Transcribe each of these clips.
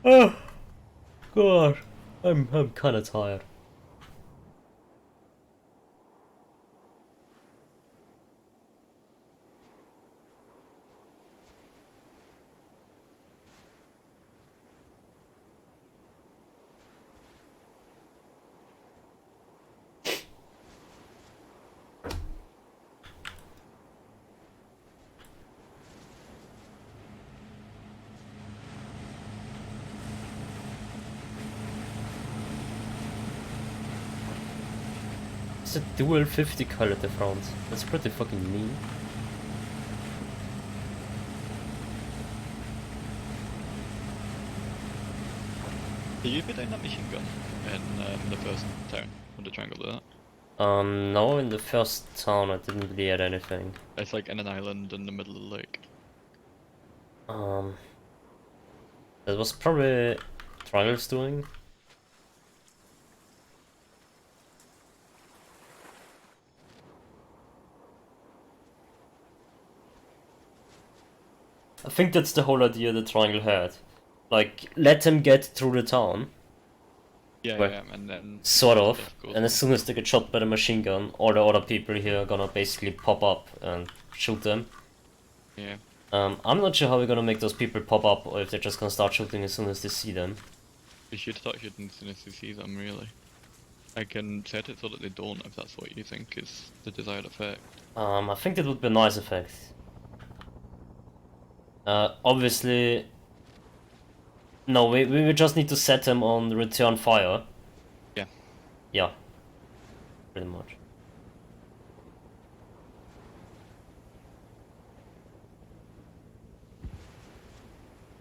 Oh god, I'm kind of tired. It's a dual 50 cal at the front. That's pretty fucking mean. Did you put down that machine gun in the first town on the triangle there? No, in the first town I didn't really add anything. It's like in an island in the middle of the lake. Um, that was probably Triangle's doing. I think that's the whole idea that Triangle had. Like, let them get through the town. Yeah, Well, yeah, and then sort the of. stuff goes And as on. soon as they get shot by the machine gun, all the other people here are gonna basically pop up and shoot them. Yeah. I'm not sure how we're gonna make those people pop up, or if they're just gonna start shooting as soon as they see them. We should start shooting as soon as you see them, really. I can set it so that they don't, if that's what you think is the desired effect. I think that would be a nice effect. Obviously... No, we just need to set them on return fire. Yeah. Yeah. Pretty much.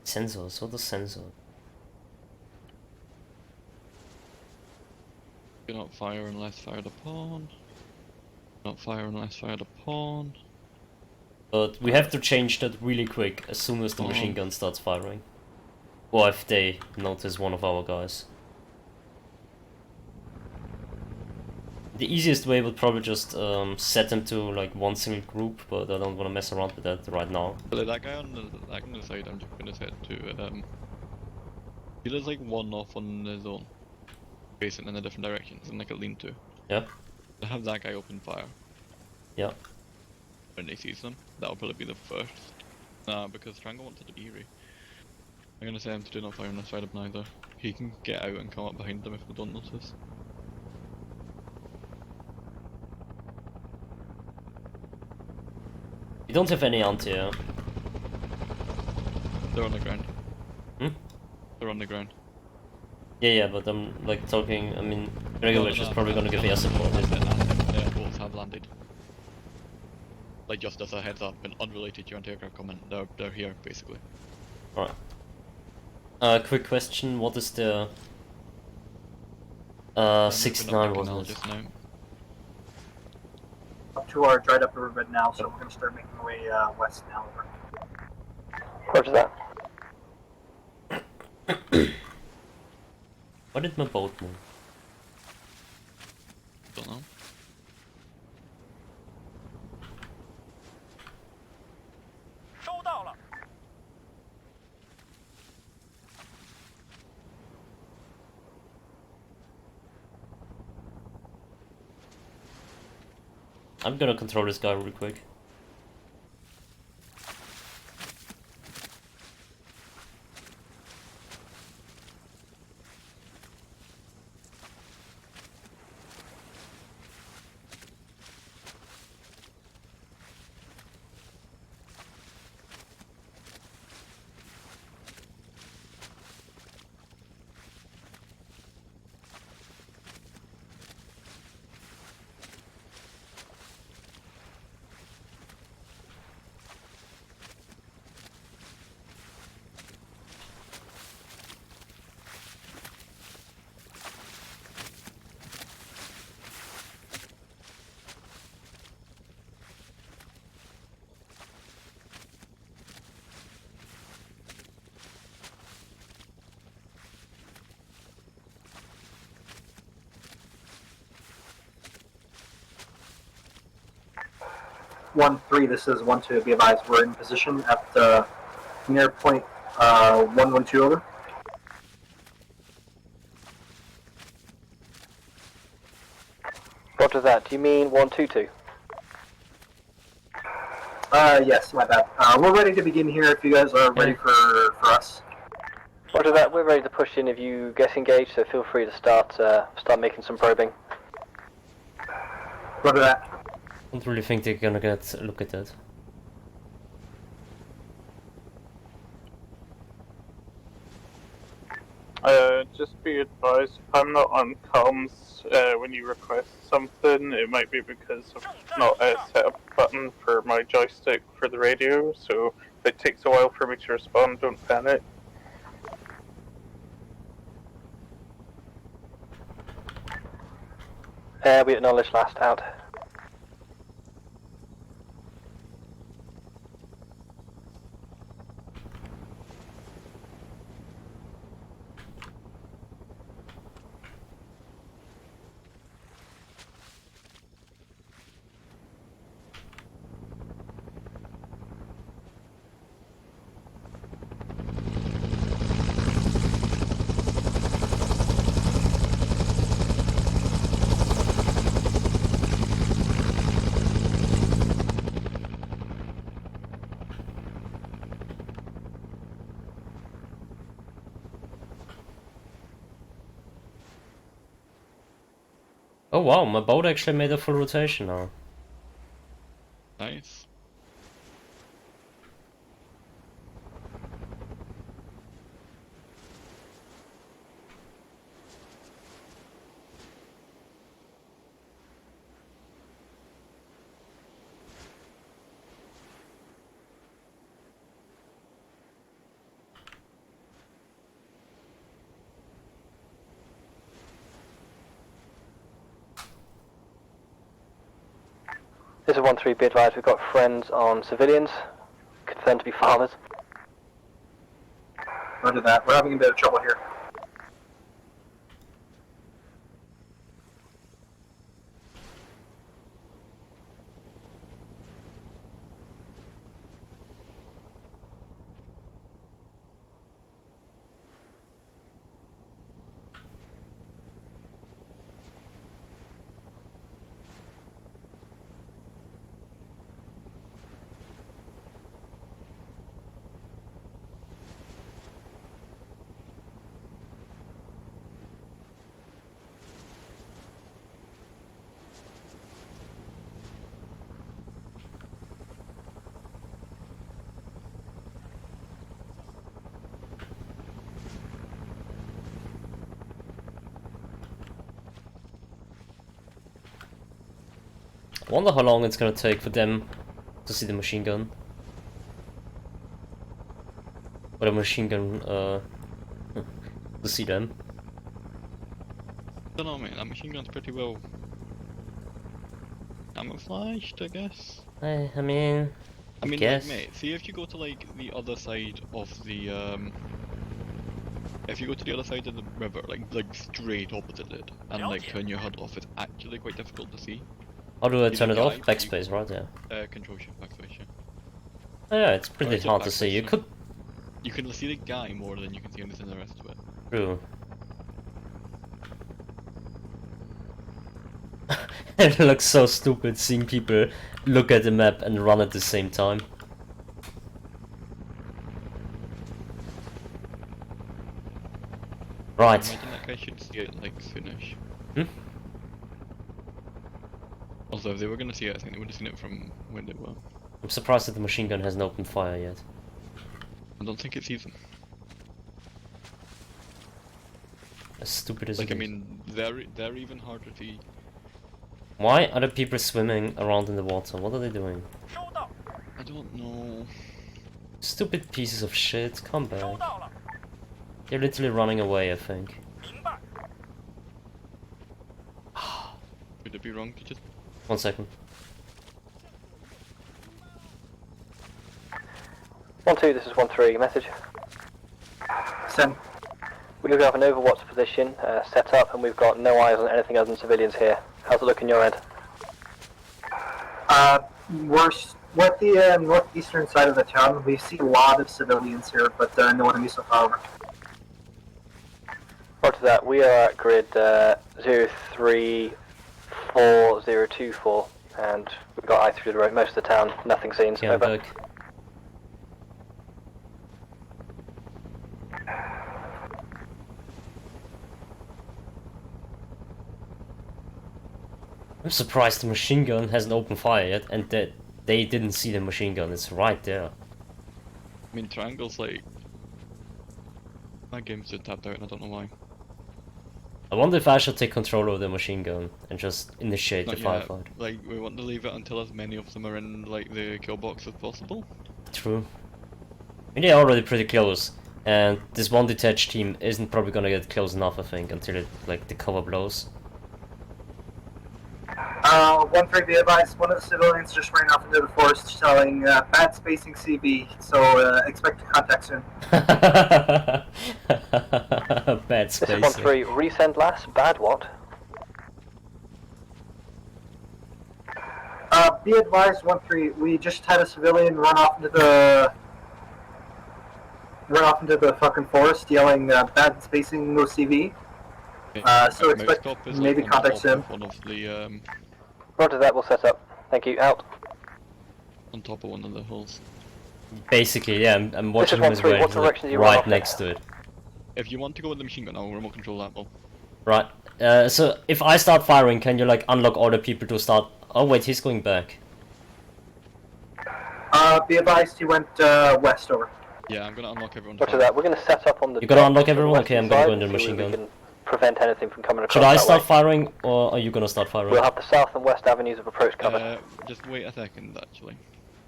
Sensors, what are sensors? Do not fire unless fired upon. Not fire unless fired upon. But we have to change that really quick, as soon as the machine gun starts firing. Or if they notice one of our guys. The easiest way would probably just set them to like one single group, but I don't want to mess around with that right now. But that guy on the side, I'm just gonna set to he does like one off on his own, facing in a different direction, in like a lean-to. Yeah. To have that guy open fire. Yeah. When he sees them, that'll probably be the first. Nah, because Triangle wanted to be eerie. I'm gonna say him to do not fire on the side of neither. He can get out and come up behind them if they don't notice. You don't have any anti, yeah? They're on the ground. Hmm? They're on the ground. Yeah, but I'm like talking, I mean, Regulage is probably gonna give air support. Their boats have landed. Like just as a heads up, and unrelated to your anti-aircraft comment, they're here basically. Alright. Quick question, what is the... 69 wasn't it? Just now. Up to our dried up riverbed now, so we're going to start making our way west now. Roger that. Why did my boat move? Don't know. I'm gonna control this guy real quick. One three. This is 1-2. Be advised, we're in position at near point 112 over. Roger that. Do you mean 122? Yes, my bad. We're ready to begin here if you guys are ready for us. Roger that. We're ready to push in if you get engaged, so feel free to start making some probing. Roger that. I don't really think they're gonna get a look at that. Just be advised, if I'm not on comms when you request something, it might be because I've not set up a button for my joystick for the radio, so if it takes a while for me to respond, don't panic. We acknowledge last out. Oh wow, my boat actually made a full rotation now. Nice. This is 1-3, be advised, we've got friends on civilians, confirmed to be fathers. Roger that. We're having a bit of trouble here. I wonder how long it's gonna take for them to see the machine gun. Or the machine gun, to see them. Don't know, mate. That machine gun's pretty well camouflaged, I guess. I I mean, guess. like, mate, see if you go to like the other side of the if you go to the other side of the river, like straight opposite it, and like turn your HUD off, it's actually quite difficult to see. How do I You turn it know, off? you- Backspace, right? Yeah. Control shift backspace. Yeah. Oh, yeah, it's pretty it's a hard to see. backspace, You yeah. could. You can see the guy more than you can see anything the rest of it. True. It looks so stupid seeing people look at the map and run at the same time. Right. Imagine that guy should see it like soonish. Hmm? Also, if they were gonna see it, I think they would have seen it from when they were. I'm surprised that the machine gun hasn't opened fire yet. I don't think it sees them. As stupid as Like, it I is. mean, they're even harder to see. Why are the people swimming around in the water? What are they doing? I don't know. Stupid pieces of shit, come back. They're literally running away, I think. Would it be wrong to just... 1 second. 1-2, this is 1-3, message. Send. We have an Overwatch position set up, and we've got no eyes on anything other than civilians here. How's it looking your end? We're at the northeastern side of the town. We see a lot of civilians here, but no enemies so far. Roger that. We are at grid 03 4024, and we've got eye through the road, most of the town, nothing seen. Okay, I'm Over. back. I'm surprised the machine gun hasn't opened fire yet, and that they didn't see the machine gun. It's right there. I mean, Triangle's like... My game's just tapped out and I don't know why. I wonder if I should take control of the machine gun and just initiate the Not yet. firefight. Like, we want to leave it until as many of them are in, like, the kill box as possible. True. I mean, they're already pretty close, and this one detached team isn't probably gonna get close enough, I think, until it, like, the cover blows. 1-3, be advised, one of the civilians just ran off into the forest selling bad spacing CB, so expect to contact soon. Bad This is spacing. 1-3, resend last, bad what? Be advised, 1-3, we just had a civilian run off into the fucking forest yelling bad spacing, no CV. So expect maybe contact soon. One of the, Roger that, we'll set up. Thank you, out. on top of one of the hills. Basically, yeah, I'm watching is him as 1-3, well, what he's, direction do like, you run right off in? next to it. If you want to go with the machine gun, I'll remote control that one. Right, so if I start firing, can you, like, unlock all the people to start... Oh wait, he's going back. Be advised, he went west over. Yeah, I'm gonna unlock everyone. Roger that, we're going to set up on the... You gotta docks unlock on the everyone? Okay, western I'm gonna go side into the and see machine whether gun. we can prevent anything from coming across Should I that start way. firing, or are you gonna start firing? We'll have the south and west avenues of approach covered. Just wait a second, actually.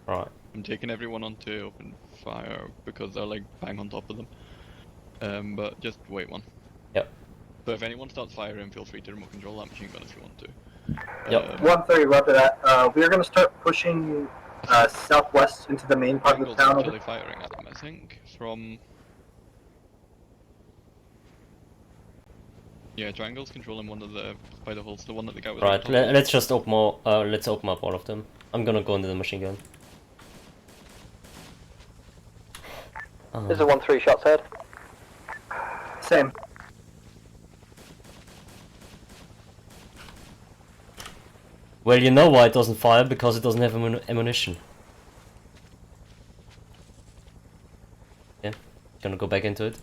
Right. I'm taking everyone onto open fire because they're like bang on top of them. But just wait one. Yep. So if anyone starts firing, feel free to remote control that machine gun if you want to. Yep. 1-3, roger that. We are going to start pushing southwest into the main part of the Triangle's town. actually firing at them, I think, from... Yeah, Triangle's controlling one of the spider holes, the one that the guy was Right, on top of. let's just open more, let's open up all of them. I'm gonna go into the machine gun. This is 1-3, shots heard. Same. Well, you know why it doesn't fire, because it doesn't have ammunition. Yeah, gonna go back into it.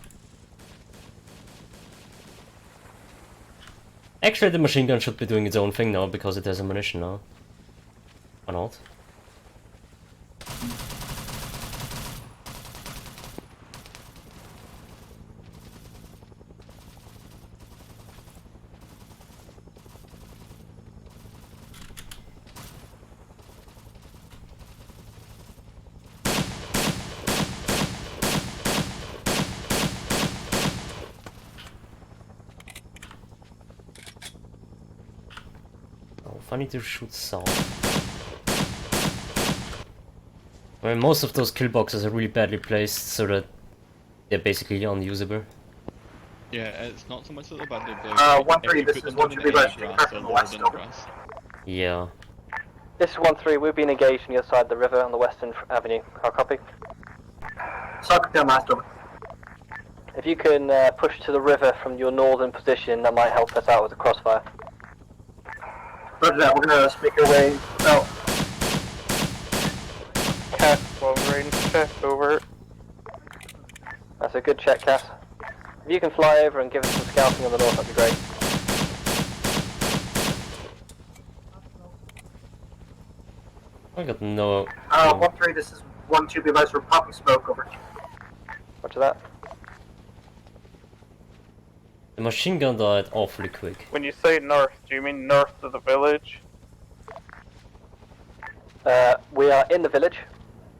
Actually, the machine gun should be doing its own thing now, because it has ammunition now. Or not? I need to shoot south. I mean, most of those kill boxes are really badly placed, so that they're basically unusable. Yeah, it's not so much that they're badly placed. 1-3, this is one to be left from the west over. Yeah. This is 1-3, we've been engaged on the other side of the river on the western avenue. I'll copy. Soccer down last over. If you can push to the river from your northern position, that might help us out with the crossfire. Roger that, we're going to make our way south. Cat, long range check, over. That's a good check, Cass. If you can fly over and give us some scouting on the north, that'd be great. I got no... 1-3, this is 1-2, be advised, we're popping smoke over. Roger that. The machine gun died awfully quick. When you say north, do you mean north of the village? We are in the village,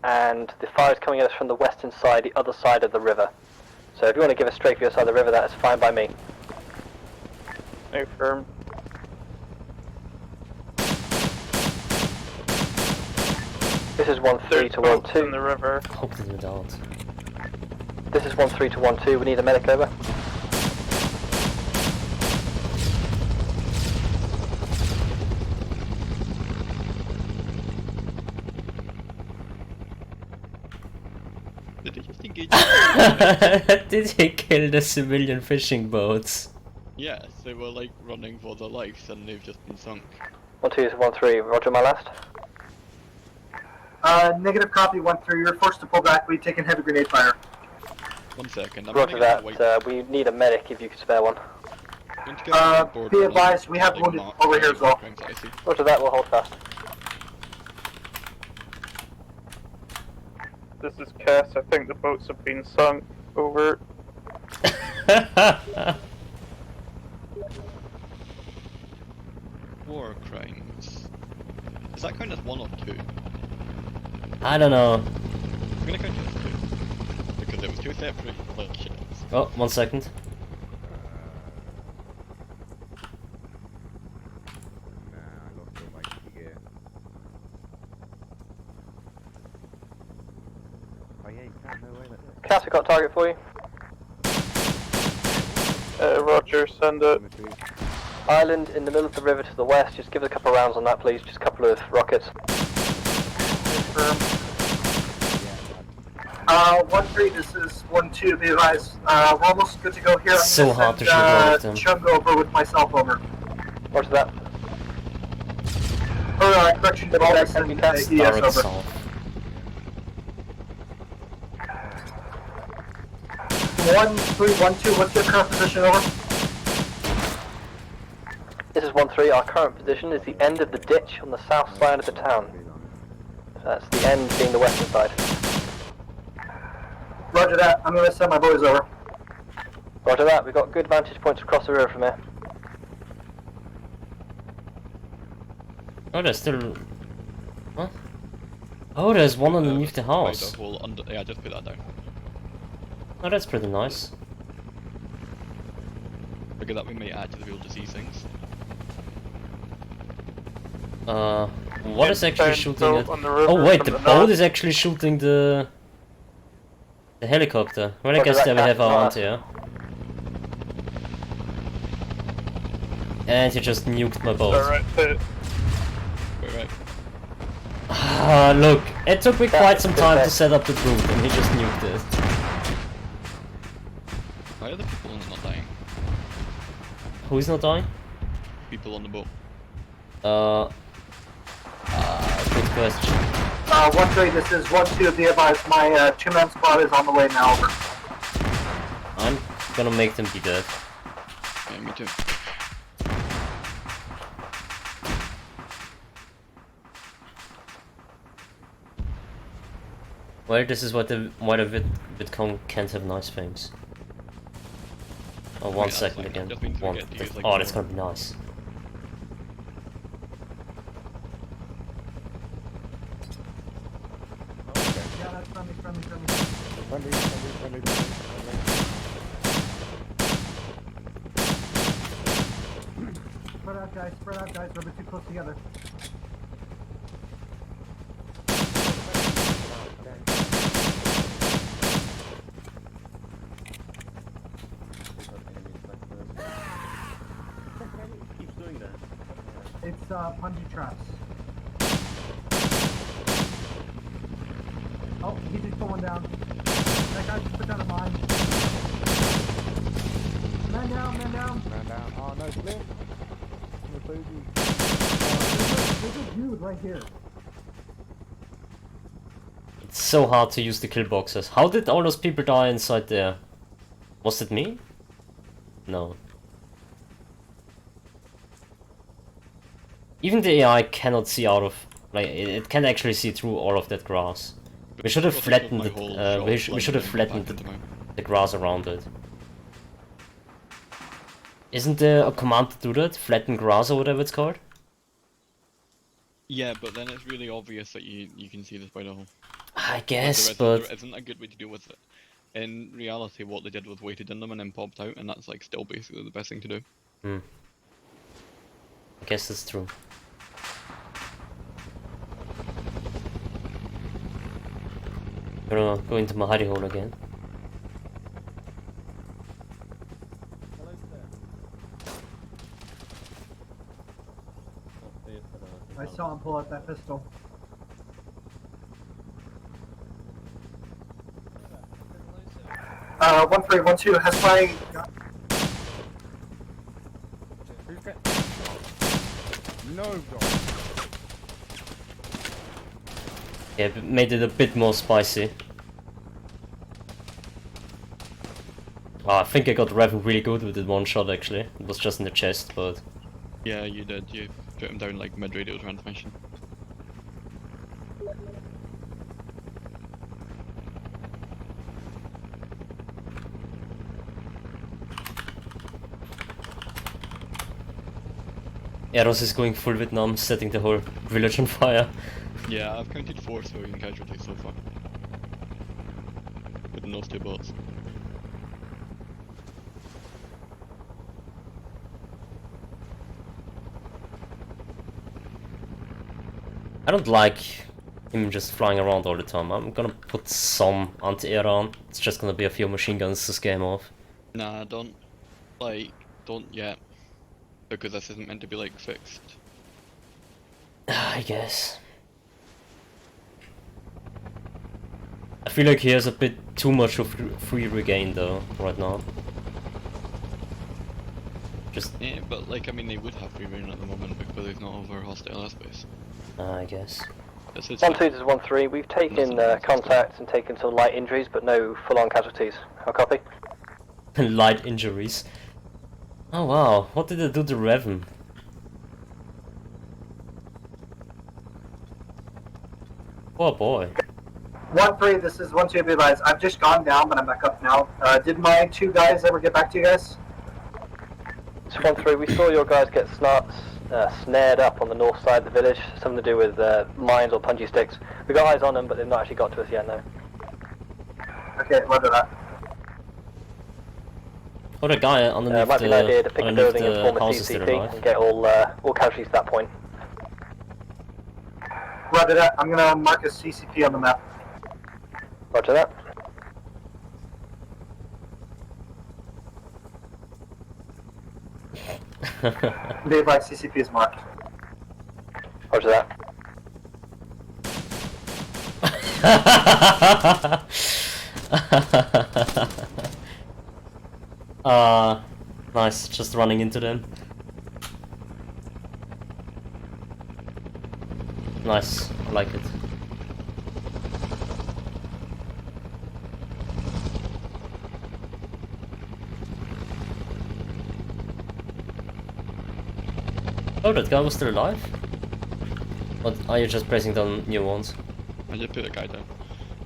and the fire is coming at us from the western side, the other side of the river. So if you want to give us straight for your side of the river, that is fine by me. No firm. This is 1-3 There's to boats in 1-2. the river. Hope they didn't out. This is 1-3 to 1-2. We need a medic over. Did he just engage? Did he kill the civilian fishing boats? Yes, they were like running for their lives and they've just been sunk. 1213, roger my last. Negative copy, 1-3. You're forced to pull back. We've taken heavy grenade fire. 1 second, I'm Roger gonna get that, that white. we need a medic if you could spare one. I'm going to get the whiteboard Be and I'll advised, we have like, wounded mark over here any as well. crimes that I see. Roger that, we'll hold fast. This is Cass. I think the boats have been sunk. Over. War crimes. Is that count as 1 or 2? I don't know. I'm gonna count it as 2. Because it was 2 separate like shits. Oh, 1 second. Cass, we got a target for you. Roger, send it. Island in the middle of the river to the west, just give us a couple of rounds on that please, just a couple of rockets. Confirm. 1-3, this is 1-2, be advised. We're almost good to go here. I'm So gonna hard to send, shoot all of them. Chung over with myself over. Roger that. Correction, I'm gonna send ES Star over. itself. 1-3, 1-2, what's your current position, over? This is 1-3, our current position is the end of the ditch on the south side of the town. That's the end being the western side. Roger that, I'm gonna send my boys over. Roger that, we've got good vantage points across the river from here. Oh, there's still... What? Oh, there's one underneath the house. Hole under, yeah, just put that down. Oh, that's pretty nice. Because that we may actually be able to see things. What is actually Inbound shooting boat at... on the river Oh wait, from the the boat north. is actually shooting the helicopter. Well, I Roger guess that, there we have Captain, our not us. anti-air. And he just nuked my boat. Alright, Wait, right. Ah, look, it took me Yeah, quite some good time to bet. set up the boot and he just nuked it. Why are the people on it not dying? Who's not dying? People on the boat. Good question. 1-3, this is 1-2, be advised, my 2-man squad is on the way now, over. I'm gonna make them be dead. Yeah, me too. Well, this is why the Bitcoin can't have nice things. Oh, one Yeah, that's second fine. again. Just means we One. get to use, like, Oh, that's more. gonna be nice. Yeah, that's friendly. Spread out, guys, we're a bit too close together. It's punji traps. Oh, he just put one down. That guy just put down a mine. Man down, man down. Oh no, flip. There's a dude right here. It's so hard to use the kill boxes. How did all those people die inside there? Was it me? No. Even the AI cannot see out of... Like, it can't actually see through all of that grass. We should have Because of flattened my it, whole we shot should have blending flattened back into mine. the grass around it. Isn't there a command to do that? Flatten grass or whatever it's called? Yeah, but then it's really obvious that you can see the spider hole. I But guess, there but... isn't a good way to deal with it. In reality, what they did was waited in them and then popped out, and that's like still basically the best thing to do. I guess that's true. Gonna go into my hidey hole again. I saw him pull out that pistol. Uh, 1-3, 1-2, has my... Yeah, made it a bit more spicy. Oh, I think I got Revan really good with it one shot actually. It was just in the chest, but... Yeah, you did. You put him down like mid-radio transmission. Eros is going full Vietnam, setting the whole village on fire. Yeah, I've counted 4 civilian casualties so far. With those 2 boats. I don't like him just flying around all the time. I'm gonna put some anti-air on. It's just gonna be a few machine guns to scare him off. Nah, don't yet. Because this isn't meant to be like fixed. I guess. I feel like he has a bit too much of free regain though, right now. Just... Yeah, but like, I mean, they would have free reign at the moment because he's not over hostile airspace. I guess. This is 1-2, this is 1-3. We've taken contacts and taken some light injuries, but no full-on casualties. How copy? Light injuries. Oh wow, what did they do to Revan? Oh boy. 1-3, this is 1-2, be advised. I've just gone down, but I'm back up now. Did my 2 guys ever get back to you guys? It's 1-3. We saw your guys get snared up on the north side of the village. Something to do with mines or punji sticks. We got eyes on them, but they've not actually got to us yet, no. Okay, roger that. What a guy underneath might be an idea to pick a building and form a house is still CCP alive. and get all casualties to that point. Roger that. I'm gonna mark a CCP on the map. Roger that. Be advised, CCP is marked. Roger that. Nice, just running into them. Nice, I like it. Oh, that guy was still alive? Or are you just pressing down new ones? I just put a guy down.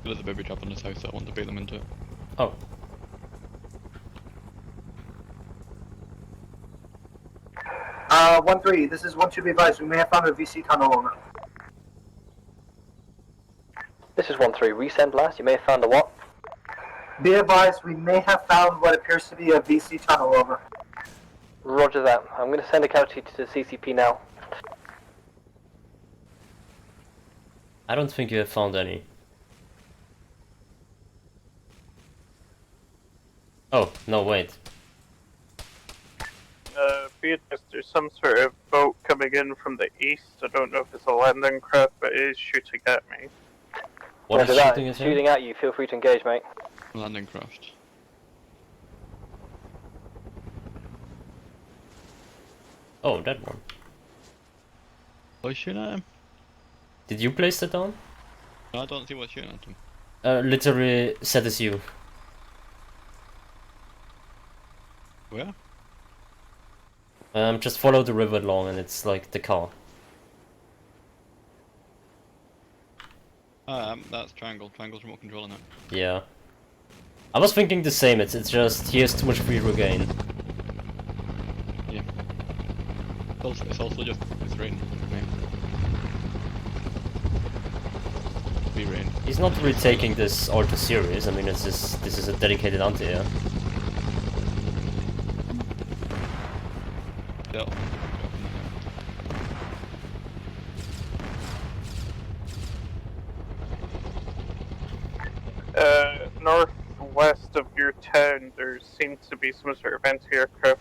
There's a baby trap on this house that I want to bait them into it. Oh. Uh, 1-3, this is 1-2, be advised. We may have found a VC tunnel over. This is 1-3. Resend last. You may have found a what? Be advised, we may have found what appears to be a VC tunnel over. Roger that. I'm going to send a casualty to the CCP now. I don't think you have found any. Oh, no, wait. Be advised, there's some sort of boat coming in from the east. I don't know if it's a landing craft, but it is shooting at me. What Roger is that. shooting at him? Shooting at you. Feel free to engage, mate. Landing craft. Oh, that one. Oh, shooting at him? Did you place that down? No, I don't see what's shooting at him. Literally set as you. Where? Just follow the river along and it's like the car. That's Triangle. Triangle's remote controlling it. Yeah. I was thinking the same, it's just he has too much free regain. Yeah. It's also just, it's rain. Be rain. He's not really taking this all too serious, I mean it's just, this is a dedicated anti-air. Yeah. Northwest of your town, there seems to be some sort of anti-aircraft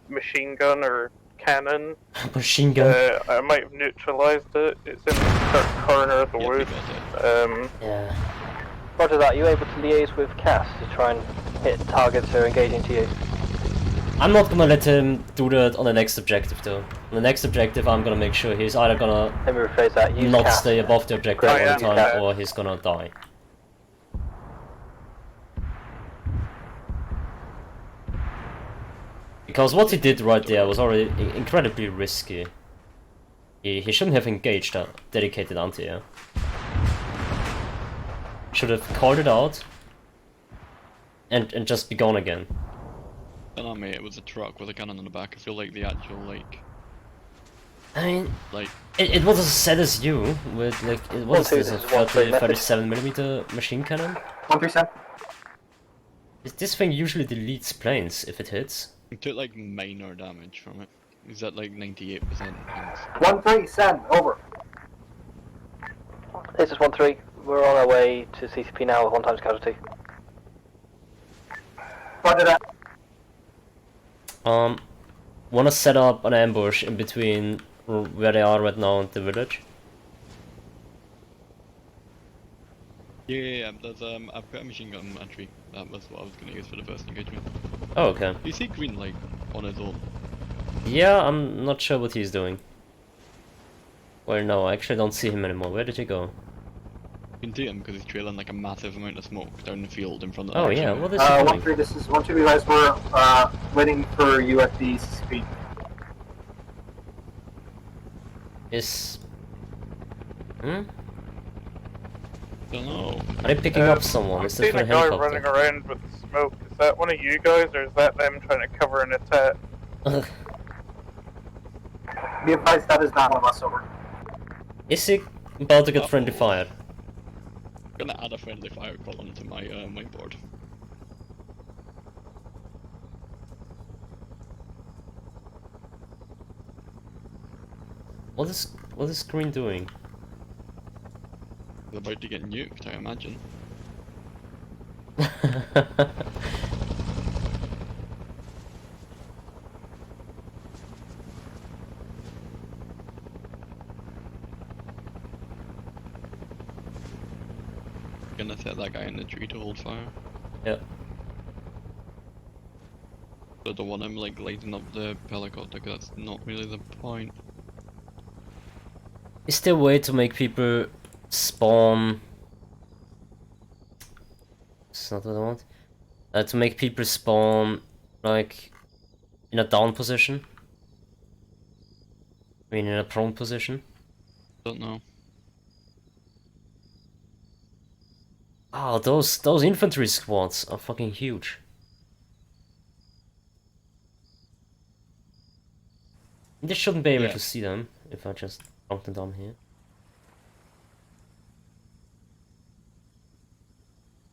machine gun or cannon. Machine gun. I might have neutralized it. It's in the corner of the Yeah, wood. Yeah. Roger that. Are you able to liaise with CAS to try and hit targets who are engaging to you? I'm not gonna let him do that on the next objective though. On the next objective I'm gonna make sure he's either gonna Let me rephrase that. Use not cast. stay above the objective Great, all the yeah, time yeah. or he's gonna die. Because what he did right there was already incredibly risky. He shouldn't have engaged a dedicated anti-air. Should have called it out and just be gone again. And I mean, it was a truck with a cannon in the back. I feel like the actual I mean, like it was as sad as you with like what is this, a 37mm machine cannon? 137. This thing usually deletes planes if it hits. it took like minor damage from it. Is that like 98%? 137, over. This is 1-3. We're on our way to CCP now with 1 times casualty. Roger that. Wanna set up an ambush in between where they are right now and the village? Yeah. There's I've put a machine gun in a tree. That was what I was gonna use for the first engagement. Oh, okay. You see green like on his own. Yeah, I'm not sure what he's doing. Well, no, I actually don't see him anymore. Where did he go? You can see him because he's trailing like a massive amount of smoke down the field in front of. Oh the yeah, what is he doing? 1-3, this is 1-2, you guys were waiting for you at the CCP. Is... Hmm? Don't know. Are they picking up someone? I've Is that seen for a a guy running helicopter? around with smoke. Is that one of you guys, or is that them trying to cover an attack? Be advised, that is not one of us, over. Is he about to get friendly fired? I'm gonna add a friendly fire column to my my board. What is Green doing? He's about to get nuked, I imagine. Gonna set that guy in the tree to hold fire. Yeah. I don't want him like lighting up the helicopter, 'cause that's not really the point. Is there a way to make people spawn? That's not what I want. To make people spawn like in a down position. I mean, in a prone position. Don't know. Oh, those infantry squads are fucking huge. They shouldn't be able Yeah. to see them if I just drop them down here.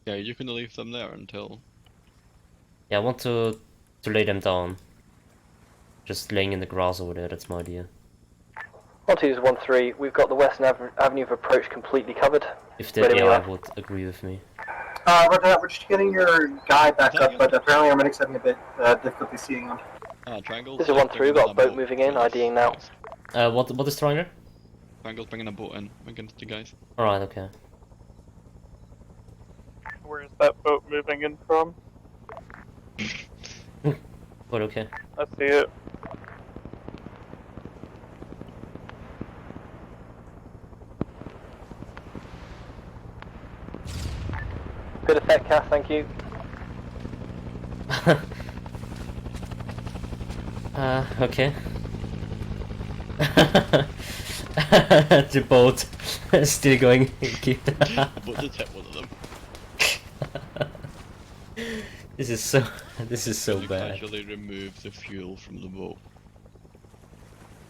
Yeah, you can leave them there until. Yeah, I want to lay them down. Just laying in the grass over there, that's my idea. 1-2 is 1-3. We've got the western avenue of approach completely covered. If the Ready when you AI are. would agree with me. Roger that, we're just getting your guy back up, but apparently our medic's having a bit difficulty seeing him. Triangle. This is 1-3. We've got a boat moving in, IDing now. What is Triangle? Triangle's bringing a boat in against you guys. Alright, okay. Where's that boat moving in from? But okay. I see it. Good effect, Cass, thank you. Okay. The boat is still going. But just hit one of them. This is so You bad. actually remove the fuel from the boat.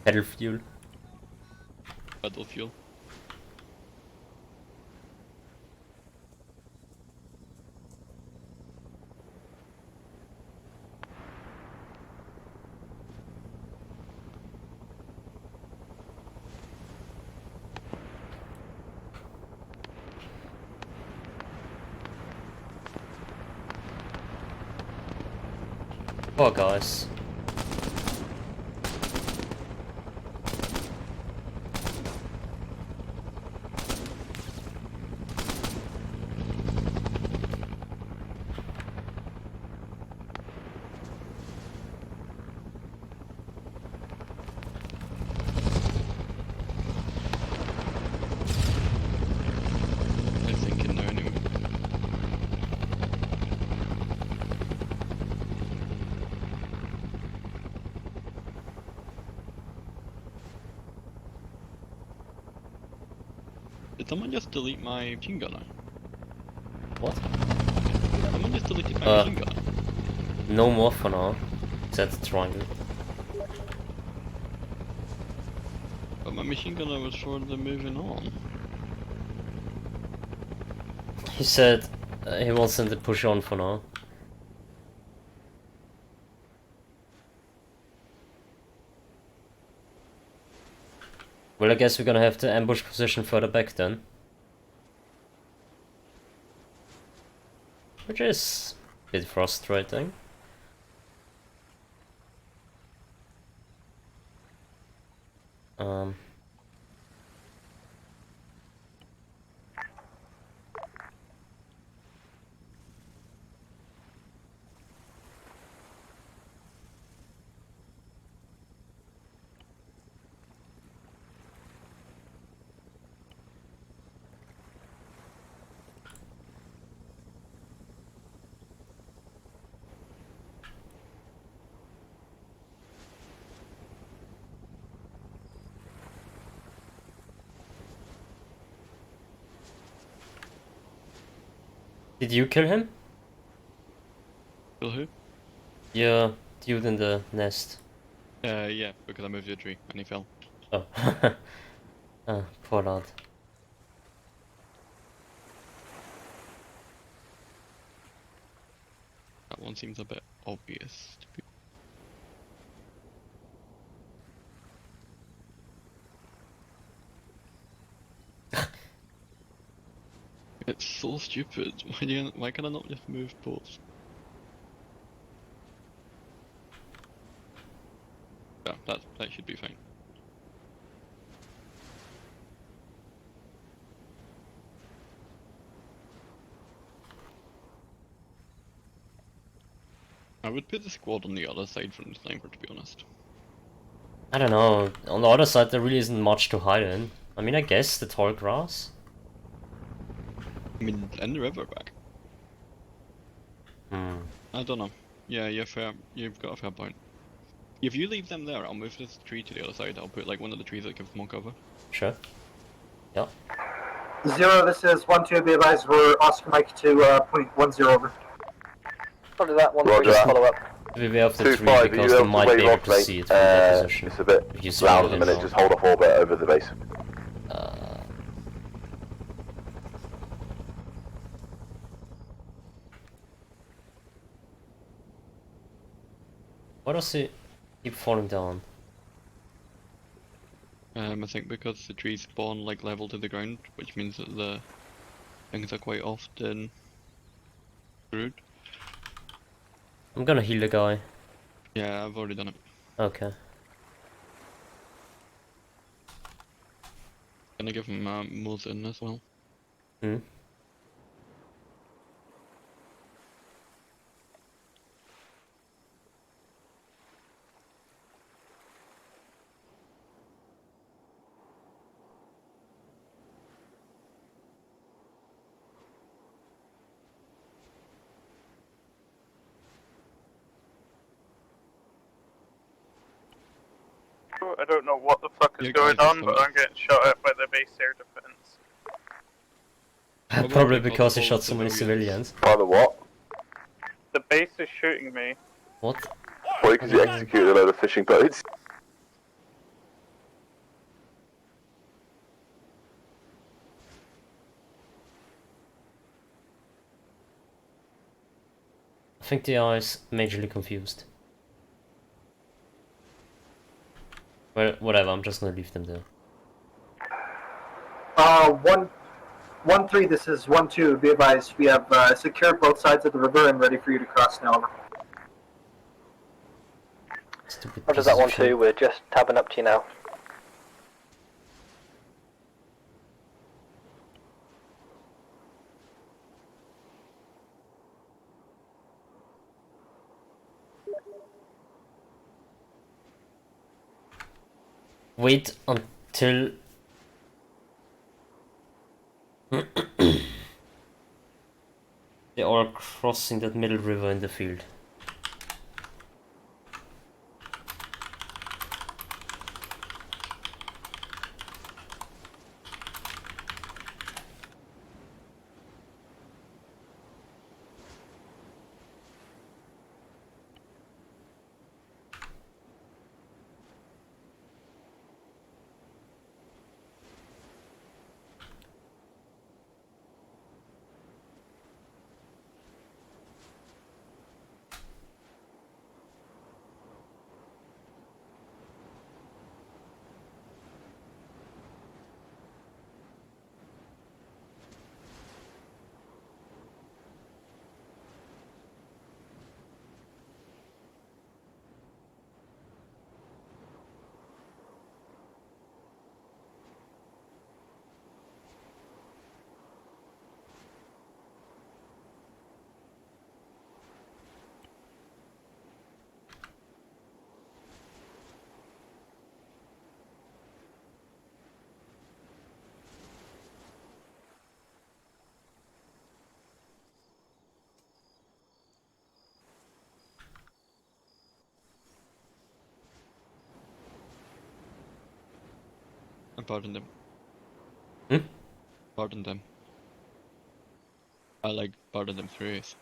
Pedal fuel. Pedal fuel. Poor guys. Did someone just delete my machine gunner? What? Someone just deleted my Uh. machine gunner. No more for now. Set the triangle. But my machine gunner was for the moving on. He said he wants them to push on for now. Well, I guess we're gonna have the ambush position further back then. Which is a bit frustrating. Um... Did you kill him? Kill who? Yeah, dude in the nest. Yeah, because I moved to a tree and he fell. Oh. Ah, poor lad. That one seems a bit obvious to be. It's so stupid. Why can I not just move both? Yeah, that should be fine. I would put the squad on the other side from the sniper, to be honest. I don't know, on the other side there really isn't much to hide in. I mean, I guess the tall grass? I mean, and the river back. Hmm. I don't know. Yeah, you've got a fair point. If you leave them there, I'll move this tree to the other side. I'll put like one of the trees that gives more cover. Sure. Yeah. 0, this is 1-2, be advised, we're Oscar Mike to point 1-0 over. Roger that, 1-3, Roger. follow up. Beware of the 2-5, tree are you because they able to might be wave able off, to mate? see it from their position. It's a bit If you see loud it at the in minute, now. just hold off orbit over the base. Why does he keep falling down? I think because the trees spawn like level to the ground, which means that the things are quite often screwed. I'm gonna heal the guy. Yeah, I've already done it. Okay. Gonna give him moves in as well. Hmm. I don't know what the fuck is Yeah, going guys, on, but I'm getting shot at by the base air defense. Probably because he multiple shot so many civilians. By the what? The base is shooting me. What? Probably because you executed a load of fishing boats. I think the eye is majorly confused. Well, whatever, I'm just gonna leave them there. 1-3, this is 1-2, be advised, we have secured both sides of the river and ready for you to cross now. Over. Stupid Roger pieces that, of shit. 1-2, we're just tabbing up to you now. Wait until... they are crossing that middle river in the field. pardon them. Hmm? Pardon them. I like pardon them phrase.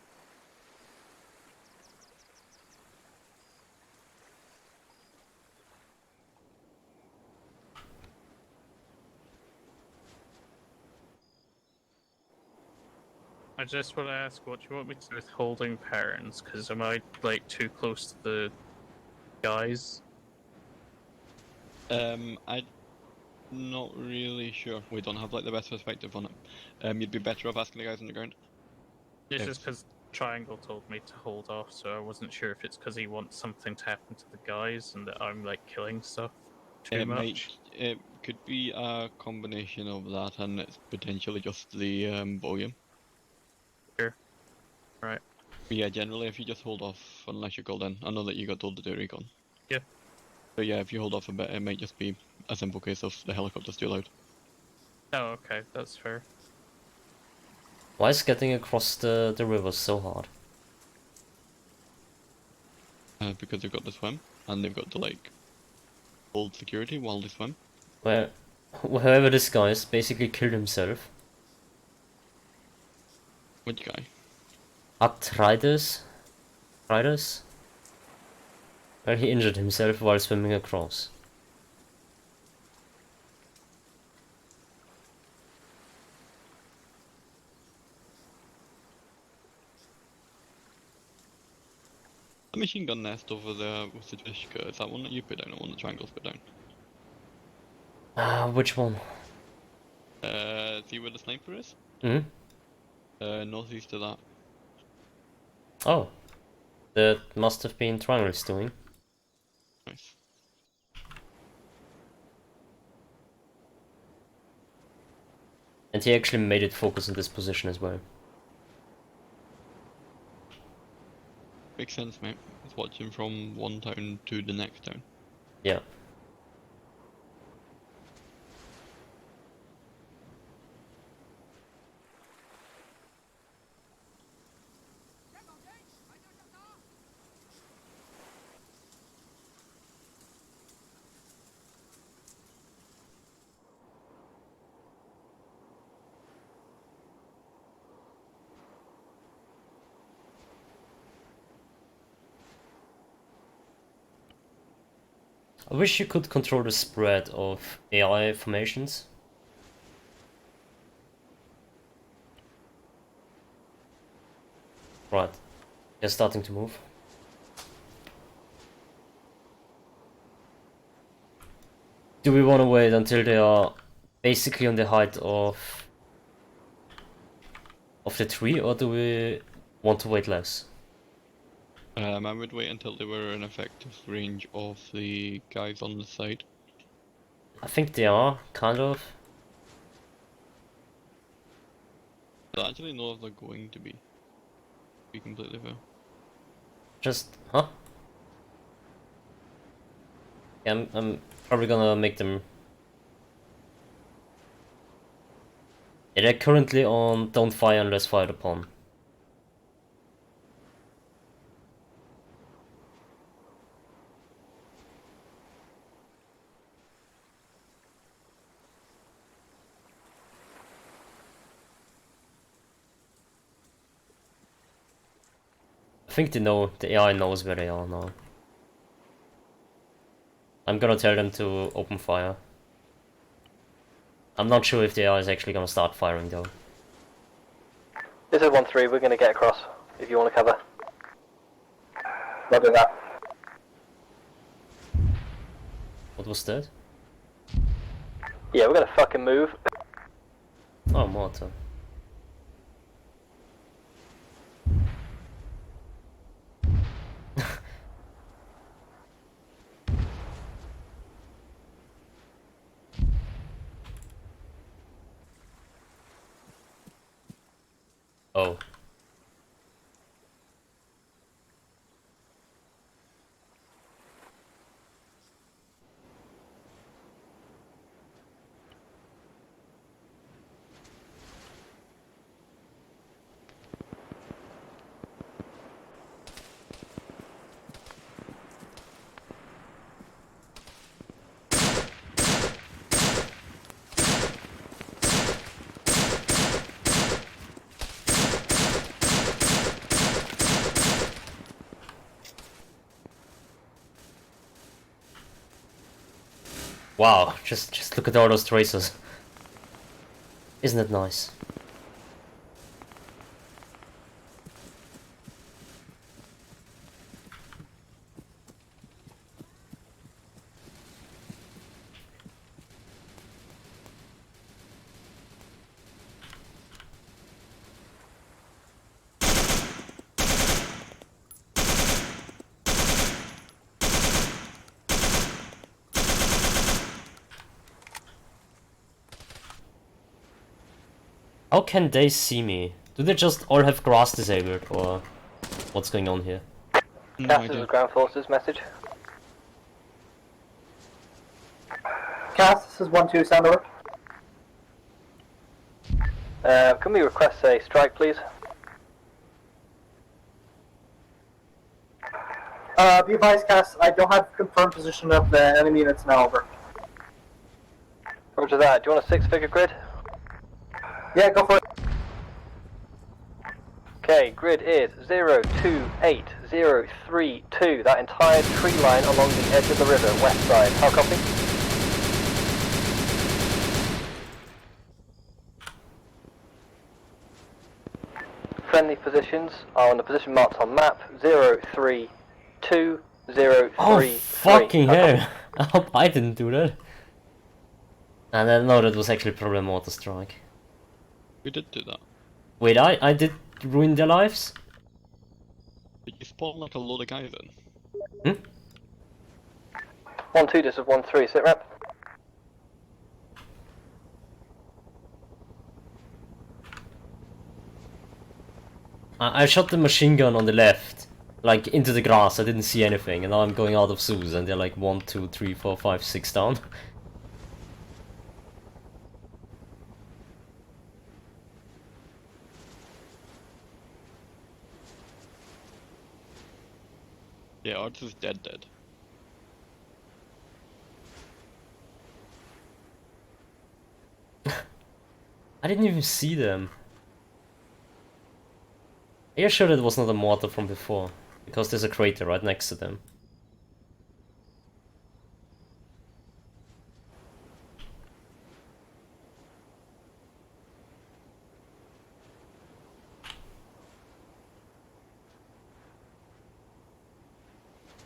I just want to ask, what do you want me to do with holding parents? Because am I like too close to the guys? I'm not really sure. We don't have like the best perspective on it. You'd be better off asking the guys on the ground. It's Yes. just because Triangle told me to hold off, so I wasn't sure if it's because he wants something to happen to the guys and that I'm like killing stuff too much. It could be a combination of that, and it's potentially just the volume. Sure. Right. But yeah, generally, if you just hold off unless you're called in, I know that you got told to do recon. Yeah. So yeah, if you hold off a bit, it might just be a simple case of the helicopter's too loud. Oh, okay, that's fair. Why is getting across the river so hard? Because they've got to swim, and they've got to like hold security while they swim. Where whoever this guy is basically killed himself. Which guy? Atreides? Atreides? Well, he injured himself while swimming across. The machine gun nest over there with the Trishka, is that one that you put down or one that Triangle's put down? Which one? See where the sniper is? Hmm? Northeast of that. Oh. That must have been Triangle's doing. Nice. And he actually made it focus on this position as well. Makes sense, mate. It's watching from one town to the next town. Yeah. I wish you could control the spread of AI formations. Right. They're starting to move. Do we want to wait until they are basically on the height of the tree, or do we want to wait less? I would wait until they were in effective range of the guys on the side. I think they are, kind of. I don't actually know if they're going to be completely fair. Just, huh? Yeah, I'm probably gonna make them. Yeah, they're currently on don't fire unless fired upon. I think they know, the AI knows where they are now. I'm gonna tell them to open fire. I'm not sure if the AI is actually gonna start firing though. This is 1-3, we're going to get across, if you want to cover. Look at that. What was that? Yeah, we're going to fucking move. Oh, mortar. Oh. Wow, just look at all those tracers. Isn't it nice? How can they see me? Do they just all have grass disabled, or what's going on here? No Cass, this idea. is ground forces message. Cass, this is 1-2, sound over. Can we request a strike, please? Be advised, Cass, I don't have confirmed position of the enemy units now, over. Roger that. Do you want a 6-figure grid? Yeah, go for it. Okay, grid is 028032. That entire tree line along the edge of the river, west side. How copy? Friendly positions are on the position marked on map 032033. Oh, fucking How copy? hell! I hope I didn't do that. And I know that was actually probably a mortar strike. We did do that. Wait, I did ruin their lives? Did you spawn like a load of guys in? 1-2, this is 1-3, sit rep. I shot the machine gun on the left, like into the grass. I didn't see anything, and now I'm going out of Zeus, and they're like 1, 2, 3, 4, 5, 6 down. Yeah, ours is dead. I didn't even see them. Are you sure that was not a mortar from before? Because there's a crater right next to them.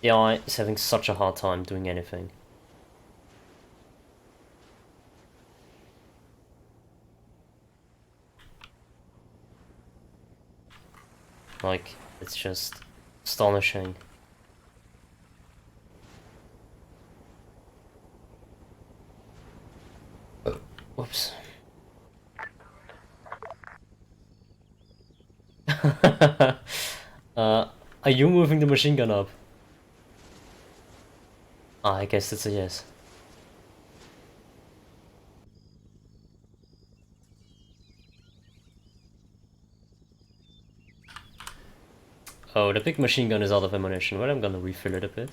The eye is having such a hard time doing anything. Like, it's just astonishing. Whoops. Are you moving the machine gun up? Ah, I guess it's a yes. Oh, the big machine gun is out of ammunition. Well, I'm gonna refill it a bit.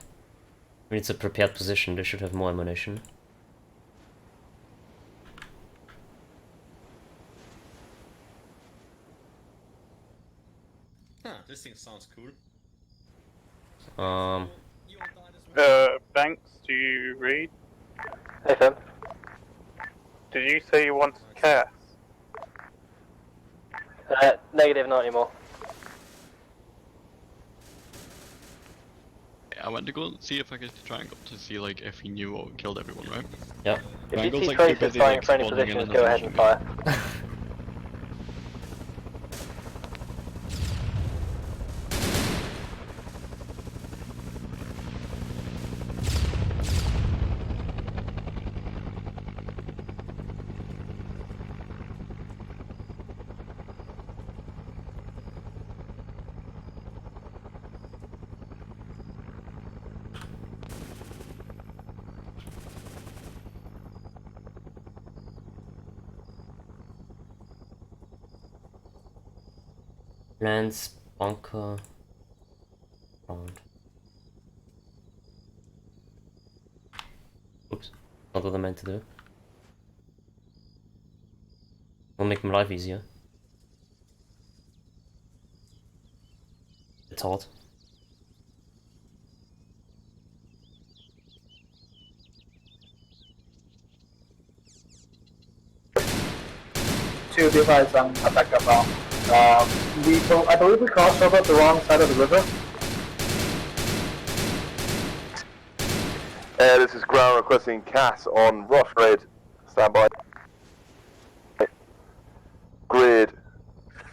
When it's a prepared position, they should have more ammunition. Huh, this thing sounds cool. You all died as well? Banks, do you read? Hey, Fem. Did you say you wanted Cass? Negative, not anymore. I went to go and see if I could triangle to see like if he knew what killed everyone, right? Yeah. If you Triangle's see like too tracers busy, flying like, for any spawning in positions, and go then ahead and shooting. fire. Lance, bunker, round. Oops, not what I meant to do. Will make my life easier. It's hot. 1-2, be advised, I'm back up now. I believe we crossed over the wrong side of the river. This is ground requesting Cass on Ross Grid. Standby. Grid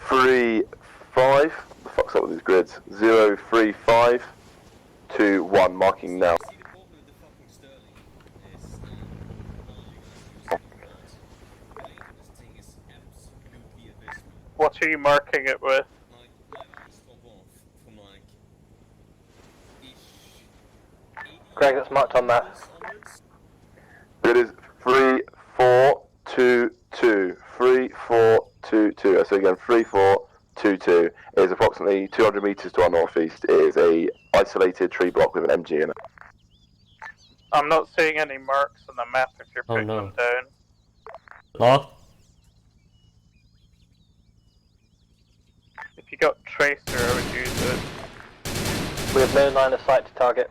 3-5. The fuck's up with these grids? 0-3-5-2-1. Marking now. See, the problem with the fucking Sterling is all you guys use the bots. This thing is absolutely abysmal. What are you marking it with? Like, my eyes drop off from like ish 80 Greg, that's marked on that. onwards. Grid is 3-4-2-2. 3-4-2-2. I say again, 3-4-2-2. It is approximately 200 meters to our northeast. It is a isolated tree block with an MG in it. I'm not seeing any marks on the map if you're Oh, putting no. them down. Mark? If you got tracer, I would use it. We have no line of sight to target.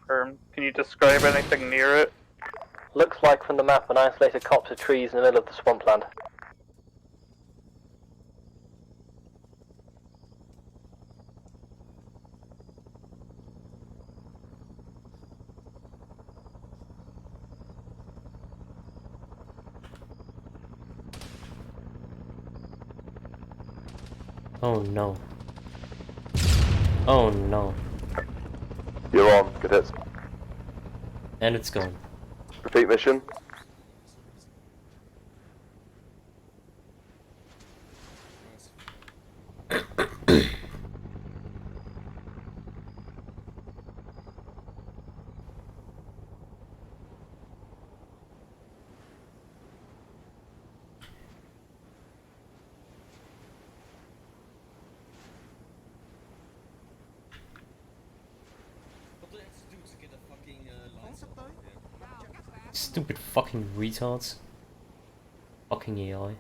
Affirm. Can you describe anything near it? Looks like from the map an isolated copse of trees in the middle of the swampland. Oh no. Oh no. You're on. Good hits. And it's gone. Repeat mission. What do I have to do to get a fucking license up here? Stupid fucking retards. Fucking AI.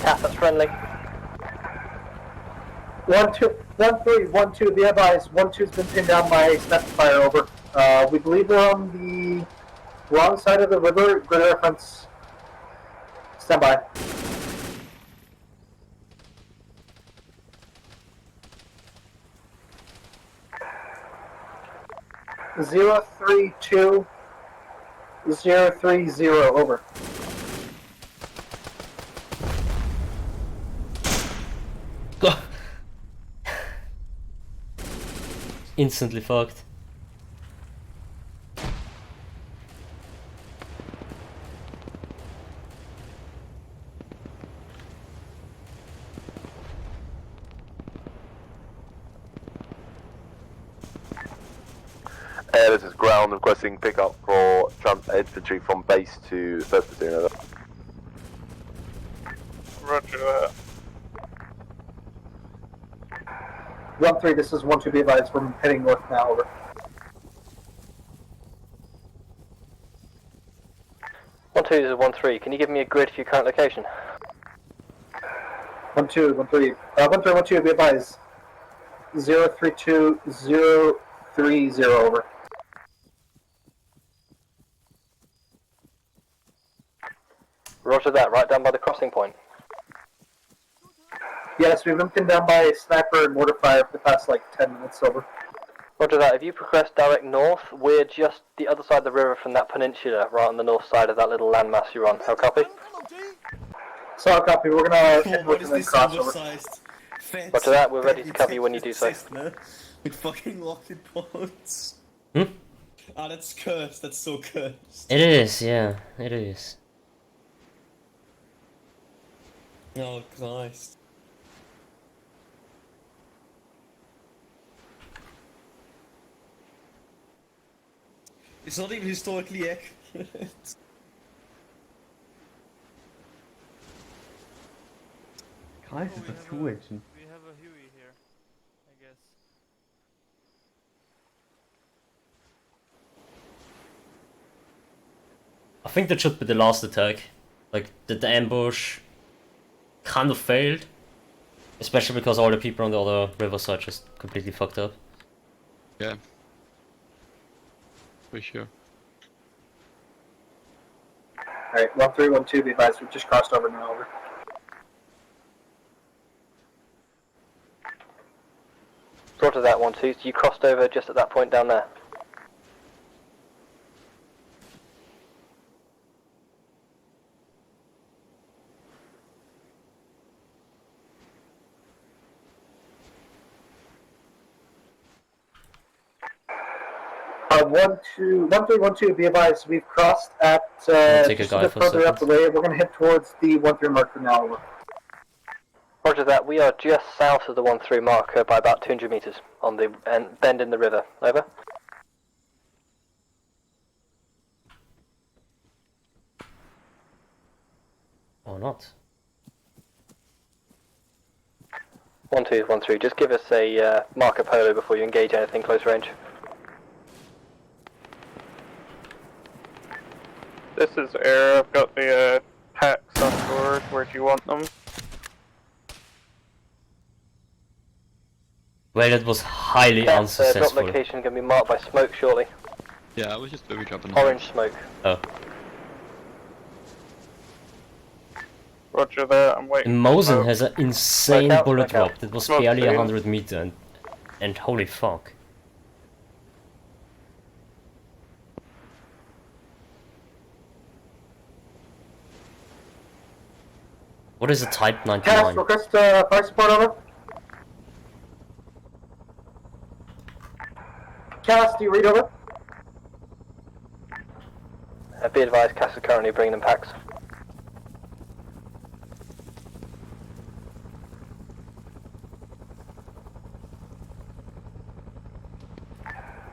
Cass, that's friendly. 1-2, 1-3, 1-2, be advised, 1-2's been pinned down by snap fire, over. We believe we're on the wrong side of the river, good reference. Stand by. Zero 3-2 0-3-0, over. Instantly fucked. This is ground requesting pickup for infantry from base to 1st Platoon. Roger that. 1-3, this is 1-2, be advised, we're heading north now, over. 1-2 is a 1-3. Can you give me a grid for your current location? 1-2, 1-3. 1-3, 1-2, be advised. 0-3-2 0-3-0, over. Roger that, right down by the crossing point. Yes, we've been pinned down by a sniper and mortar fire for the past like 10 minutes, over. Roger that, if you progress direct north, we're just the other side of the river from that peninsula, right on the north side of that little landmass you're on. How copy? So, copy, we're gonna head What north is and then this cross over. undersized fancy Roger that, we're ready to cover you when you do so. Cessna with fucking rocket pods? Hmm? Ah, that's cursed, that's so cursed. It is, yeah, it is. Oh Christ. It's not even historically accurate. Guys, it's a two-engine. We have a Huey here, I guess. I think that should be the last attack. Like, the ambush kind of failed. Especially because all the people on the other riverside just completely fucked up. Yeah. For sure. Alright, 1312, be advised, we've just crossed over now, over. Roger that, 1-2. So you crossed over just at that point down there. One two 1312, be advised, we've crossed at Take a just a guy bit for a further up the second. way. We're going to head towards the 13 marker now. Over. Roger that, we are just south of the 1-3 marker by about 200 meters on the bend in the river. Over. Or not. 1-2, 1-3, just give us a Marco Polo before you engage anything close range. This is Air. I've got the packs on board. Where do you want them? Well, that was highly That drop unsuccessful. location can be marked by smoke shortly. Yeah, I was just booby trapping. Orange smoke. Oh. Roger that. I'm waiting. Mosin for has an insane Smoke out, bullet smoke out. drop that was Smoke barely screen. 100 meters and holy fuck. What is a Type Cast, 99? request fire support, over. Cast, do you read over? Be advised, Cass is currently bringing in packs.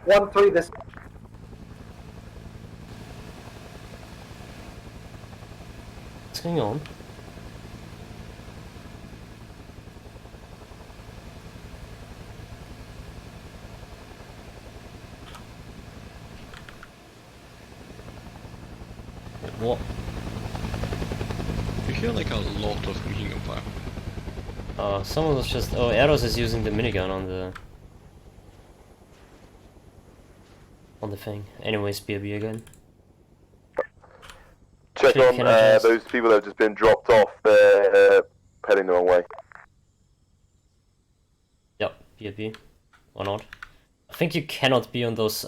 One three. This. What's going on? What? You hear like a lot of machine gun fire. Someone was just. Oh, Eros is using the minigun on the thing. Anyways, BRB again. Check Can on I just- those people that have just been dropped off. They're heading the wrong way. Yep, BRB. Or not? I think you cannot be on those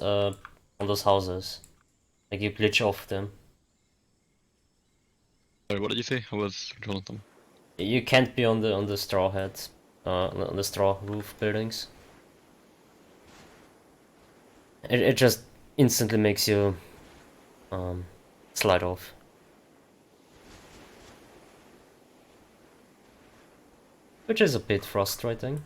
houses. Like you glitch off them. Sorry, what did you say? I was controlling them. You can't be on the straw heads, on the straw roof buildings. It just instantly makes you slide off. Which is a bit frustrating.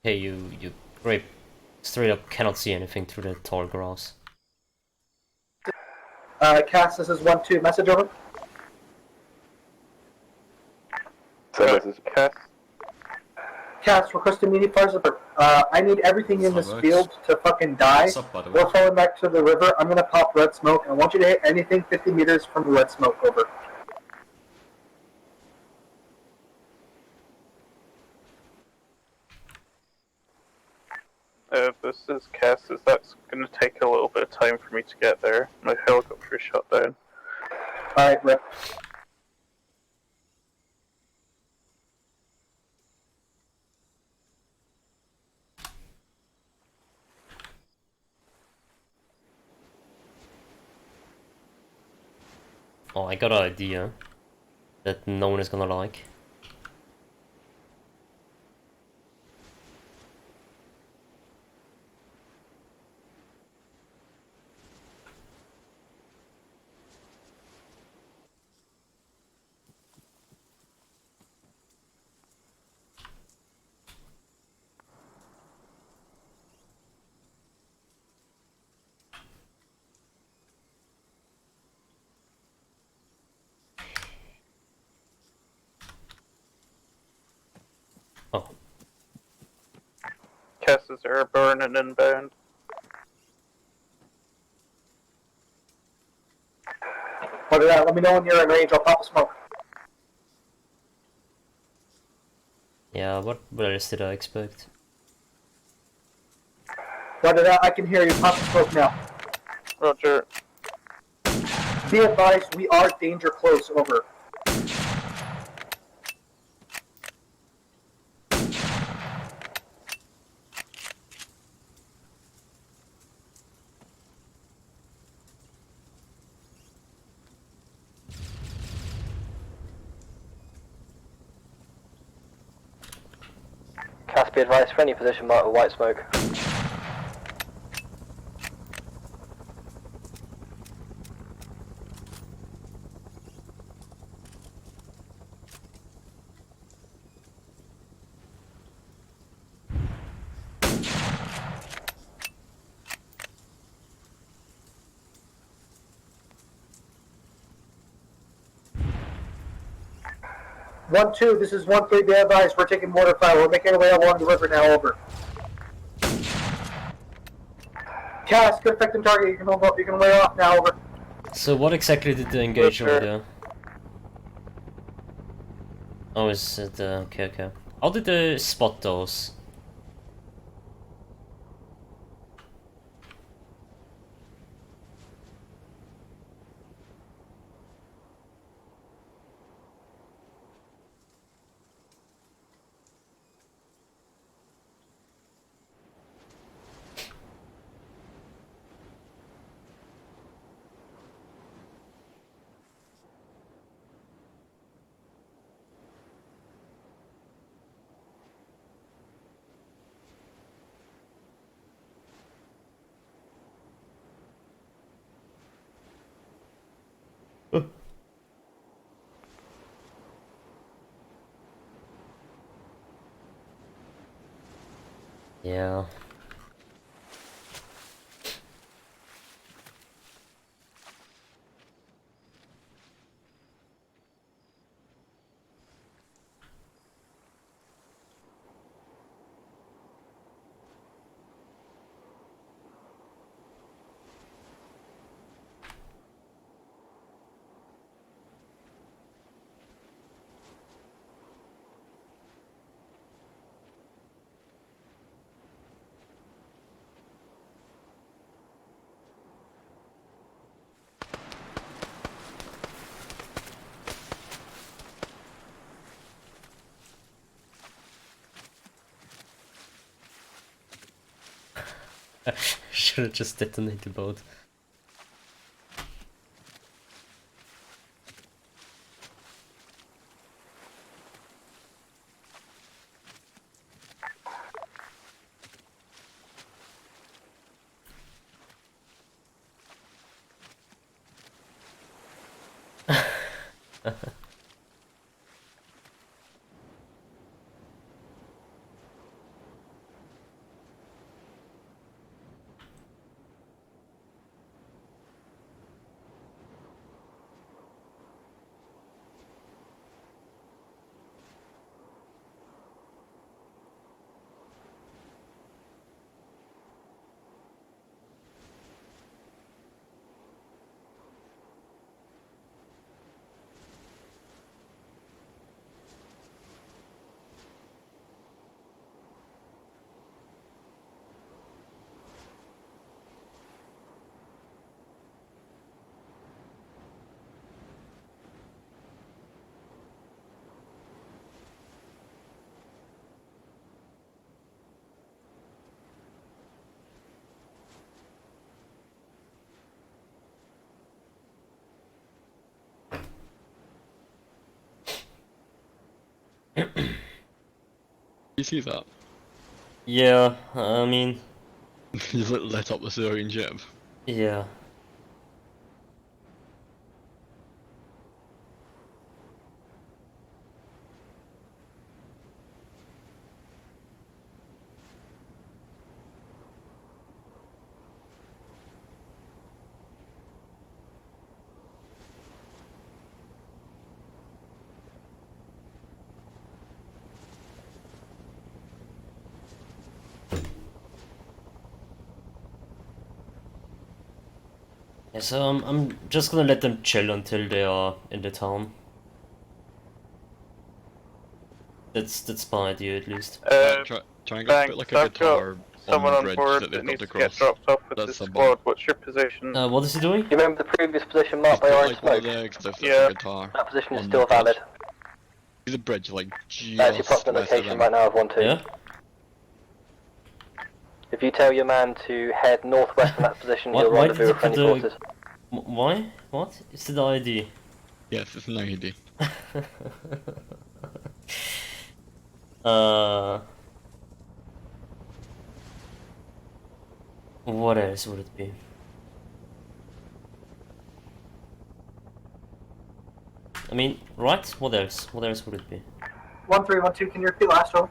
Hey, you grape straight up cannot see anything through the tall grass. Cass, this is 1-2. Message over. Send message. Cast. Cast, request immediate fire support. I need everything in That's this how it works. field to fucking die. What's up, by the way? We're falling back to the river. I'm gonna pop red smoke. I want you to hit anything 50 meters from the red smoke. Over. This is Cass. That's going to take a little bit of time for me to get there. My helicopter shut down. Alright, rip. Oh, I got an idea that no one is gonna like. Oh, Cass is airborne and inbound. What did that? Let me know when you're in range. I'll pop a smoke. yeah, what else did I expect? What did that? I can hear you. Pop a smoke now. Roger. Be advised, we are danger close. Over. Cast, be advised for any position marked with white smoke. One two. This is 1-3. Be advised, we're taking mortar fire. We're making our way along the river now. Over. Cast, good effect and target. You can lay off now. Over. So what exactly did they engage over there? Oh, is it okay, okay. How did they spot those? Yeah. Should have just detonated both. You see that? Yeah, I mean, You lit up the Syrian ship. yeah. Yeah, so I'm just gonna let them chill until they are in the town. That's my idea at least. Try and go put like a I've got guitar on someone the on bridge board that that they've got needs to to get cross. dropped off with That's the the bomb. squad. What's your position? What is he doing? You remember the previous position Just marked by put orange like one of smoke? the explosives Yeah. a guitar. That position is on still the bridge. valid. See the bridge like That's your just approximate west of location them. right now of 1-2. Yeah? If you tell your man to head northwest from that position, Why- he'll why did rendezvous you with put friendly the- forces. Why? What? It's the ID. Yes, it's an ID. uh... What else would it be? I mean, right? What else? What else would it be? 1312, can you repeat last row?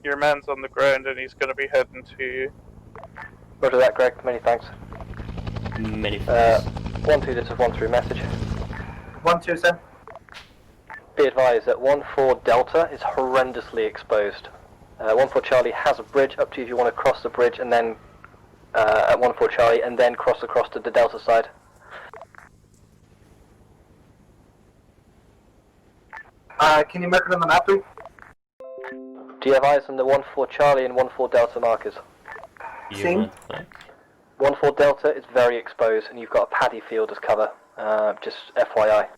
Your man's on the ground and he's going to be heading to you. Roger that, Greg. Many thanks. Many thanks. 1-2, this is 1-3 message. 12, send. Be advised that 1-4 Delta is horrendously exposed. 1-4 Charlie has a bridge up to you if you want to cross the bridge and then at 1-4 Charlie and then cross across to the Delta side. Can you mark it on the map, please? Do you have eyes on the 1-4 Charlie and 1-4 Delta markers? You Same. might back. 1-4 Delta is very exposed and you've got a paddy field as cover. Just FYI.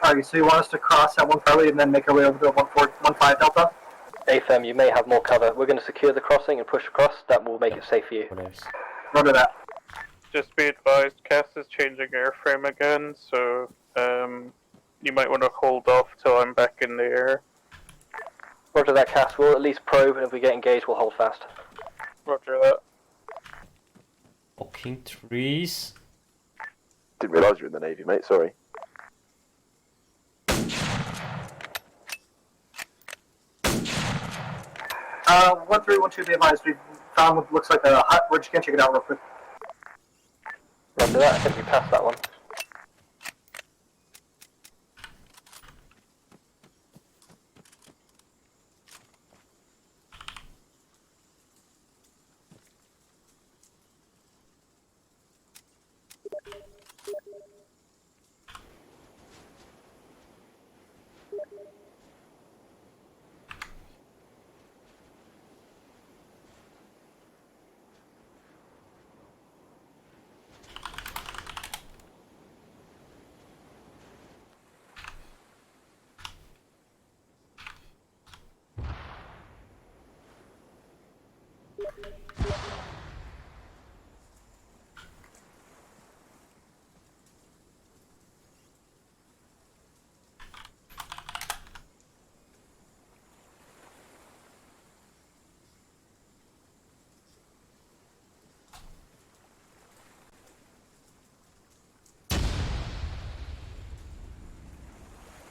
Alright, so you want us to cross at 1 Charlie and then make our way over to 15 Delta? AFM, you may have more cover. We're going to secure the crossing and push across. That will make it safe for you. What else? Roger that. Just be advised, Cass is changing airframe again, so you might want to hold off till I'm back in the air. Roger that, Cass. We'll at least probe, and if we get engaged, we'll hold fast. Roger that. Fucking trees. Didn't realise you were in the Navy, mate, sorry. Uh, 1312, be advised, we found what looks like a hut. We're just gonna check it out real quick. Roger that. I think we passed that one.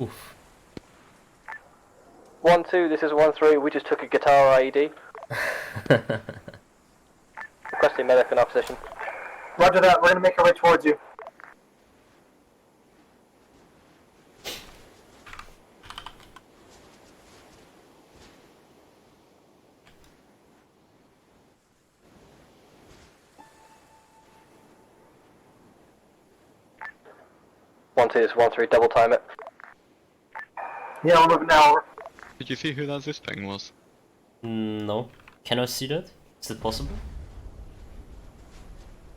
Oof. 1-2, this is 1-3. We just took a guitar IED. Requesting medic in our position. Roger that, we're gonna make our way towards you. This is 1-3, double time it. Yeah, we're moving now. Over. Did you see who that this ping was? No. Can I see that? Is it possible?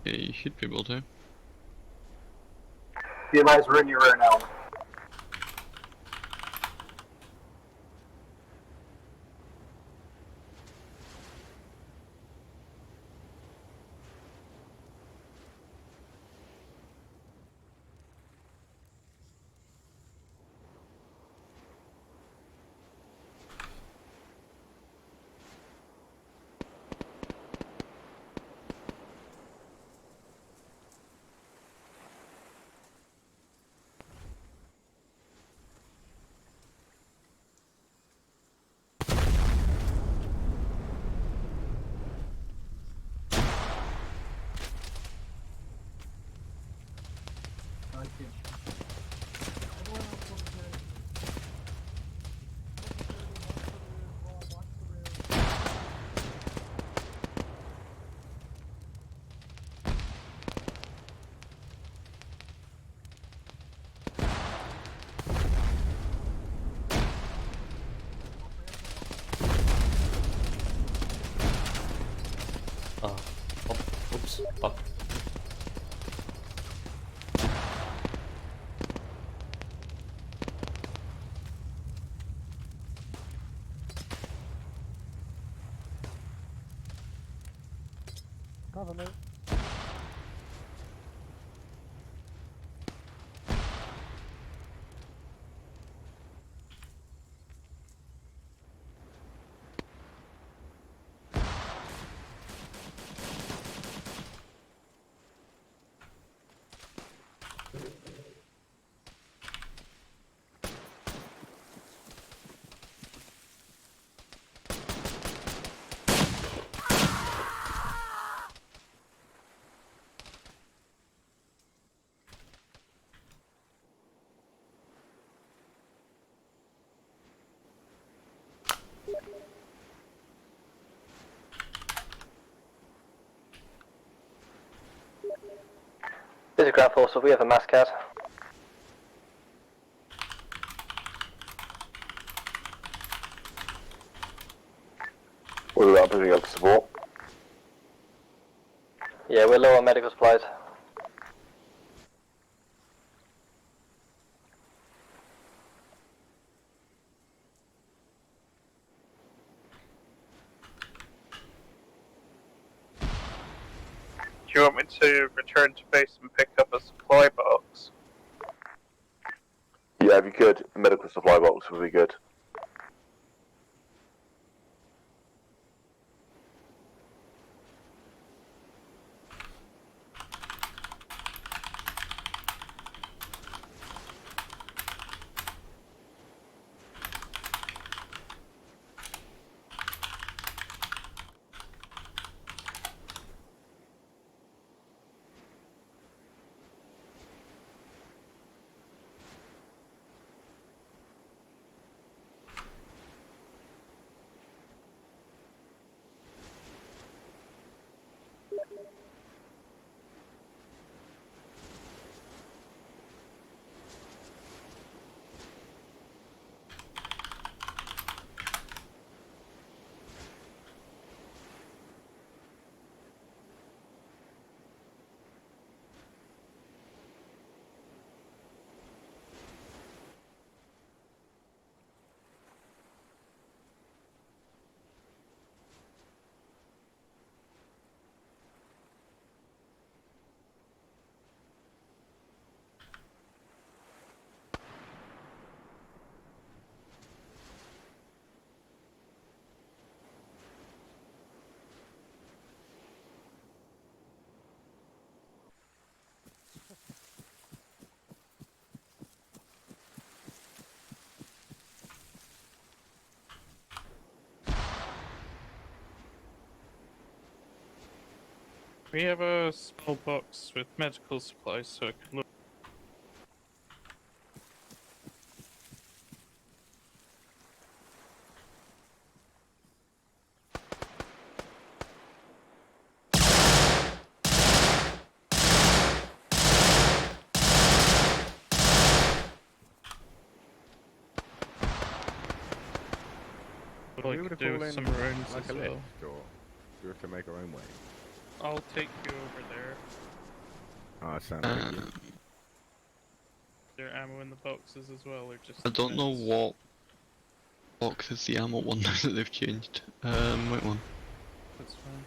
Yeah, you should be able to. Be advised, we're in your rear now. Oh, oops, fuck. Cover me. This is Ground Force, so we have a mascot. What about putting up support? Yeah, we're low on medical supplies. Do you want me to return to base and pick up a supply box? Yeah, if you could, the medical supply box would be good. We have a small box with medical supplies, so it can look. We would have do fallen some rounds like as a well. lift, or do we have to make our own way? I'll take you over there. Ah, sounds good. Um, Is there ammo in the boxes as well, or just? I don't know meds? what box is the ammo one that they've changed. Wait one. That's fine.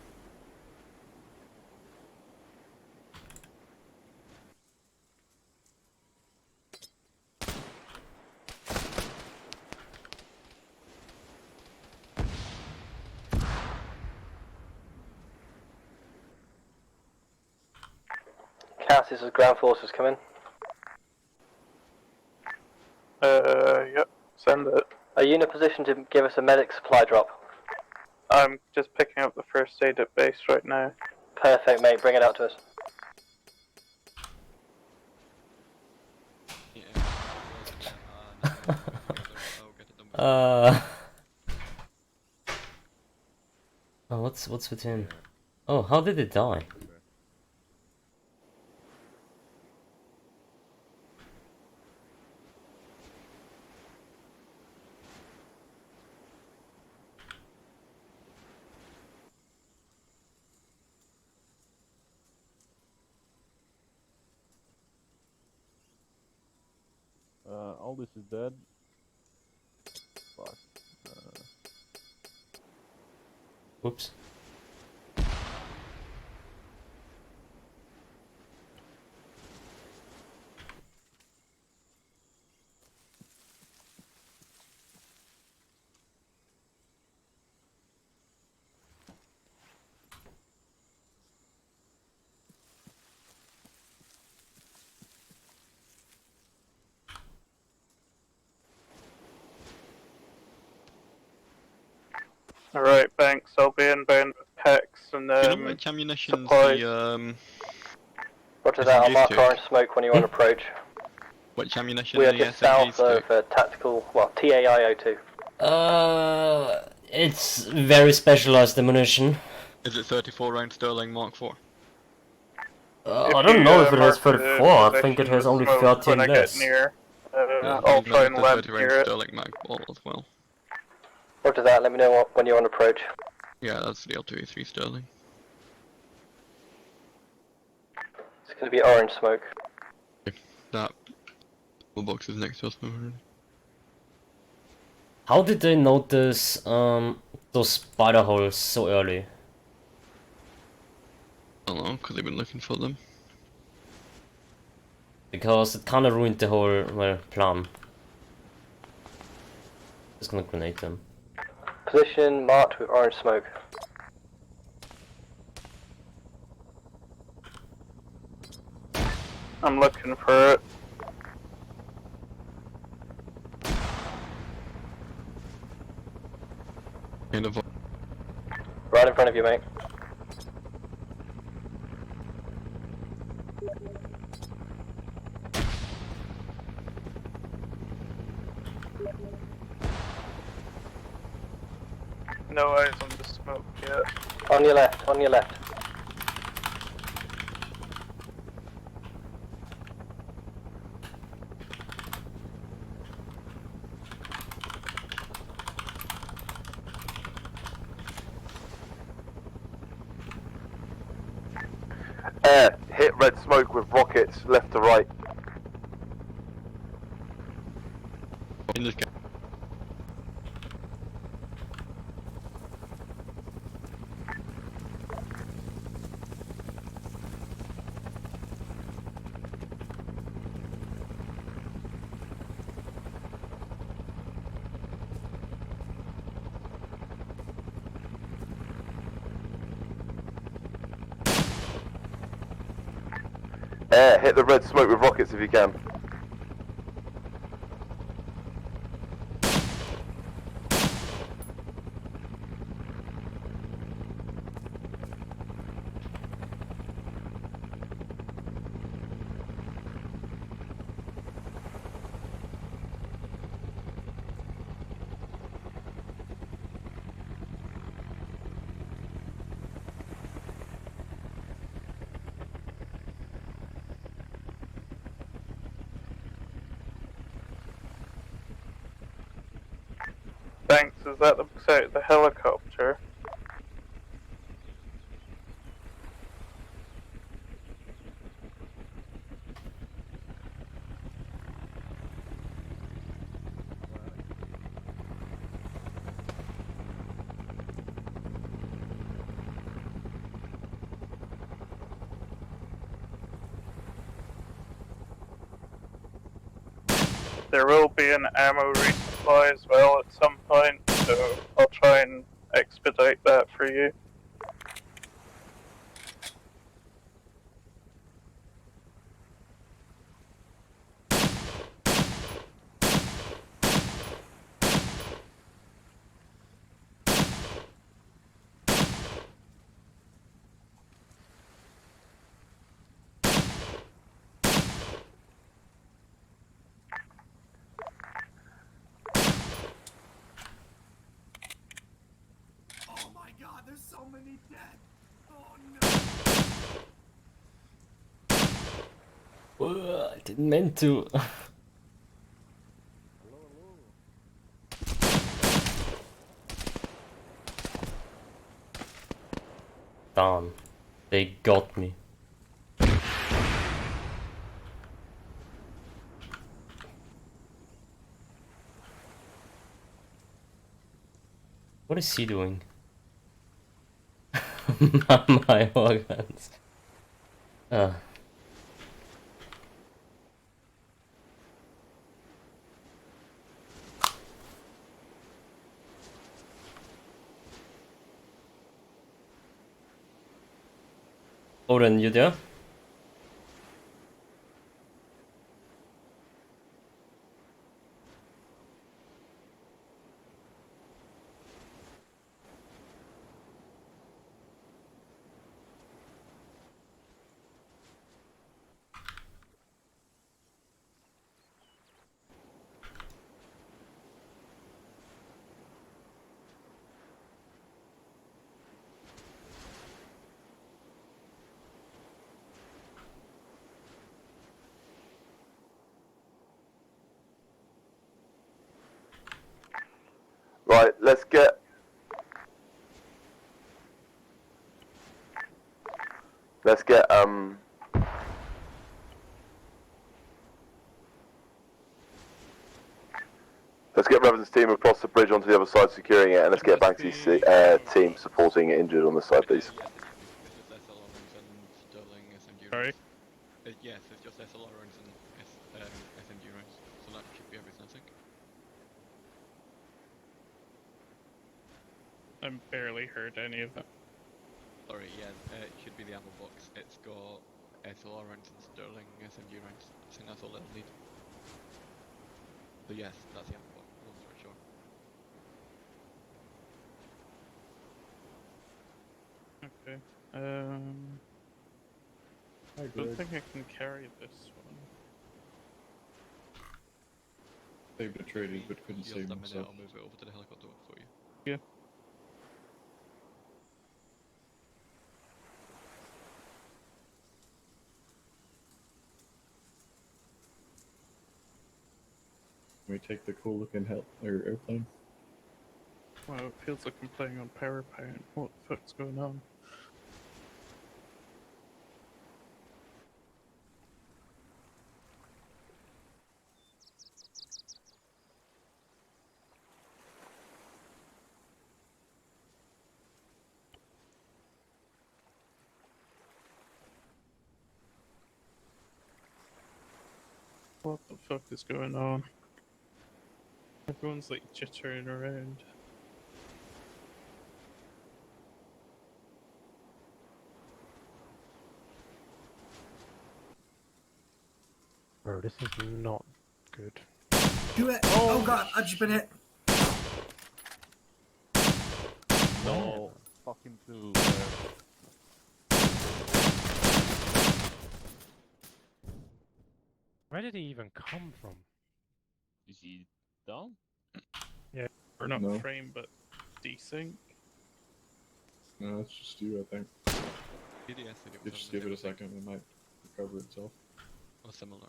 Cass, this is Ground Forces coming. Yep, send it. Are you in a position to give us a medic supply drop? I'm just picking up the first aid at base right now. Perfect, mate. Bring it out to us. Oh, what's with him? Oh, how did it die? Aldous is dead. Fuck. Oops. Alright, thanks. I'll be inbound with packs and Do you know which ammunition supplies. the Roger that, I'll SMGs mark took? orange smoke when you're on approach. Which ammunition We are the just south SMGs of took? tactical, well, TAIO2. It's very specialized ammunition. Is it 34 round Sterling Mark IV? I don't know if it has 34, I think it has only 13 when I get less. near. Yeah, I'll I try meant and the land 30 round near it. Sterling Mag ball as well. Roger that, let me know when you're on approach. Yeah, that's the L2A3 Sterling. It's going to be orange smoke. That box is next to us already. How did they notice those spider holes so early? I don't know, because they've been looking for them. Because it kinda ruined the whole, well, plan. Just gonna grenade them. Position marked with orange smoke. I'm looking for it. Kind of. Right in front of you, mate. No eyes on the smoke yet. On your left, on your left. Hit red smoke with rockets left to right. In this game. Hit the red smoke with rockets if you can. Thanks, is that the box out of the helicopter? There will be an ammo resupply as well at some point, so I'll try and expedite that for you. I didn't mean to. Damn, they got me. What is he doing? My organs. Oren, you there? Right, let's get Revan's team across the bridge onto the other side, securing it, and let's get Banksy's team supporting injured on the side, please. Sorry? Yes, it's just SLR rounds and SMG rounds, so that should be everything, I think. I barely heard any of that. Sorry, yeah, it should be the ammo box. It's got SLR rounds and Sterling SMG rounds. I think that's all it'll need. So yes, that's the ammo box, long story short. Okay. I don't think I can carry this one. Saved a traded but couldn't Just save a minute, himself. I'll move it over to the helicopter for you. Yeah. Can we take the cool looking airplane? Wow, it feels like I'm playing on PowerPoint. What the fuck's going on? What the fuck is going on? Everyone's like jittering around. Bro, this is not good. Do it! Oh god, I've just been hit! No, fucking blue. Where did he even come from? Is he down? Yeah. Or not No. frame, but desync. No, it's just you, I think. PDS said it was Just on give the it a same second, it might recover itself. or similar.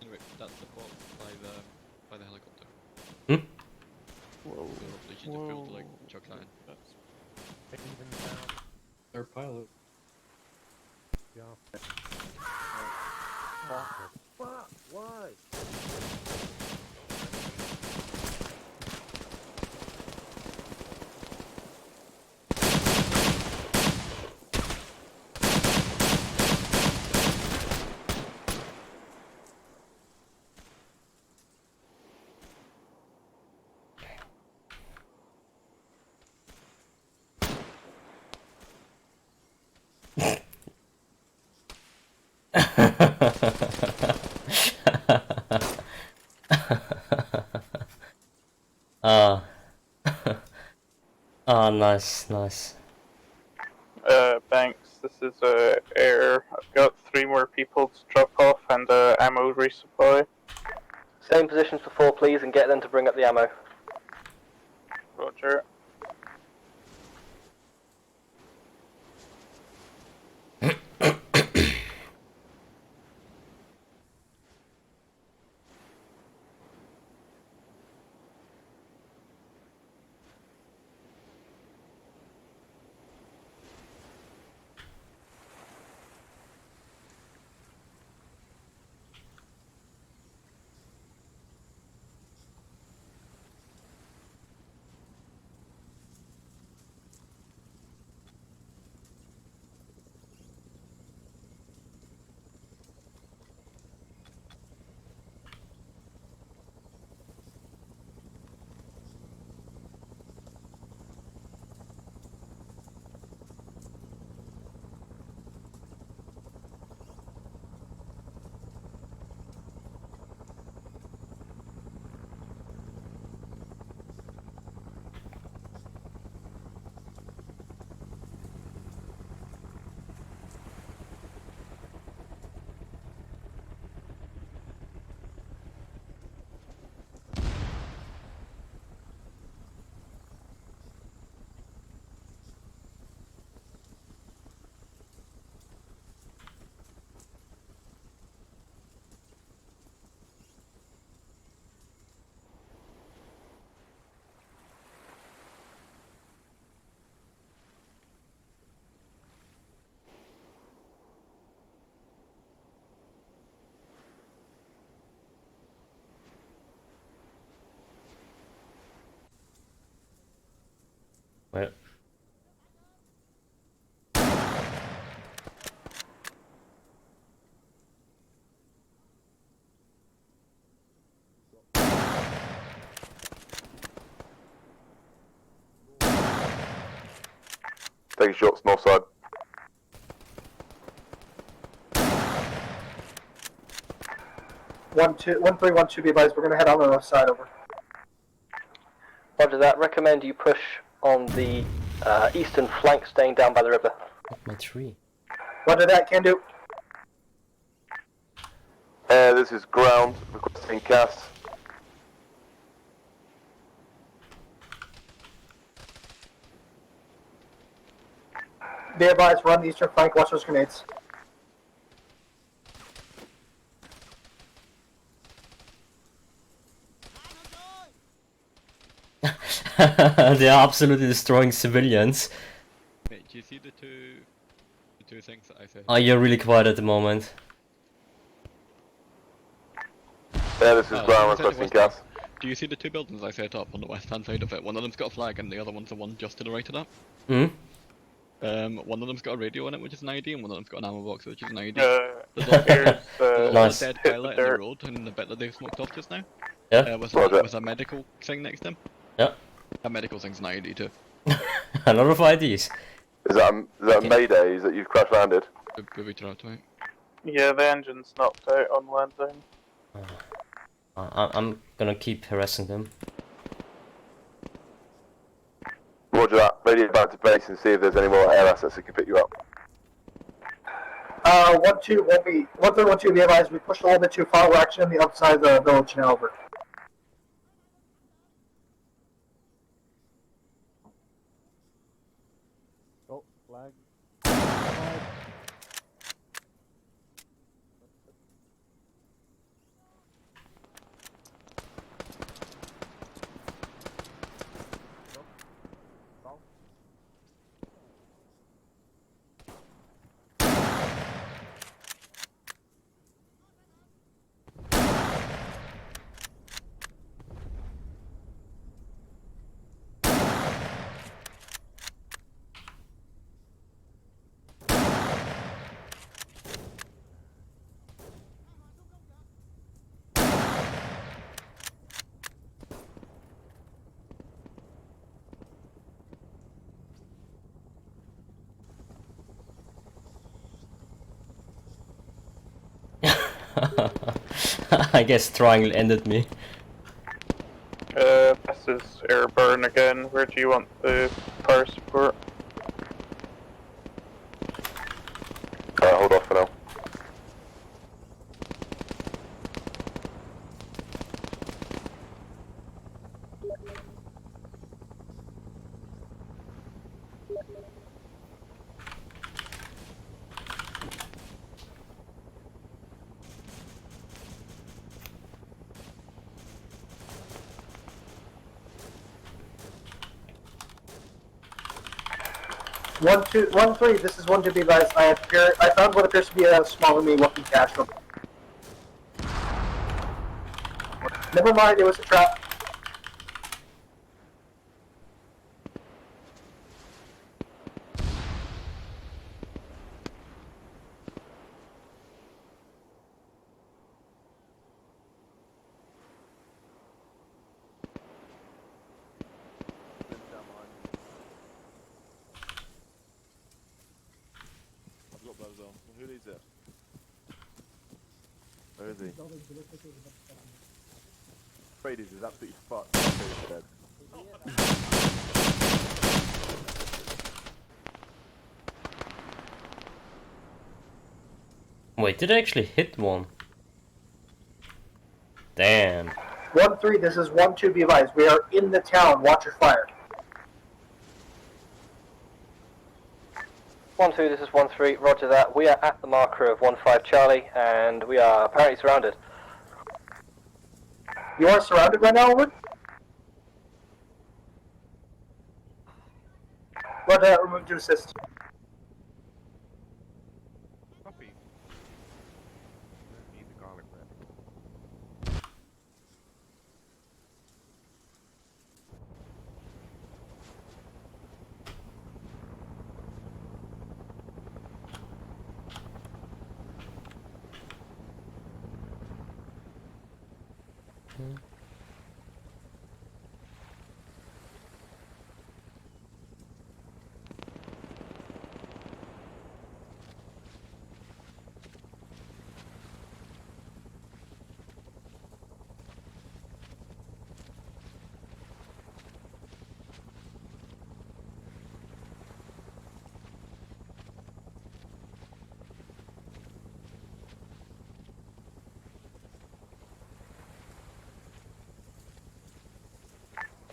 Anyway, that's the port by the helicopter. Hmm? Whoa. So hopefully she just feels like chuck that in. That's Even down. Our pilot. Yeah. Fuck, why? Ah. Ah, nice, nice. Banks, this is Air. I've got 3 more people to drop off and ammo resupply. Same positions before, please, and get them to bring up the ammo. Roger. Wait. Taking shots north side. One 312. Be advised. We're gonna head on the north side. Over. Roger that. Recommend you push on the eastern flank, staying down by the river. My tree. Roger that. Can do. This is ground, requesting CAS. Be advised. Run the eastern flank. Watch those grenades. They are absolutely destroying civilians. Mate, do you see the two things that I said? Oh, you're really quiet at the moment. Yeah, this is Oh, ground, I said it requesting was- CAS. Do you see the two buildings I set up on the west hand side of it? One of them's got a flag and the other one's the one just to the right of that. Hmm? One of them's got a radio in it, which is an ID, and one of them's got an ammo box, which is an ID. Here's There's a Nice. dead hit pilot the in the dirt. road in the bit that they've smoked off just now. Yeah? With Roger. a medical thing next to him. Yeah. That medical thing's an ID too. A lot of IDs. Is that a mayday? Is that you've crash landed? Booby trapped, right? Yeah, the engine's knocked out on landing. I'm gonna keep harassing them. Roger that. Radio back to base and see if there's any more air assets that can pick you up. 1-2 won't be 1-3-1-2. Be advised. We pushed a little bit too far. We're actually on the outside of the village now. Over. Oh, flag. I guess triangle ended me. This is airborne again. Where do you want the fire support? Hold off for now. One two one three. This is 1-2 be advised. I found what appears to be a small enemy walking cash room. Never mind, it was a trap. I've got those on. Who is it? Where is he? Freddy's is absolutely fucked. Freddy's dead. Wait, did I actually hit one? Damn. 1-3. This is 1-2 be advised. We are in the town. Watch your fire. 1-2, this is 1-3, roger that. We are at the marker of 1-5 Charlie, and we are apparently surrounded. You are surrounded right now, Owen? Roger, remove to assist. Copy. Need the garlic bread.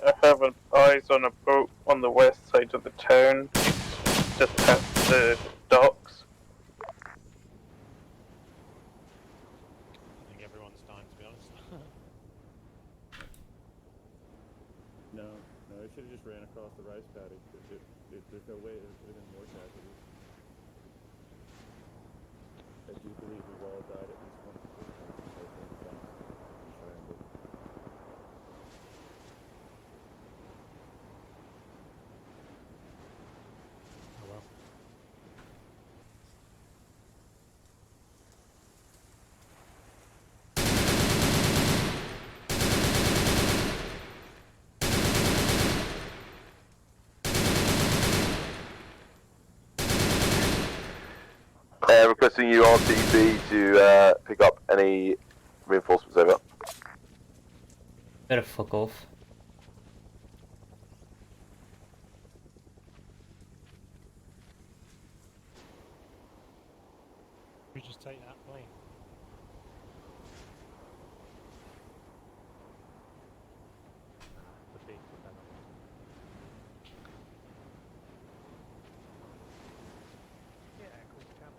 I have eyes on a boat on the west side of the town, just past the docks. I think everyone's dying, to be honest. No, it should have just ran across the rice paddy. There's no way it would have been more casualties. I do believe we've all died at least once. Oh well. Requesting you RTB to pick up any reinforcements over. Better fuck off. We just take that plane. The big propeller. Yeah, cool channel.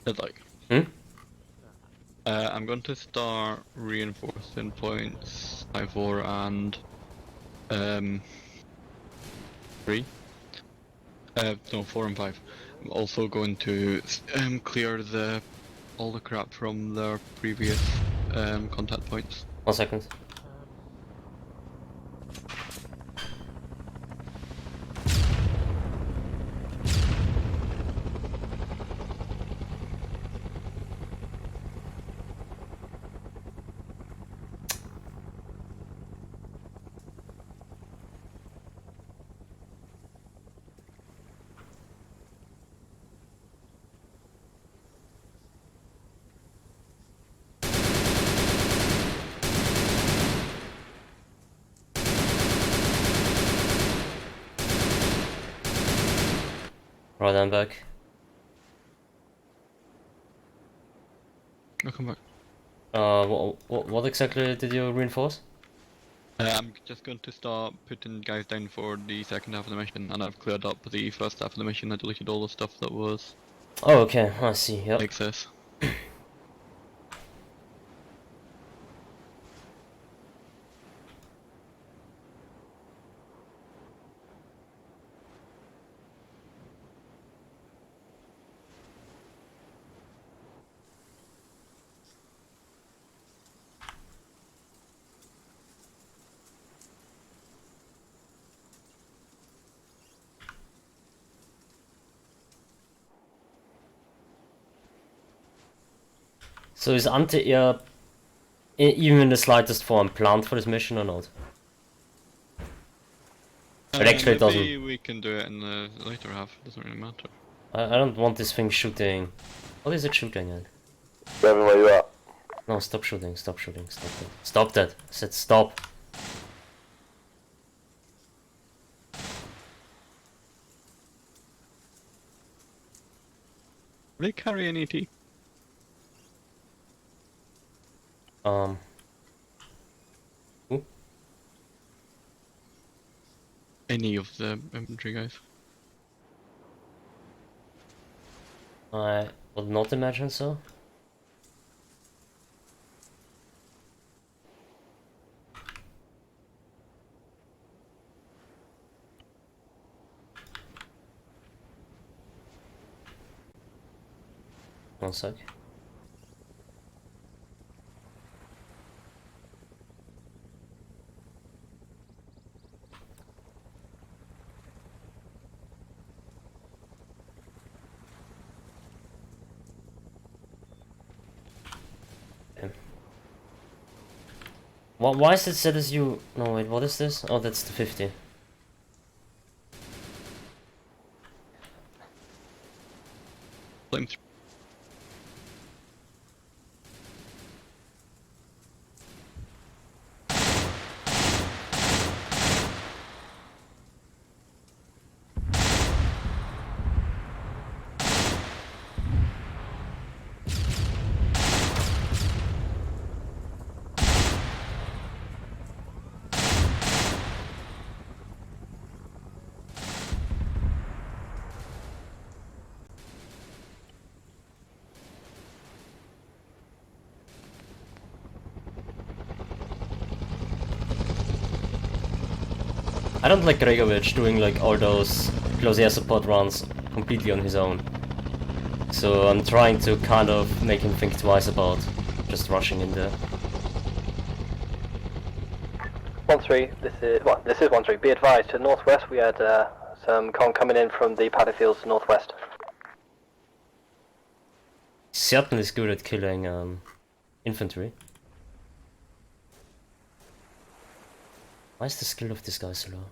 I'd like. I'm going to start reinforcing points 5, 4 and 3. No, 4 and 5. I'm also going to clear all the crap from their previous contact points. 1 second. Right, I'm back. I'll come back. What exactly did you reinforce? I'm just going to start putting guys down for the second half of the mission, and I've cleared up the first half of the mission. I deleted all the stuff that was Oh, okay, I see, yep. excess. So is anti-air even in the slightest form planned for this mission or not? It actually Maybe doesn't. we can do it in the later half. Doesn't really matter. I don't want this thing shooting. What is it shooting at? Devin, where you at? No, stop shooting, stop shooting, stop that. Stop that. I said stop. Do they carry an ET? Who? Any of the infantry guys? I would not imagine so. One sec. Why is it set as you... No, wait, what is this? Oh, that's the 50. Flames. I don't like Gregovic doing like all those close air support runs completely on his own. So I'm trying to kind of make him think twice about just rushing in there. 1-3, this is 1-3. Be advised, to the northwest we had some con coming in from the paddy fields northwest. Certainly is good at killing infantry. Why is the skill of this guy so low?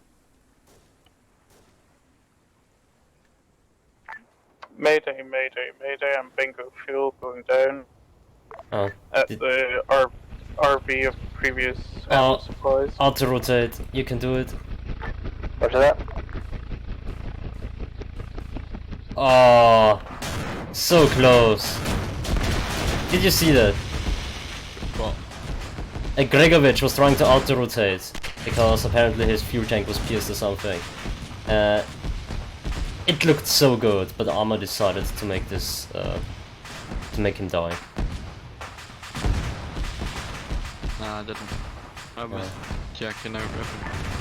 Mayday, mayday, mayday, I'm bingo fuel going down. Oh, At the RV of previous supplies. Auto-rotate, you can do it. Roger that. Oh, so close. Did you see that? What? Gregovic was trying to auto-rotate because apparently his fuel tank was pierced or something. It looked so good, but Arma decided to make this, to make him die. Nah, I didn't. I was checking out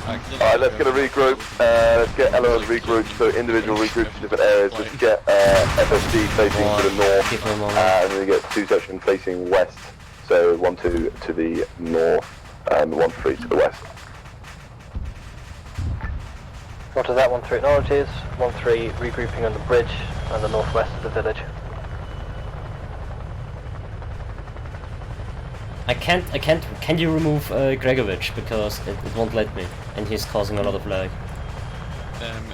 Alright, let's get a regroup. Let's get LOs regrouped, so individual regroups to different areas. Let's get FSD facing to the north, and then we get 2 sections facing west. So 1-2 to the north, and 1-3 to the west. Roger that, 1-3 acknowledges. 1-3 regrouping on the bridge and the northwest of the village. Can you remove Gregovic, because it won't let me, and he's causing a lot of lag.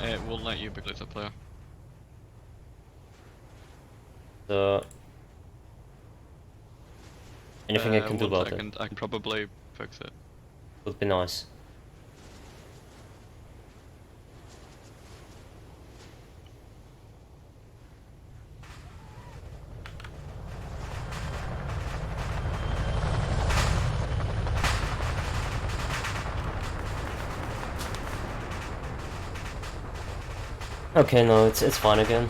It will let you because it's a player. So... anything I can do about it? I can probably fix it. Would be nice. Okay, no, it's fine again.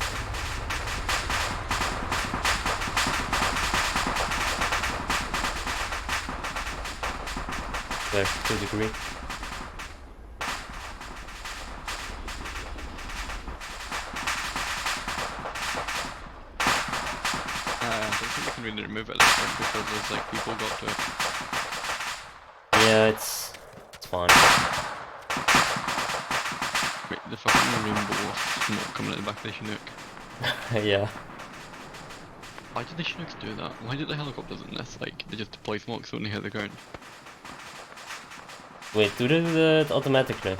There, to a degree. I don't think we can really remove it at this point because there's like people got to it. Yeah, it's fine. Wait, the fucking rainbow of smoke coming out the back of the Chinook. Yeah. Why did the Chinooks do that? Why did the helicopters in this, like, they just deploy smoke so when they hit the ground? Wait, do they do that automatically?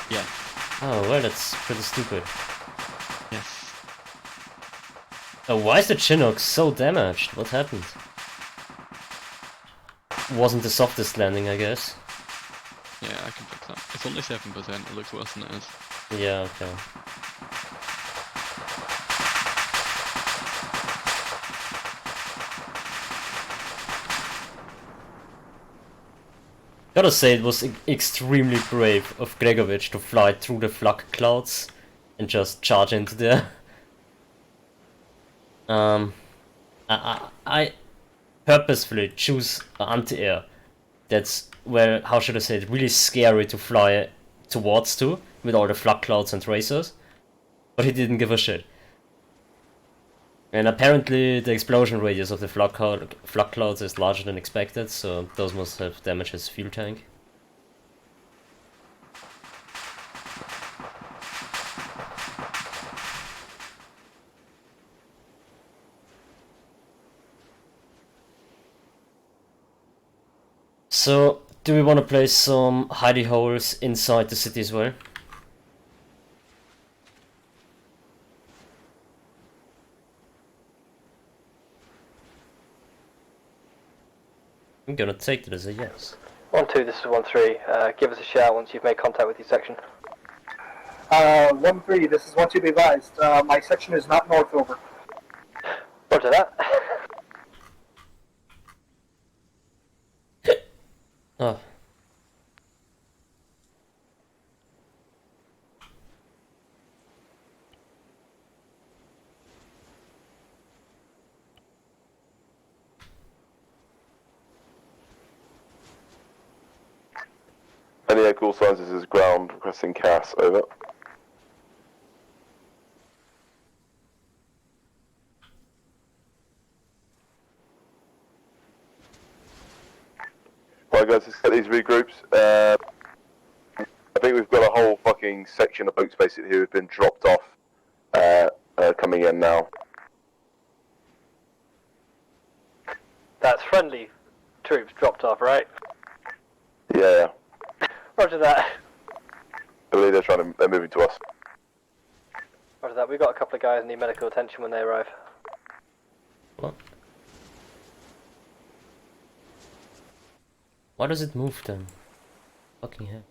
Yeah. Oh, well, that's pretty stupid. Yes. Oh, why is the Chinook so damaged? What happened? Wasn't the softest landing, I guess. Yeah, I can fix that. It's only 7%, it looks worse than it is. Yeah, okay. Gotta say, it was extremely brave of Gregovic to fly through the flak clouds and just charge into there. I purposefully choose anti-air. That's where, how should I say it, really scary to fly towards to, with all the flak clouds and tracers. But he didn't give a shit. And apparently the explosion radius of the flak clouds is larger than expected, so those must have damaged his fuel tank. So, do we want to place some hidey holes inside the city as well? I'm gonna take that as a yes. 1-2, this is 1-3. Give us a shout once you've made contact with your section. 1-3, this is 1-2, be advised. My section is not north over. Roger that. Oh. Any call signs, this is ground requesting CAS, over. Right guys, let's get these regroups. I think we've got a whole fucking section of boats basically who have been dropped off, coming in now. That's friendly troops dropped off, right? Yeah. Roger that. I believe they're moving to us. Roger that. We've got a couple of guys who need medical attention when they arrive. What? Why does it move then? Fucking hell.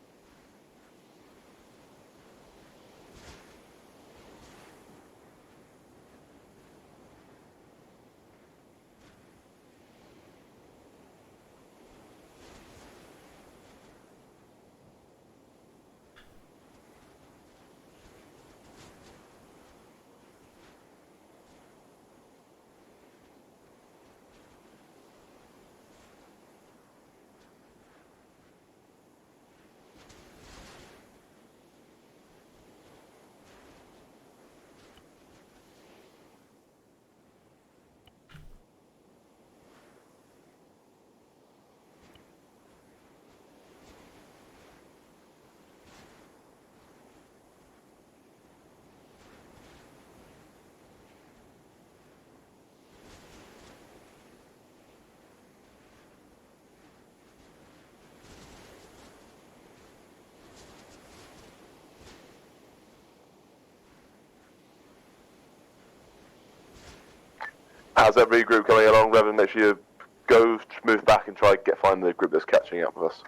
How's every group coming along? Reverend, make sure you go, move back and try to find the group that's catching up with us.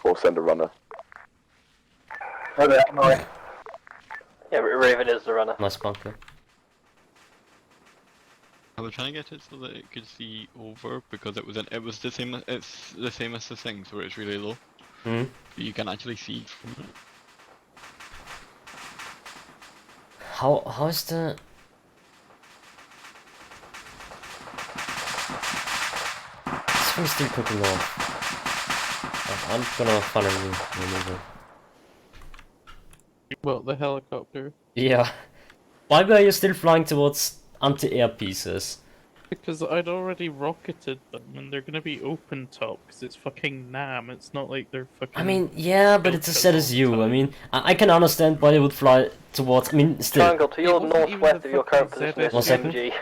Or send a runner. Yeah, Raven is the runner. Nice bunker. I was trying to get it so that it could see over because it was the same. It's the same as the things where it's really low. Hmm. But you can actually see from it. How is the... This thing's still cooking off. I'm gonna finally remove it. Well, the helicopter. Yeah. Why were you still flying towards anti-air pieces? Because I'd already rocketed them, and they're gonna be open top, because it's fucking NAM, it's not like they're fucking... I mean, yeah, but it's a set as you. I mean, I can understand why you would fly towards... I mean, still... Triangle to your northwest of your current position is 1 second. MG.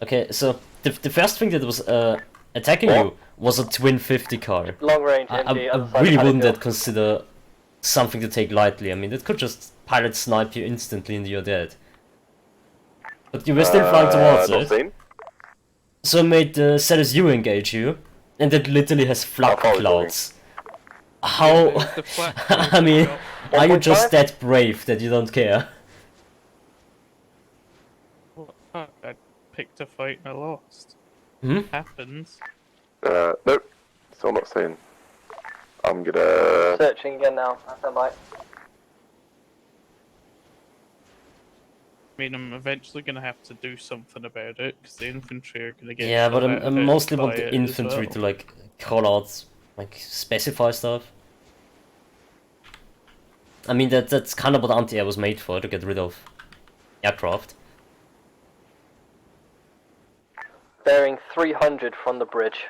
Okay, so the first thing that was attacking you was a twin 50 car. Long range I MG, other side really of wouldn't Battlefield. consider something to take lightly. I mean, it could just pilot snipe you instantly and you're dead. But you were still flying towards not it. seen. So it made the ZSU engage you, and it literally has flak clouds. How? I mean, are you just that brave that you don't care? What the fuck? I picked a fight and I lost. Hmm? Happens. Nope. Still not seen. I'm gonna... Searching again now. I stand by. I mean, I'm eventually gonna have to do something about it, because the infantry are gonna get... Yeah, but shot I at mostly by want the it as infantry well. to like call out, like specify stuff. I mean that's kind of what anti-air was made for, to get rid of aircraft. Bearing 300 from the bridge.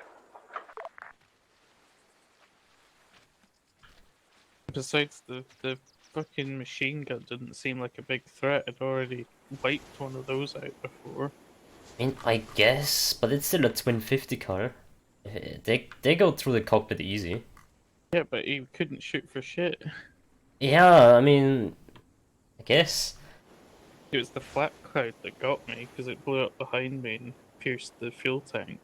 Besides, the fucking machine gun didn't seem like a big threat. I'd already wiped one of those out before. I mean, I guess, but it's still a twin 50 car. They go through the cockpit easy. Yeah, but he couldn't shoot for shit. Yeah, I mean, I guess. It was the flak cloud that got me, because it blew up behind me and pierced the fuel tank.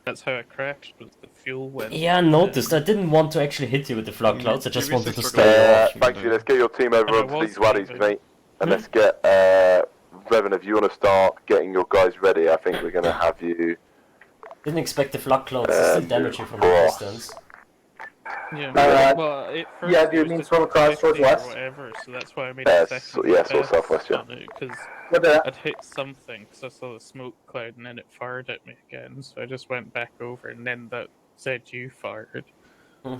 That's how I crashed, was the fuel went... Yeah, I noticed. I didn't want to actually hit you with the flak clouds, I just wanted to scare you off. Thank you, let's get your team over And I onto these was waddies, leaving. mate. And let's get, Revan, if you want to start getting your guys ready, I think we're going to have you... Didn't expect the flak clouds to still damage you from a cross. distance. Yeah, Alright. well, it first Yeah, do you was mean the swim across 50 towards or west? whatever, so that's why I made a second yeah, so pass southwest, yeah. on it, because What the? I'd hit something, because I saw the smoke cloud, and then it fired at me again, so I just went back over, and then that ZU fired. Hmm.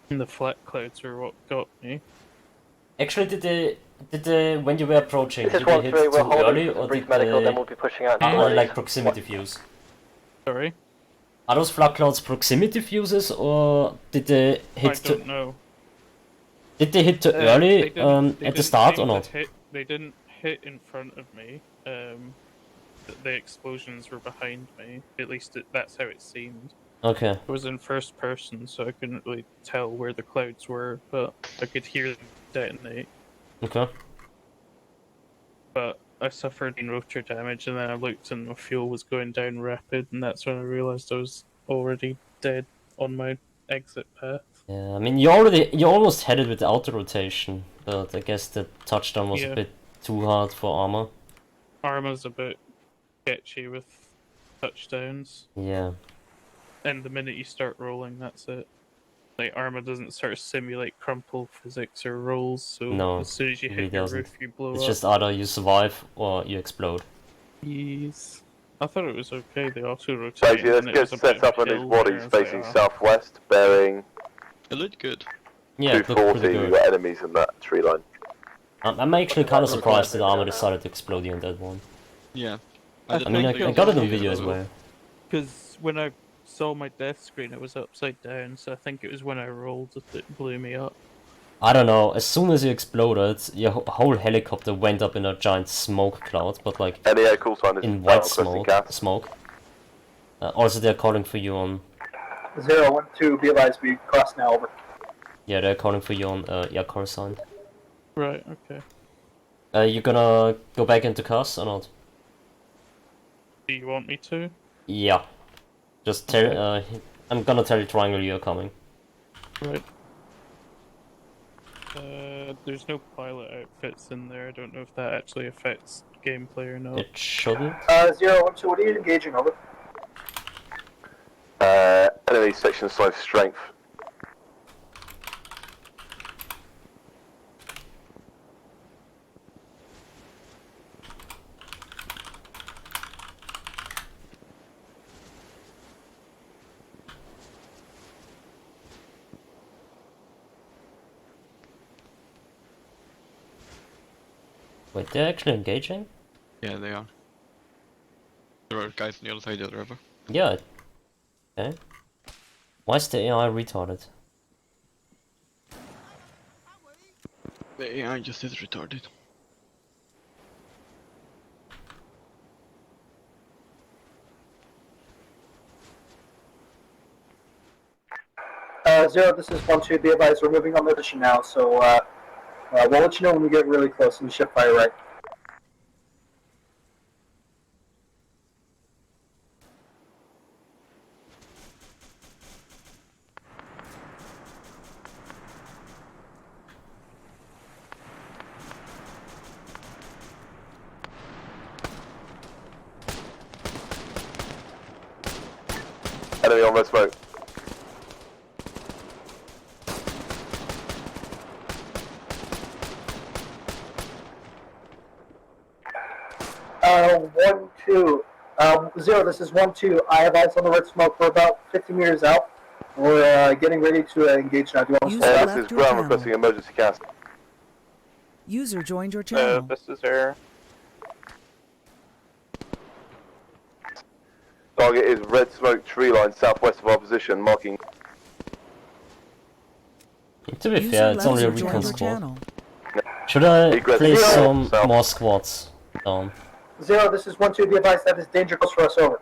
And the flat clouds were what got me. Actually, did they, when you were approaching, This did is they 1-3, hit we're too early, holding or brief did medical, then they we'll be pushing out. are to like the proximity fuse? Sorry? Are those flak clouds proximity fuses, or did they hit I don't know. Did they hit too They early didn't- at the didn't start or seem to not? They didn't hit in front of me. The explosions were behind me. At least that's how it seemed. Okay. I was in first person, so I couldn't really tell where the clouds were, but I could hear them detonate. Okay. But I suffered in rotor damage, and then I looked and my fuel was going down rapid, and that's when I realised I was already dead on my exit path. Yeah, I mean you almost had it with the auto rotation, but I guess the touchdown was Yeah. a bit too hard for Arma. Arma's a bit sketchy with touchdowns. Yeah. And the minute you start rolling, that's it. Like, Arma doesn't sort of simulate crumple physics or rolls, so No, as soon as you it hit really your doesn't. roof, you blow It's up. just either you survive or you explode. Yes. I thought it was okay, the auto rotate. Basically, let's and it get was a set bit up on these hill there, I waddies was like, facing "Ah." southwest, bearing It looked good. Yeah, it looked 240, pretty we've good. got enemies in that tree line. I'm actually kind of surprised that Arma decided to explode you in that one. Yeah. I mean, I got it on video as well. Because when I saw my death screen, it was upside down, so I think it was when I rolled that it blew me up. I don't know, as soon as you exploded, your whole helicopter went up in a giant smoke cloud, but like Any air call sign is in white requesting smoke. Also, they're calling for you on. 012, be advised, we cross now, over. Yeah, they're calling for you on air core sign. Right, okay. You gonna go back into CAS or not? Do you want me to? Yeah. Just tell. I'm gonna tell you Triangle you're coming. Right. There's no pilot outfits in there. I don't know if that actually affects gameplay or not. It shouldn't. 012, what are you engaging, over? Enemy section 5 strength. Wait, they're actually engaging? Yeah, they are. There are guys on the other side of the river. Yeah. Okay. Why is the AI retarded? The AI just is retarded. Zero, this is 1-2. Be advised, we're moving on the mission now, so we'll let you know when we get really close and ship fire right. Enemy on red smoke. Uh, 1-2. Zero, this is 1-2. I have eyes on the red smoke. We're about 50 meters out. We're getting ready to engage now. Do you want to stop? This is Brown requesting emergency cast. User joined your channel. This is Air. Target is red smoke tree line southwest of our position, marking. To be fair, it's only a User recon joined your squad. channel. Should I Egress place zero. some more squads down? Zero, this is 1-2. Be advised that is danger close for us. Over.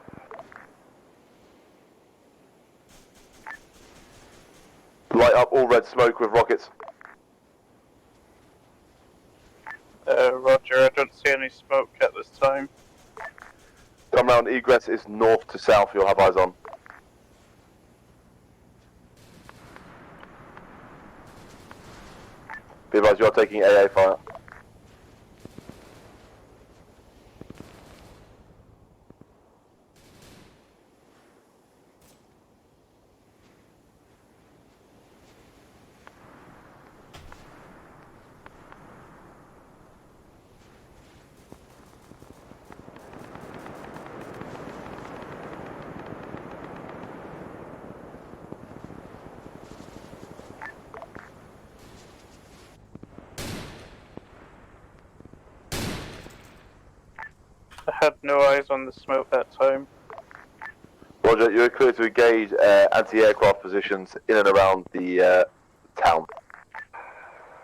Light up all red smoke with rockets. Roger, I don't see any smoke at this time. Come round, egress is north to south, you'll have eyes on. Be advised, you are taking AA fire. I had no eyes on the smoke that time. Roger, you're clear to engage anti-aircraft positions in and around the town.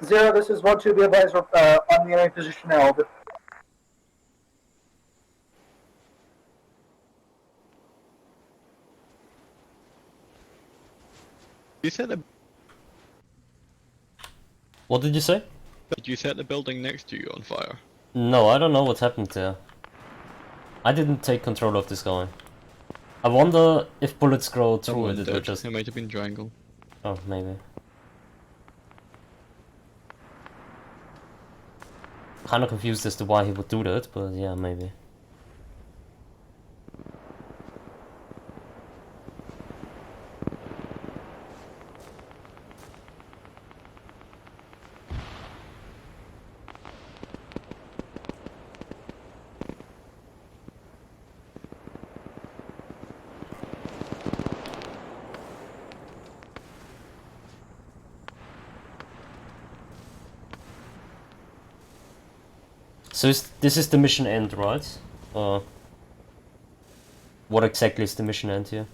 Zero, this is 1-2. Be advised, we're on the enemy position now. Over. You set the. What did you say? Did you set the building next to you on fire? No, I don't know what happened there. I didn't take control of this guy. I wonder if bullets grow through it or just... It might have been triangle. Oh, maybe. Kinda confused as to why he would do that, but yeah, maybe. So this is the mission end, right? What exactly is the mission end here?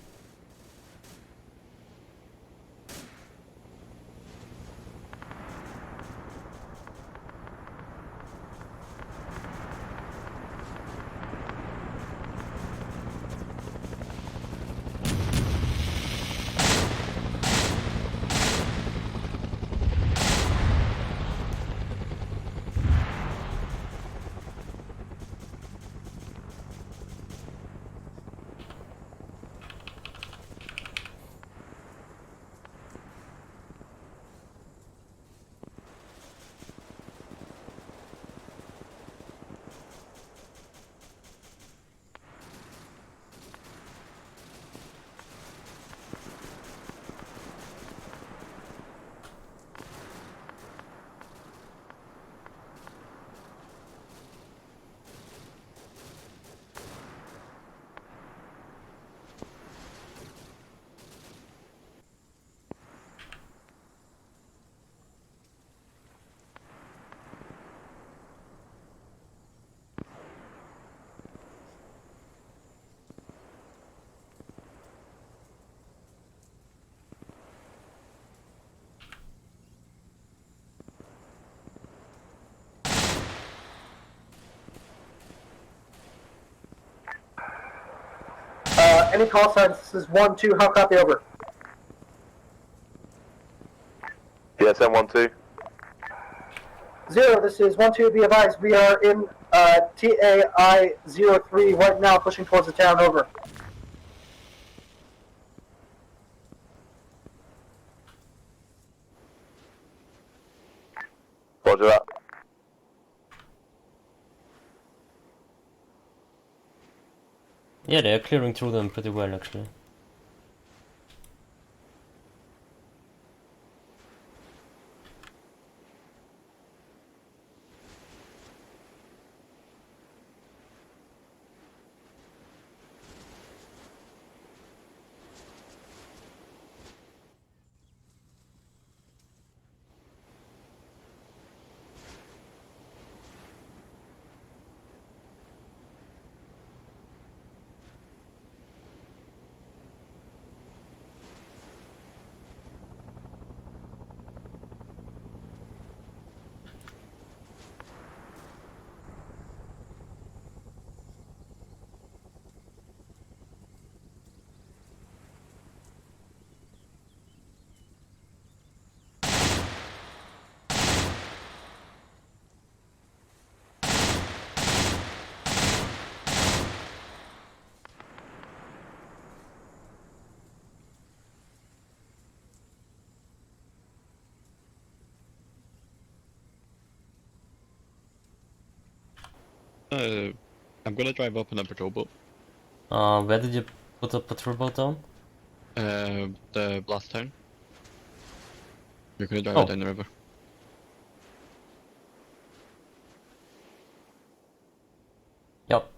Any call signs? This is 1-2. How copy over? Yes, M12. 0, this is 1-2. Be advised, we are in TAI-03 right now, pushing towards the town. Over. Roger that. Yeah, they're clearing through them pretty well, actually. I'm gonna drive up in a patrol boat. Where did you put the patrol boat down? The blast town. You're gonna drive Oh. it down the river. Yep.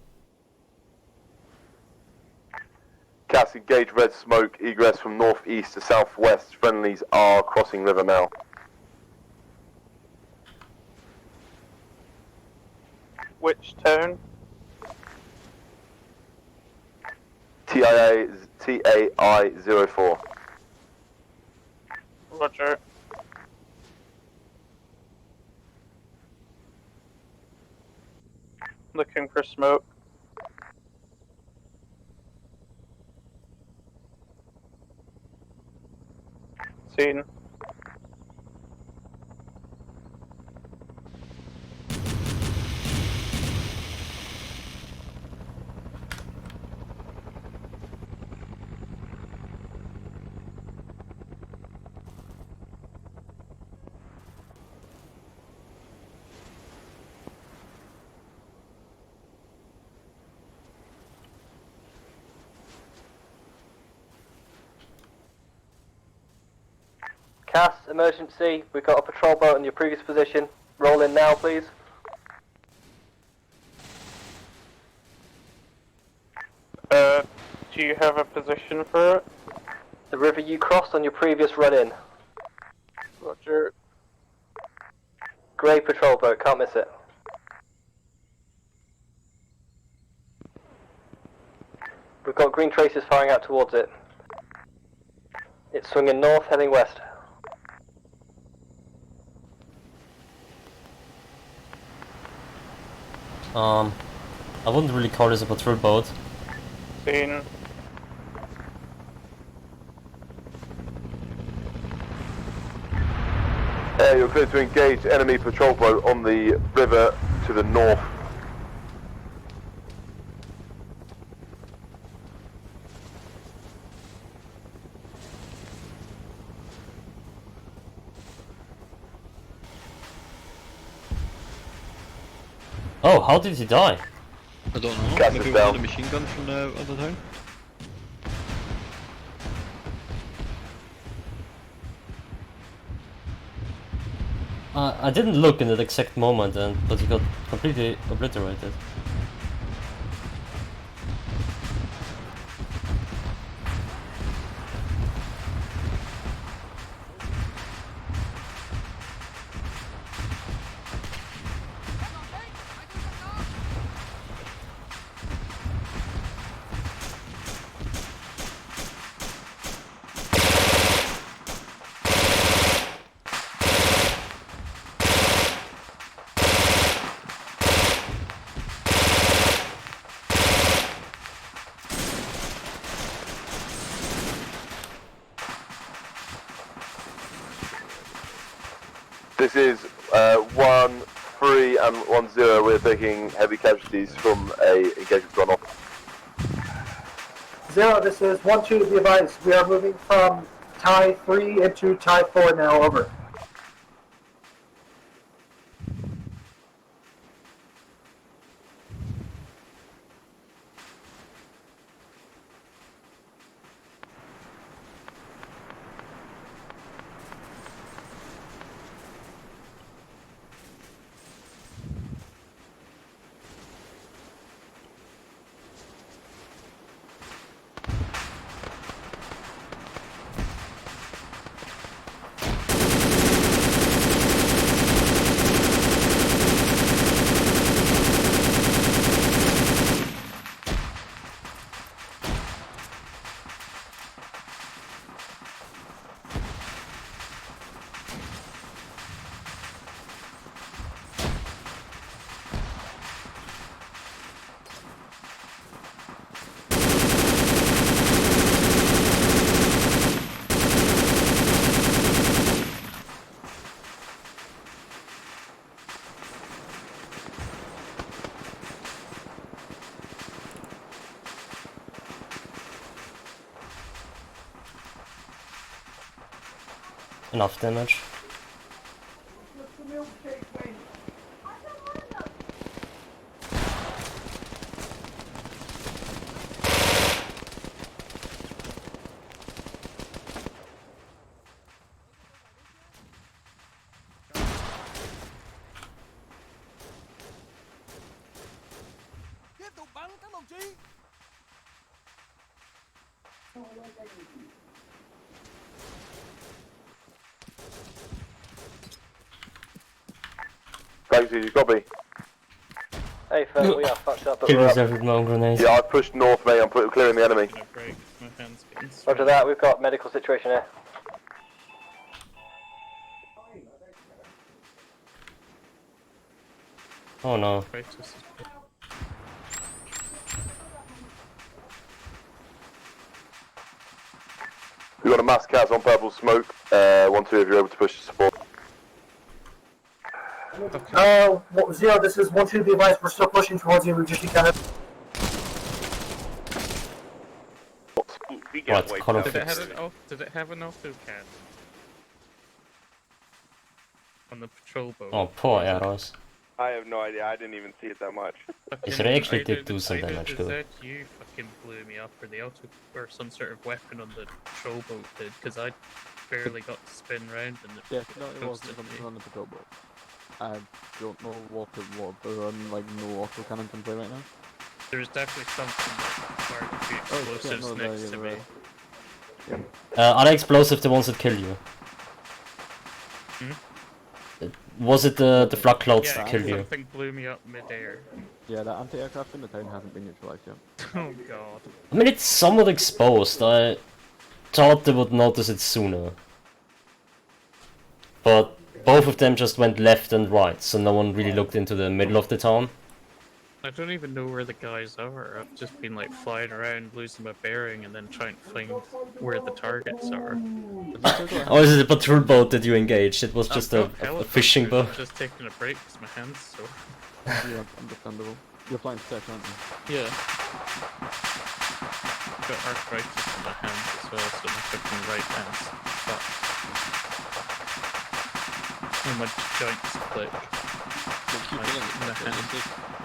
Cass, engage red smoke, egress from northeast to southwest. Friendlies are crossing river now. Which town? TAI-04. Roger. Looking for smoke. Seen. Cass, emergency. We've got a patrol boat in your previous position. Roll in now, please. Do you have a position for it? The river you crossed on your previous run-in. Roger. Grey patrol boat, can't miss it. We've got green traces firing out towards it. It's swinging north, heading west. I wouldn't really call this a patrol boat. Seen. You're clear to engage enemy patrol boat on the river to the north. Oh, how did he die? I don't know. Gas Maybe is one down. of the machine guns from the other town? I didn't look in that exact moment, but he got completely obliterated. This is 1-3 and 1-0. We're taking heavy casualties from a engagement run off. 0, this is 1-2, be advised. We are moving from tie 3 into tie 4 now, over. Enough damage. Thanks, you copy. Hey, Phil, we are fucked up, but Kill we're up. yourself with my own grenade. Yeah, I've pushed north, mate. I'm clearing the enemy. Roger that, we've got medical situation here. Oh no. We've got a mass cats on purple smoke. 1-2 if you're able to push to support. 0, this is 1-2, be advised. We're still pushing towards you. We just encountered. What? Call of Did it Fixed. have an auto can on the patrol boat? Oh, poor arrows. I have no idea. I didn't even see it that much. Yes, they actually did do some damage Either to the it. ZU fucking blew me up, or the auto, or some sort of weapon on the patrol boat did, because I barely got to spin round and it Yeah, no, it wasn't ghosted something me. on the patrol boat. I don't know what it was, but like no auto cannon can play right now. There was definitely something that fired a few explosives no, no, next you're to me. right. Are the explosive the ones that kill you? Was it the flak clouds Yeah, that killed you? something blew me up mid-air. Yeah, the anti-aircraft in the town hasn't been neutralized yet. Oh god. I mean, it's somewhat exposed. I thought they would notice it sooner. But both of them just went left and right, so no one really looked into the middle of the town. I don't even know where the guys are. I've just been like flying around, losing my bearing, and then trying to find where the targets are. Or is it a patrol boat that you engaged? It was just a fishing boat. I'm just taking a break with my hands, so... Yeah, understandable. You're flying tech, aren't you? Yeah. Got arthritis in my hands as well, so my fucking right hand's fucked. And my joints click.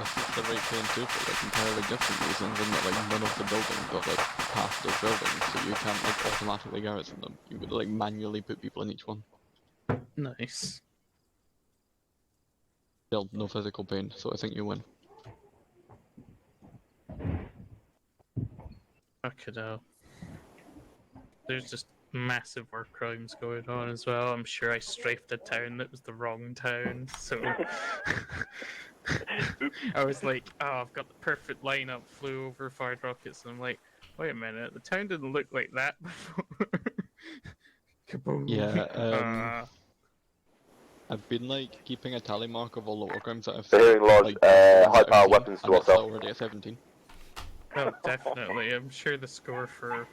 That's the right thing too, for like entirely different reasons, and that like none of the buildings got like past those buildings, so you can't like automatically garrison them. You would like manually put people in each one. Nice. Still no physical pain, so I think you win. Fucking hell. There's just massive war crimes going on as well. I'm sure I strafed a town that was the wrong town, so... I was like, oh, I've got the perfect lineup, flew over, fired rockets, and I'm like, wait a minute, the town didn't look like that before. Kaboom. Yeah, I've been like keeping a tally mark of all the war crimes that I've They're hearing large, high-powered weapons to and it's ourselves. already at 17. Oh, definitely. I'm sure the score for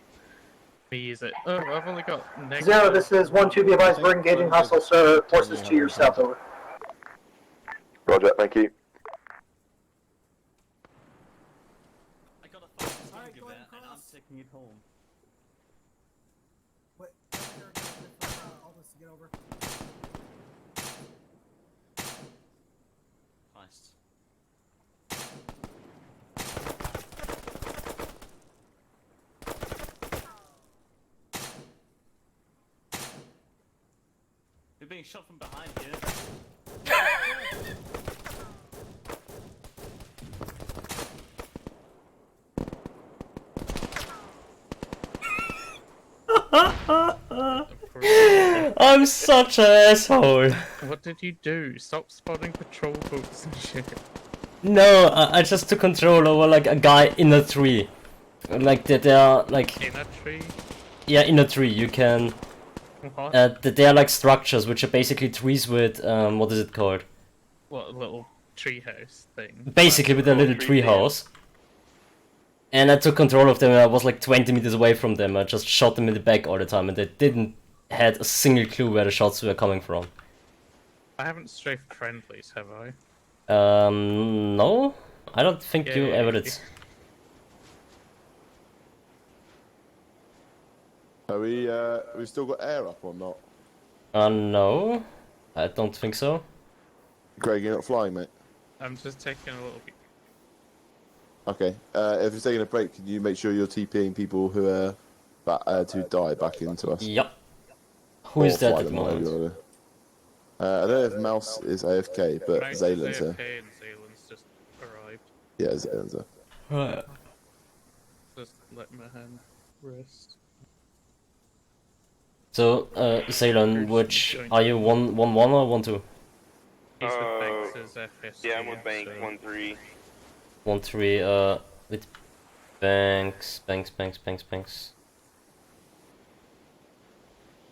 Me is it? Oh, I've only got negative. Zero, this is 1-2, be advised, we're engaging hostile forces to your south, over. Roger, thank you. I got a fucking sting of it and I'm taking it home. Wait, all this to get over. Christ. You're being shot from behind here. I'm such an asshole. What did you do? Stop spotting patrol boats and shit. No, I just took control over like a guy in a tree. Like they are like In a tree? yeah, in a tree. You can. What? They are like structures which are basically trees with what is it called? What, a little treehouse thing? Basically with a little tree house. And I took control of them and I was like 20 meters away from them. I just shot them in the back all the time and they didn't had a single clue where the shots were coming from. I haven't strafed friendlies, have I? No? I don't think you Yay. ever did. Are we still got air up or not? No. I don't think so. Greg, you're not flying, mate? I'm just taking a little bit. Okay. If you're taking a break, can you make sure you're TPing people who are to die back into us? Yep. Who is that at the moment? I don't know if Mouse is AFK, but Mouse is Zaylen's here. AFK and Zaylen's just arrived. Yeah, Zaylen's here. Right. Just let my hand rest. So, Ceylon, which are you 1-1 or 1-2? He's with Banks' FSG. Yeah, I'm with Banks, so... 1-3. 1-3, with Banks.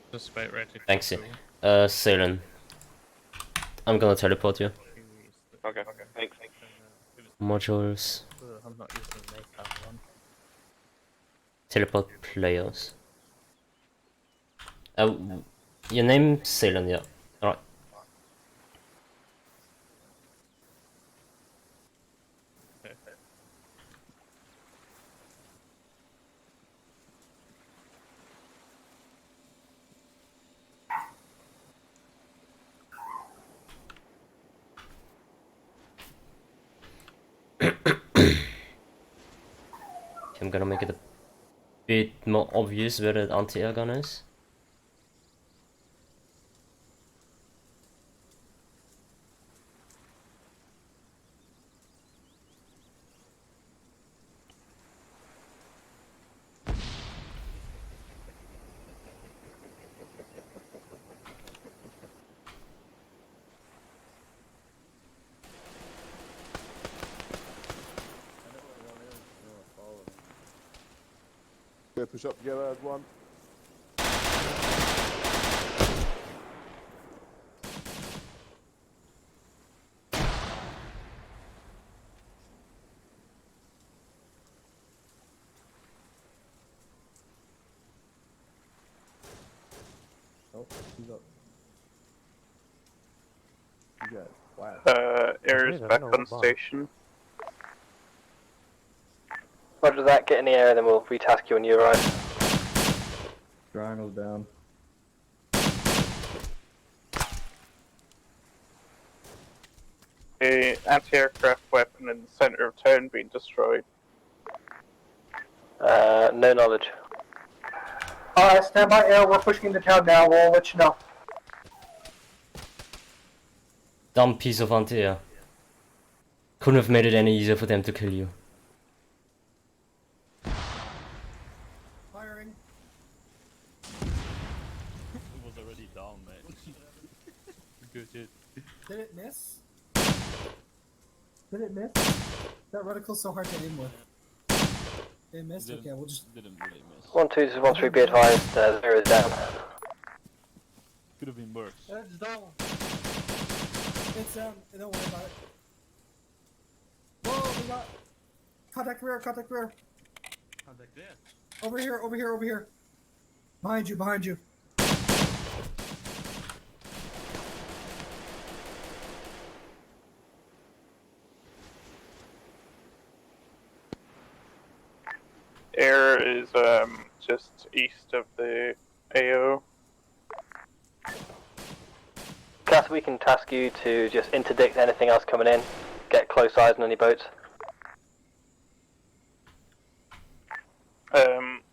Just about ready to Banks, go. Ceylon. I'm gonna teleport you. Okay, thanks. Modules. I'm not using the Maycam one. Teleport players. Your name Ceylon, yeah. Alright. I'm gonna make it a bit more obvious where the anti-air gun is. Go push up together as one. Oh, he's up. Yeah, wow. Air is back on station. Roger that, get in the air and then we'll retask you when you arrive. Triangle's down. A anti-aircraft weapon in the center of town being destroyed. No knowledge. Stand by air, we're pushing into town now, we'll let you know. Dumb piece of anti-air. Couldn't have made it any easier for them to kill you. Firing. It was already down, mate. Good hit. Did it miss? Did it miss? That reticle's so hard to aim with. It missed? Okay, we'll just... Didn't really miss. 1-2, 1-3, be advised, 0 is down. Could have been worse. It's down. It's down. Don't worry about it. Whoa, we got... Contact rear, contact rear. Contact there. Over here, over here, over here. Behind you, behind you. Air is just east of the AO. Cass, we can task you to just interdict anything else coming in. Get close eyes on any boats.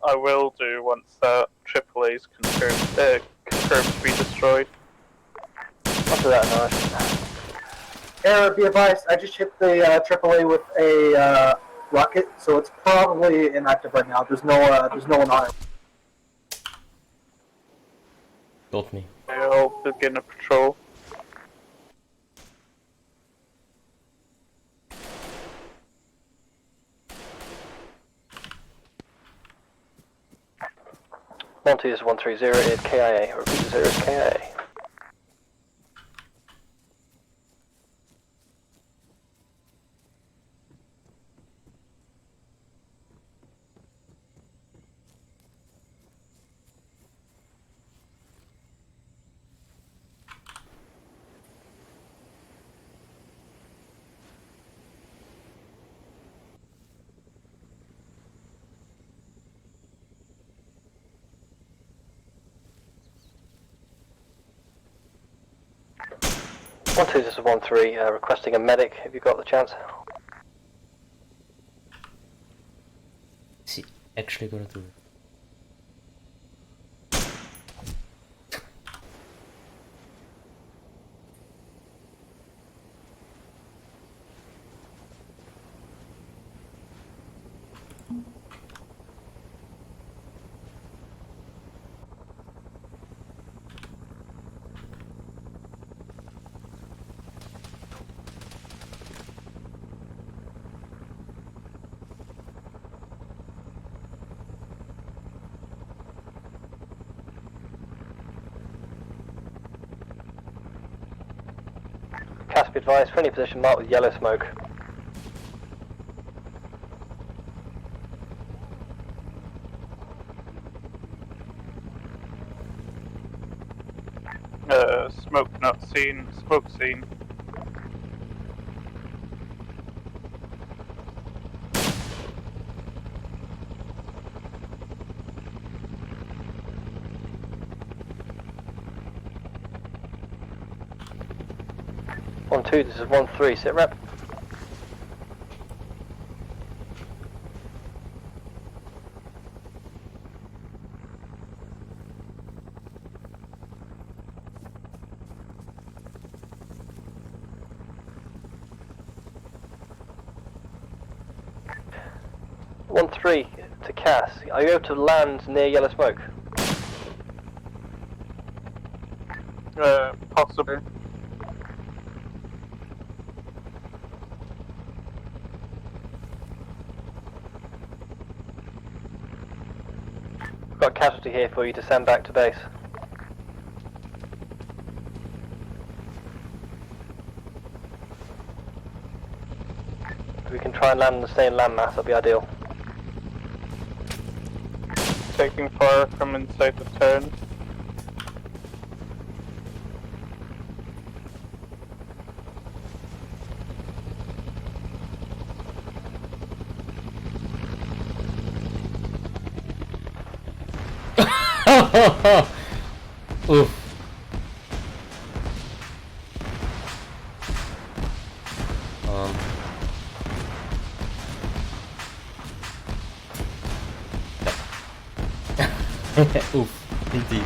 I will do once that AAA is confirmed to be destroyed. After that, nice. Air, be advised, I just hit the AAA with a rocket, so it's probably inactive right now. There's no one on it. Got me. I'll begin a patrol. One two is 130 is KIA. Repeat 0 is KIA. One two is 13 requesting a medic. Have you got the chance? Is he actually gonna do it? Cass, be advised for any position marked with yellow smoke. Smoke not seen. Smoke seen. One two, this is 13. Sit rep. One three to Cass. Are you able to land near yellow smoke? Possibly. Got a casualty here for you to send back to base. If we can try and land and stay in landmass, that'd be ideal. Taking fire from inside the town. Oof. Oof, indeed.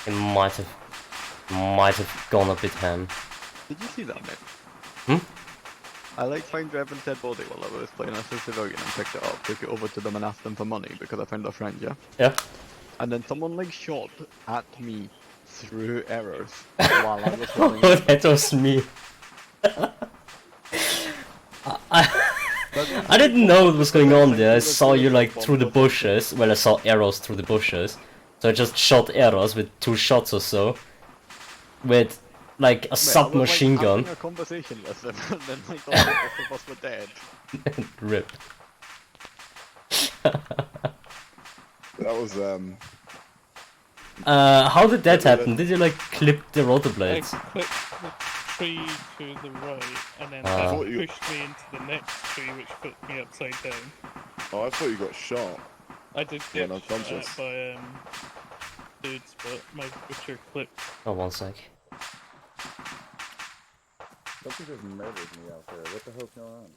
It might have gone a bit ham. Did you see that, mate? Hmm? I like found Revan's dead body while I was playing as a civilian and picked it up, took it over to them and asked them for money because I found a friend, yeah? Yeah. And then someone like shot at me through errors while I was holding Oh, it. that was me. I didn't know what was going on there. I saw you like through the bushes. Well, I saw arrows through the bushes. So I just shot arrows with 2 shots or so. With like a submachine gun. I was gun. having a conversation with them and then like all of us were dead. Rip. That was how did that happen? Did you like clip the rotor blades? I clicked the tree to the right, and then Ah. that pushed me into the next tree, which put me upside down. Oh, I thought you got shot. I did Yeah, get no, shot conscious. at by dudes, but my butcher clipped. Oh, 1 sec. Something just murdered me out there. What the hell's going on?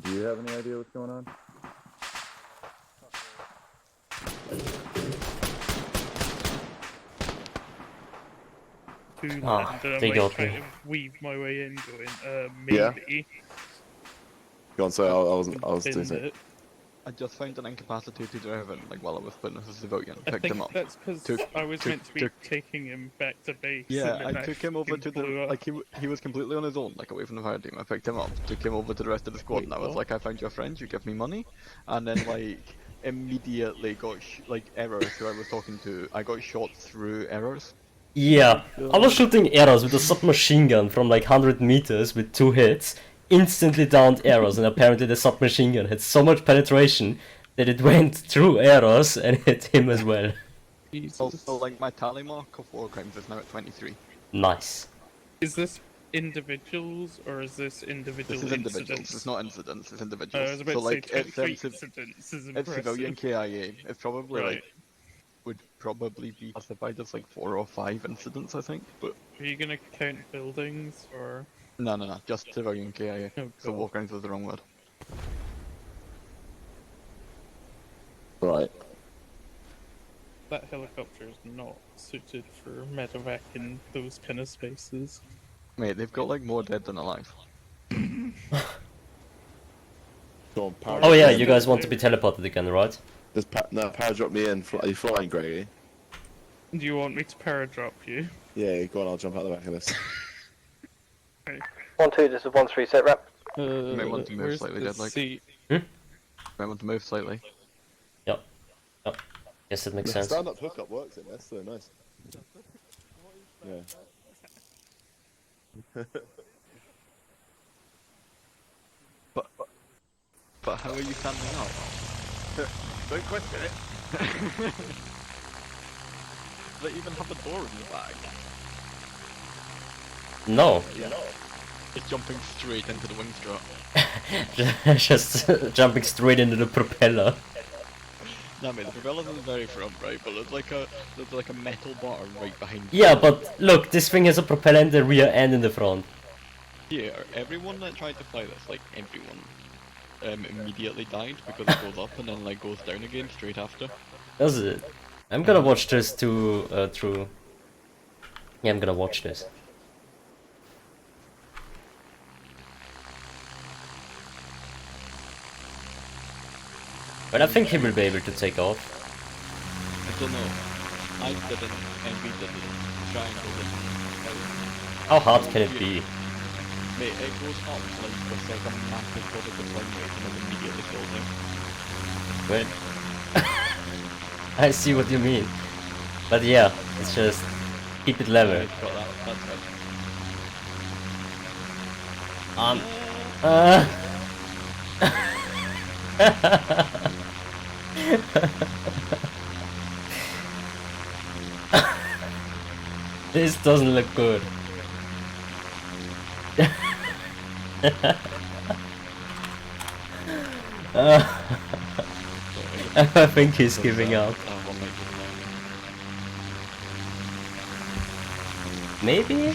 Do you have any idea what's going on? Ah, And they I'm got like trying me. to weave my way in, going, Yeah. maybe. Go on, say I was doing Pinned something. it. I just found an incapacitated Revan like while I was playing as a civilian, I picked think him up. that's because Took- I was took- meant to be took- taking him back to base. Yeah, and then I took him over to the blew up. like he was completely on his own, like away from the fire team. I picked him up, took him over to the rest of the squad, and I was what? like, I found your friend, you give me money, and then like immediately got like errors who I was talking to. I got shot through errors. Yeah, I was shooting arrows with a submachine gun from like 100 meters with 2 hits, instantly downed arrows, and apparently the submachine gun had so much penetration that it went through arrows and hit him as well. Also, like my tally mark of war crimes is now at 23. Nice. Is this individuals or is this individual This is individuals. incidents? It's not incidents. It's I individuals. was about So to like say it's 23 civ- incidents is it's impressive. civilian KIA. It's probably Right. like would probably be classified as like 4 or 5 incidents, I think. But Are you gonna count buildings or? no, just civilian KIA. Oh, So God. war crimes was the wrong word. Right. That helicopter is not suited for medevac in those kind of spaces. Mate, they've got like more dead than alive. Go on, Oh yeah, you guys want to be teleported again, right? Just no, power drop me in. Are you flying, Greggy? Do you want me to paradrop you? Yeah, go on, I'll jump out the back of this. 1-2, this is 1-3, set rep. You might want to move where's slightly, the dead like. seat? Might want to move slightly. Yep. Yep. Guess that makes The sense. stand-up hookup works in there, so nice. Yeah. But how are you standing up? Don't question it. They even have a door in the back. No. Yeah. It's jumping straight into the wing strut. Just jumping straight into the propeller. No, mate, the propeller's in the very front, right? But there's like a metal bar right behind. Yeah, but look, this thing has a propeller in the rear and in the front. Here, everyone that tried to fly this, like everyone, immediately died because it goes up and then like goes down again straight after. Does it? I'm gonna watch this through. Yeah, I'm gonna watch this. But I think he will be able to take off. I don't know. I didn't, and we didn't. Triangle didn't. How hard can it be? Mate, it goes up like with like a massive positive flight rate and then immediately falls down. Wait. I see what you mean. But yeah, it's just keep it level. It's got that, that's good. This doesn't look good. I think he's giving up. Maybe?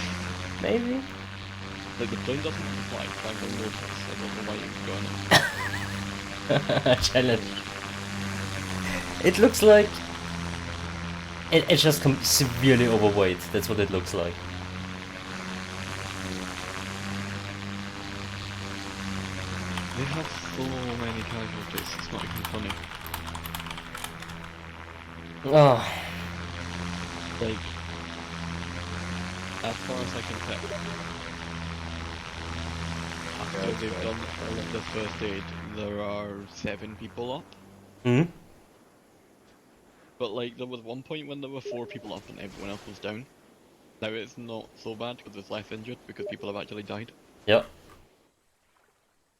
Maybe? Like the plane doesn't fly, Triangle knows this. I don't know why you're going on. Challenge. It looks like it's just severely overweight. That's what it looks like. They have so many casualties, it's not even funny. Oh. Like, as far as I can tell, after they've done all of the first aid, there are 7 people up. Hmm? But like, there was one point when there were 4 people up and everyone else was down. Now it's not so bad because there's less injured because people have actually died. Yep.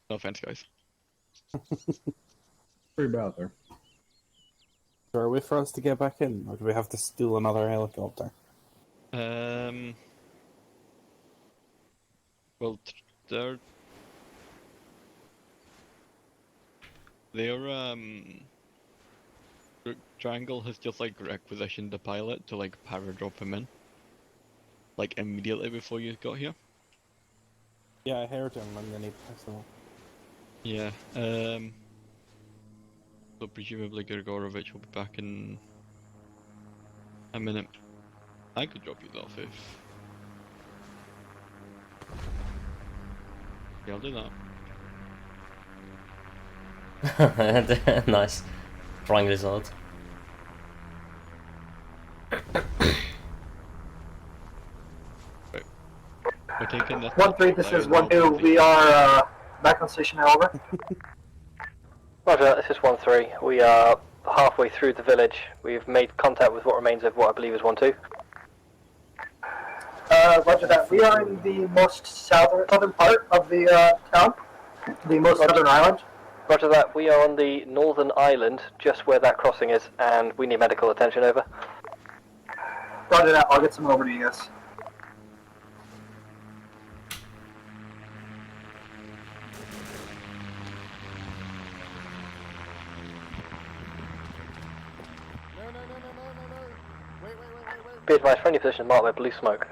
No offense, guys. Pretty bad there. So are we for us to get back in, or do we have to steal another helicopter? Well, their Triangle has just like requisitioned the pilot to like paradrop him in, like immediately before you got here. Yeah, I heard him and then he passed on. Yeah. So presumably Grigorovich will be back in a minute. I could drop you off if. Yeah, I'll do that. Nice. Trying this out. Right. We're taking this. 1-3, this is 1-2. We are back on station now, over. Roger, this is 1-3. We are halfway through the village. We've made contact with what remains of what I believe is 1-2. Roger that. We are in the most southern part of the town, the most southern island. Roger that. We are on the northern island, just where that crossing is, and we need medical attention, over. Roger that. I'll get some over to you guys. Be advised, friendly position marked by blue smoke.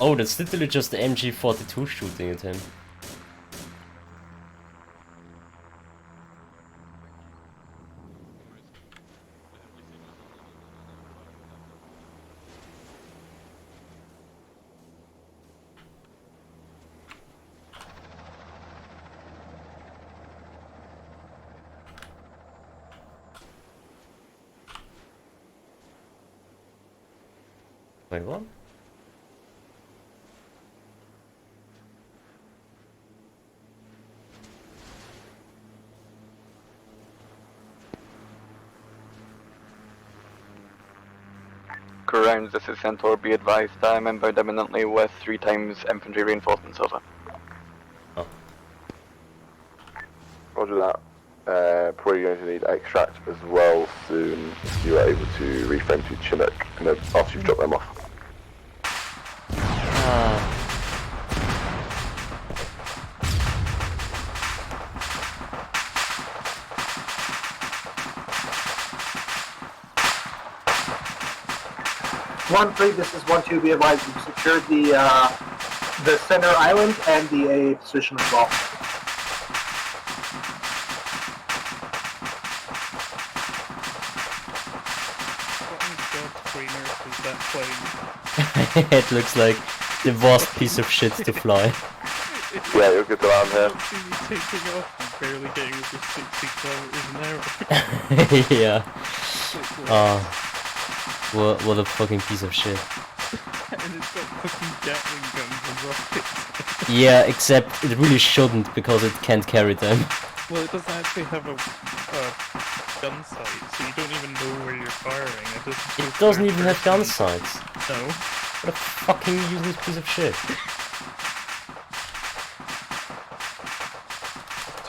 Oh, that's literally just the MG42 shooting at him. Wait, what? Grounds, this is Centaur, be advised, I'm inbound imminently with 3 times infantry reinforcements, over. Oh. Roger that. Probably going to need extract as well soon if you are able to reframe to Chinook after you've dropped them off. One three, this is 1-2. Be advised, we've secured the center island and the A position as well. It looks like the worst piece of shit to fly. Yeah, you're good to land here. Taking off and barely getting over 60 kilometers an hour. Yeah. What a fucking piece of shit. And it's got fucking Gatling guns and rockets. Yeah, except it really shouldn't because it can't carry them. Well, it doesn't actually have a gun sight, so you don't even know where you're firing. It doesn't even have gun sights. No. What a fucking useless piece of shit.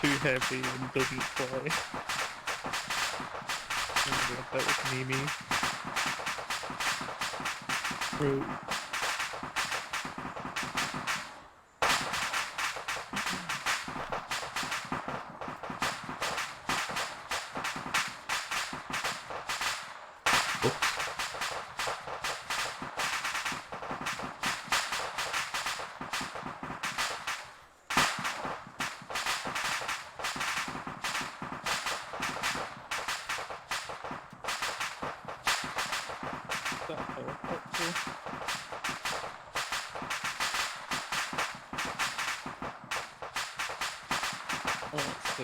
Too heavy and doesn't fly. That was Mimi. Bro. casualty. Oh, that's the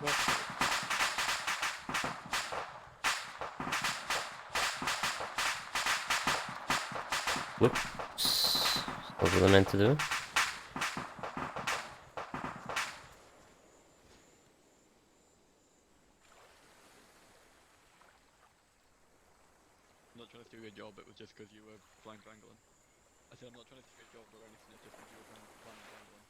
website. Whoops. What was I meant to do? I'm not trying to do your job, it was just because you were blind triangling. I said I'm not trying to do your job or anything, it's just because you were blind triangling.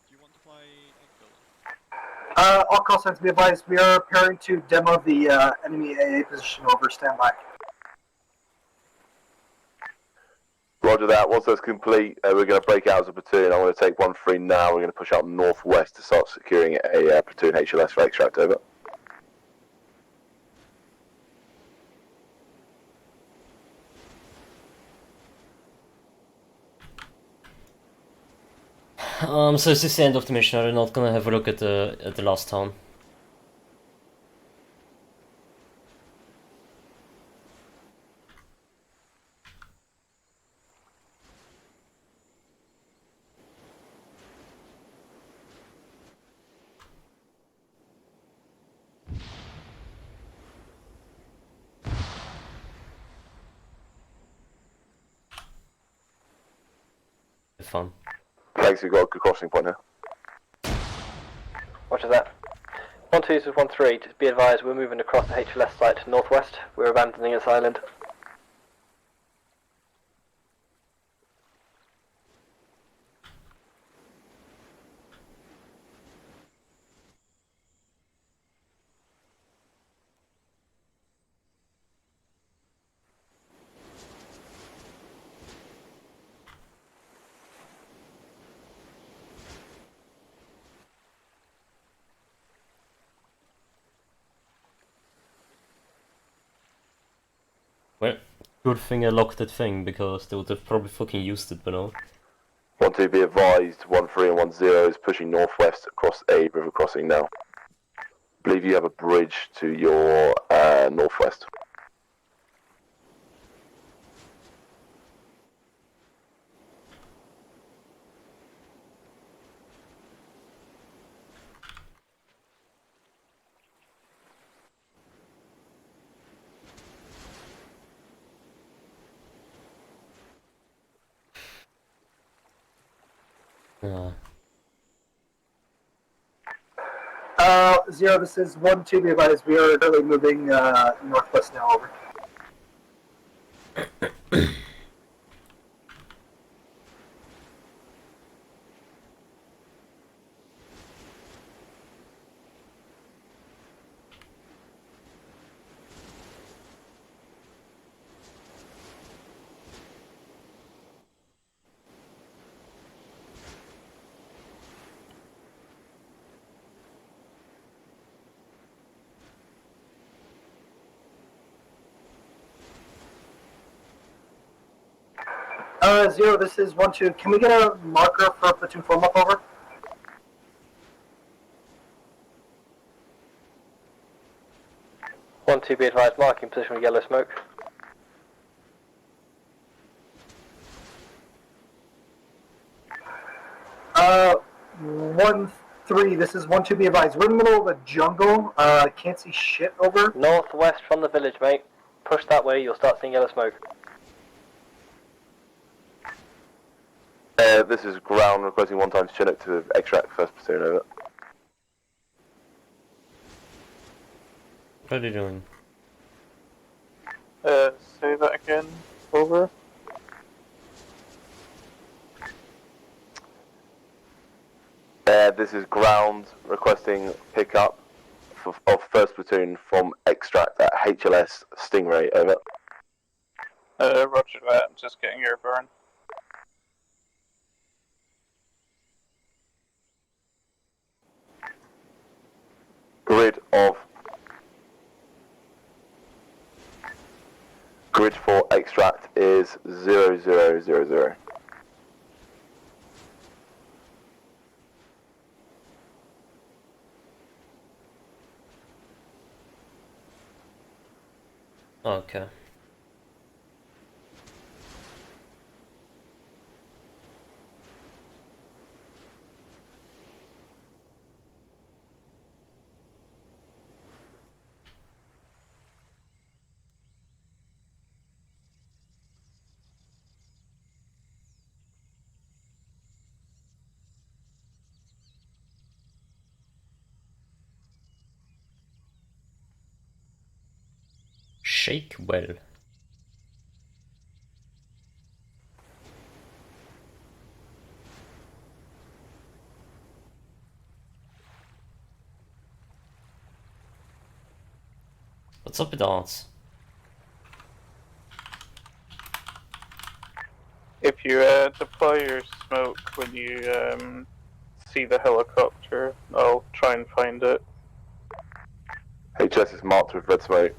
Do you want to fly Egg All call signs be advised, we are preparing to demo the enemy AA position. Over, standby. Roger that. Once that's complete, we're going to break out as a platoon. I'm going to take 1-3 now. We're going to push out northwest to start securing a platoon HLS for extract. Over. So is this the end of the mission? Are they not gonna have a look at the last town? Fun. Thanks, we've got a good crossing point here. Roger that. 1-2, this is 1-3. Just be advised, we're moving across the HLS site to northwest. We're abandoning this island. Well, good thing I locked that thing, because they would have probably fucking used it by now. 1-2, be advised, 1-3 and 1-0 is pushing northwest across a river crossing now. I believe you have a bridge to your northwest. Zero, this is 1-2, be advised, we are really moving northwest now. Over. Zero, this is 1-2. Can we get a marker for platoon form up? Over. 1-2, be advised, marking position with yellow smoke. Uh, 1-3, this is 1-2, be advised. We're in the middle of a jungle. Can't see shit. Over. Northwest from the village, mate. Push that way, you'll start seeing yellow smoke. This is ground, requesting 1 times Chinook to extract first platoon. Over. What are you doing? Say that again. Over. This is ground, requesting pickup of first platoon from extract at HLS Stingray. Over. Roger that. I'm just getting airborne. Grid for extract is 0000. Okay. Shake well. What's up with arts? If you deploy your smoke when you see the helicopter, I'll try and find it. HS is marked with red smoke.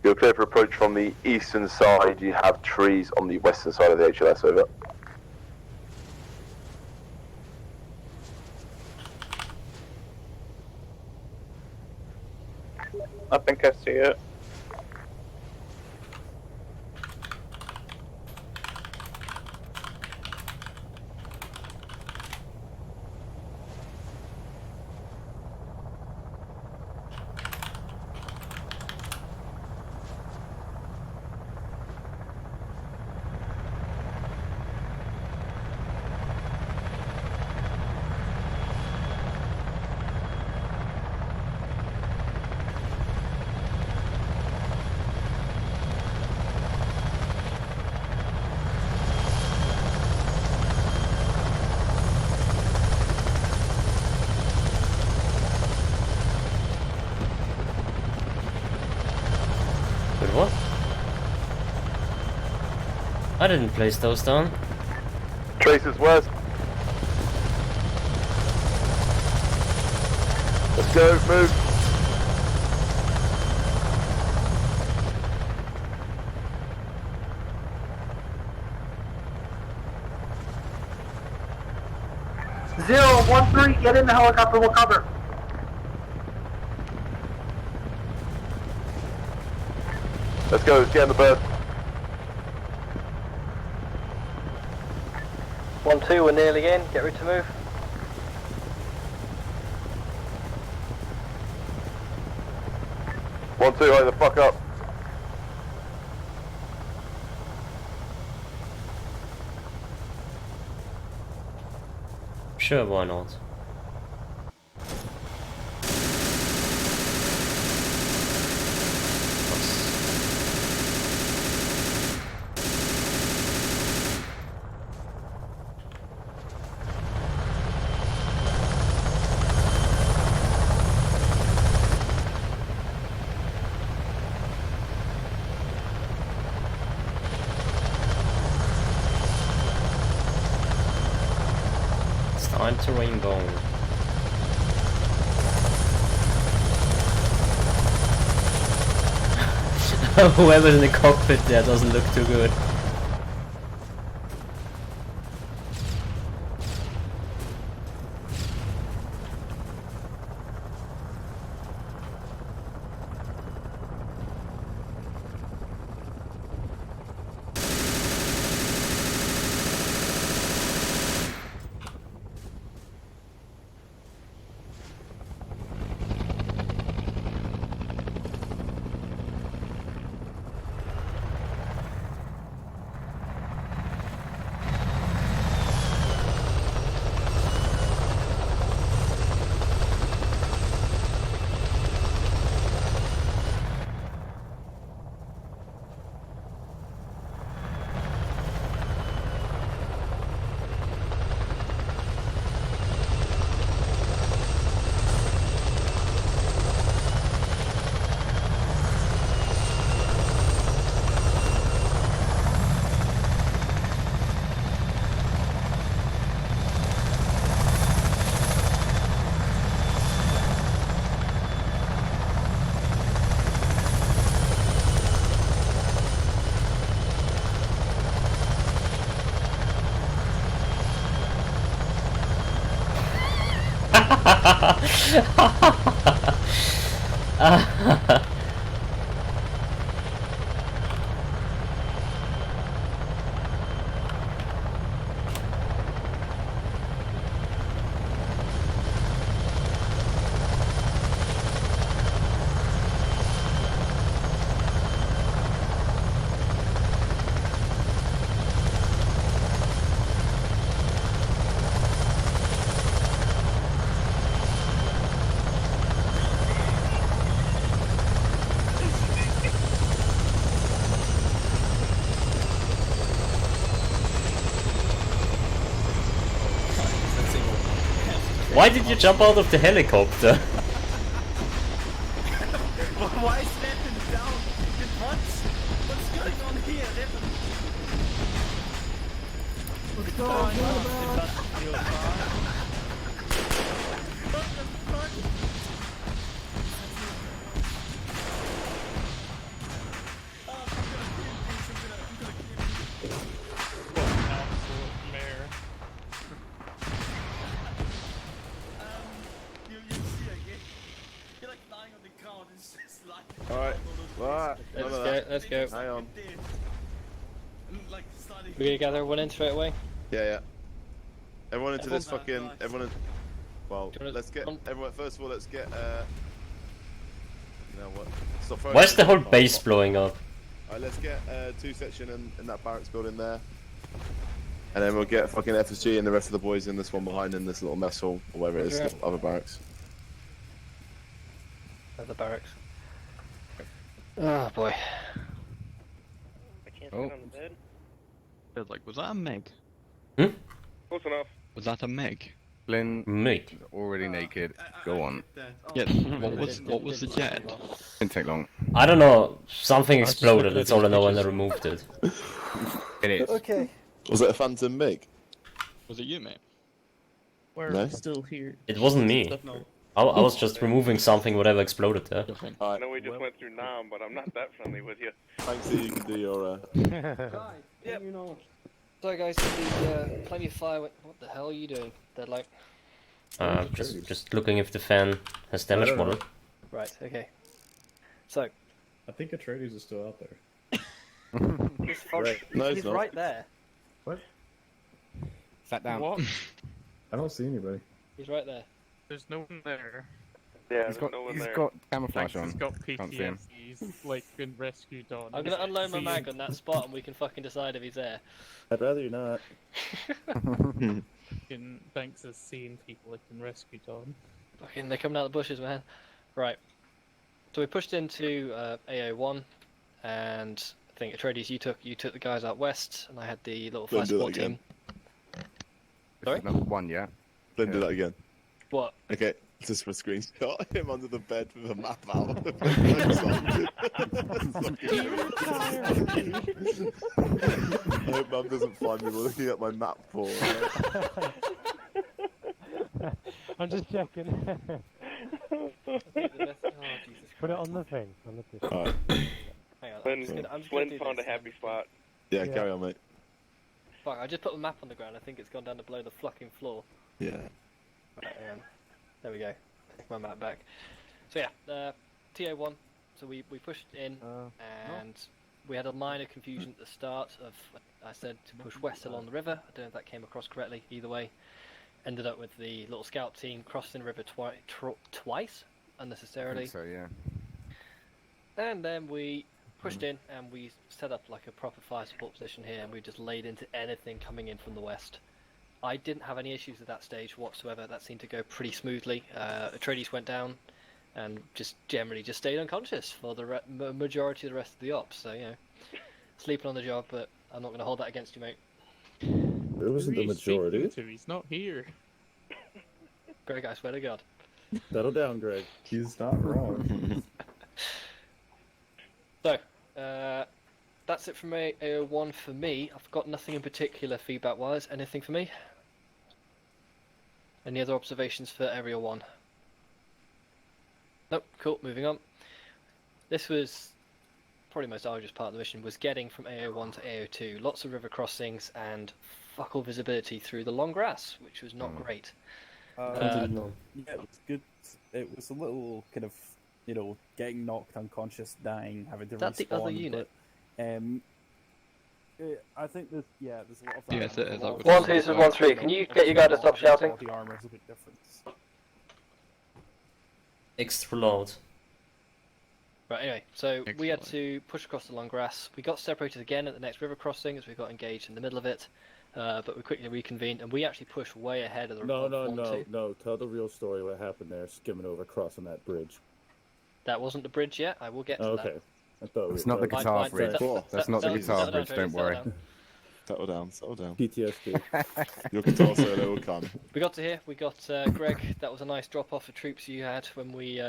You're clear for approach from the eastern side. You have trees on the western side of the HLS, over. I think I see it. Wait, what? I didn't place those down. Tracers west. Let's go, move. Zero, 1-3, get in the helicopter, we'll cover. Let's go, let's get in the bird. 1-2, we're nearly in. Get ready to move. One, two, hurry the fuck up. Sure, why not? It's time to rainbow. Whoever's in the cockpit there doesn't look too good. Why did you jump out of the helicopter? Why is Nathan down? What? What's going on here? Let's go, What the fuck? You're like lying on the ground and it's just like... Alright. Right. Let's go. Hang on. Like starting... We're gonna gather everyone in straight away. Yeah. Everyone into this Everyone- fucking. Everyone. Well, let's get everyone. First of all, let's get. You know what? Stop throwing. Why is the whole base blowing up? Alright, let's get 2 section in that barracks building there. And then we'll get fucking FSG and the rest of the boys in this one behind in this little mess hall or wherever it is, Okay. the other barracks. At the barracks. Oh boy. I can't Oh. sit on the bed. Like, was that a Meg? Close enough. Was that a Meg? Flynn, Meg. already naked. Go on. Yeah. What was the jet? Didn't take long. I don't know. Something exploded. That's all I know, and I removed it. It is. Okay. Was it a Phantom Mig? Was it you, mate? We're No? still here. It wasn't me. I was just removing something, whatever exploded there. I know we just went through Nam, but I'm not that friendly with you. Thanks that you can do your. Yep. You know. Sorry guys, the plenty of fire. What the hell are you doing? They're like. Just looking if the fan has damage don't know. model. Right. Okay. So. I think Atreides is still out there. He's, from, Right. No, he's it's not. right there. What? Sat down. What? I don't see anybody. He's right there. There's no one there. Yeah, He's there's got, no one he's there. got camouflage Thanks, on. he's got Can't see him. PTSD. He's like been rescued on. I'm gonna unload my mag on that spot, and we can fucking decide if he's there. I'd rather you not. Fucking Banks has seen people like been rescued on. Fucking, they're coming out of the bushes, man. Right. So we pushed into AO1, and I think Atreides, you took the guys out west, and I had the little fire Don't do that support again. team. Sorry? Number 1, yeah. Then do that again. What? Okay, just for a screenshot. Him under the bed with a map out. I hope Mum doesn't find me looking at my map for. I'm just checking. Put it on the thing. On the thing. Alright. Hang on, Flynn, I'm just Flynn gonna do found a this. happy spot. Yeah, carry on, mate. Fuck, I just put the map on the ground. I think it's gone down to below the fucking floor. Yeah. Right, there we go. Take my map back. So yeah, TA1. So we pushed in, and we had a minor confusion at the start of. I said to push west along the river. I don't know if that came across correctly. Either way, ended up with the little scout team crossing the river twice unnecessarily. So yeah. And then we pushed in and we set up like a proper fire support position here, and we just laid into anything coming in from the west. I didn't have any issues at that stage whatsoever. That seemed to go pretty smoothly. Atreides went down and just generally just stayed unconscious for the majority of the rest of the ops. So, you know, sleeping on the job, but I'm not going to hold that against you, mate. It wasn't the majority. He's not here. Greg, I swear to God. Settle down, Greg. He's not wrong. So, that's it from AO1 for me. I've got nothing in particular feedback-wise. Anything for me? Any other observations for Area 1? Nope, cool, moving on. This was probably the most arduous part of the mission, was getting from AO1 to AO2. Lots of river crossings and fuck all visibility through the long grass, which was not great. Yeah, it was good. It was a little kind of, you know, getting knocked unconscious, dying, having to That's respawn. the other unit. But, I think there's a lot of that. Yes, it is. 1, 2, 1, 3. Can you get your guy to stop shouting? The armor's a bit different. Extra loud. Right, anyway, so we had to push across the long grass. We got separated again at the next river crossing as we got engaged in the middle of it, but we quickly reconvened, and we actually pushed way ahead of the No. two. Tell the real story. What happened there? Skimming over, crossing that bridge. That wasn't the bridge yet. I will get to Okay. that. I thought It's not the guitar bridge. That's not the guitar bridge, don't worry. Settle down, settle down. PTSD. Your guitar solo will come. We got to here. We got Greg. That was a nice drop off of troops you had when we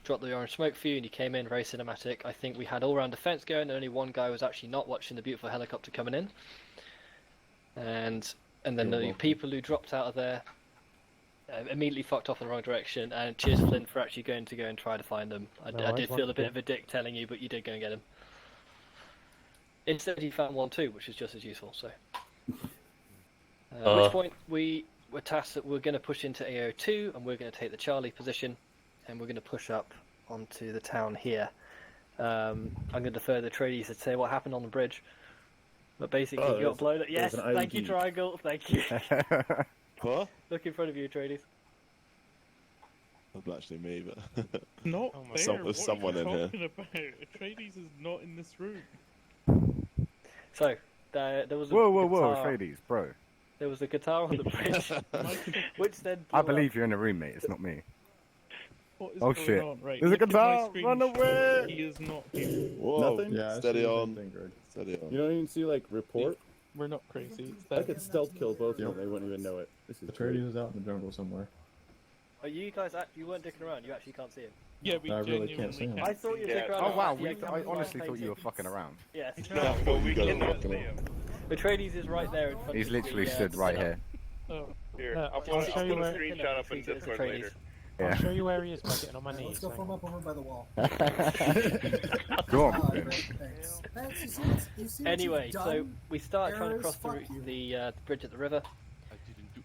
dropped the orange smoke for you, and you came in very cinematic. I think we had all round defense going, and only one guy was actually not watching the beautiful helicopter coming in. And then the people who dropped out of there immediately fucked off in the wrong direction. And cheers, Flynn, for actually going to go and try to find them. I did feel a bit of a dick telling you, but you did go and get them. Instead, you found one too, which is just as useful. So, at which point we were tasked that we're going to push into AO2, and we're going to take the Charlie position, and we're going to push up onto the town here. I'm going to defer the tradies to say what happened on the bridge, but basically you got blown up. Yes, thank you, Triangle. Thank you. What? Look in front of you, tradies. Not actually me, but Not there's someone in here. About? Atreides is not in this room. So there was a Whoa, guitar. Atreides, bro. There was a guitar on the bridge, which then. I believe you're in a room, mate. It's not me. What is Oh going shit! on? Right, There's a look at my guitar! screen. Run away! He is not here. Whoa, Nothing? yeah, steady on. Steady on. You don't even see like report. We're not crazy. I could stealth kill both of them. They wouldn't even know it. This is Atreides is out in the jungle somewhere. Are you guys? You weren't dicking around. You actually can't see him. Yeah, we I really can't see him. I thought you were dicking around. Oh wow, Yeah, I honestly thought you were fucking around. Yes. No, but we cannot see him. Atreides is right there in front. He's of literally the, stood right here. Oh, Here, I'll I'll put show you a where- screenshot up in Discord later. Yeah. I'll show you where he is by getting on my knees. Let's go form up over by the wall. Go on, Ah, Finn. great, thanks. Thanks, you see what you've Anyway, so done? we start trying to Errors, cross fuck you. the bridge at the river,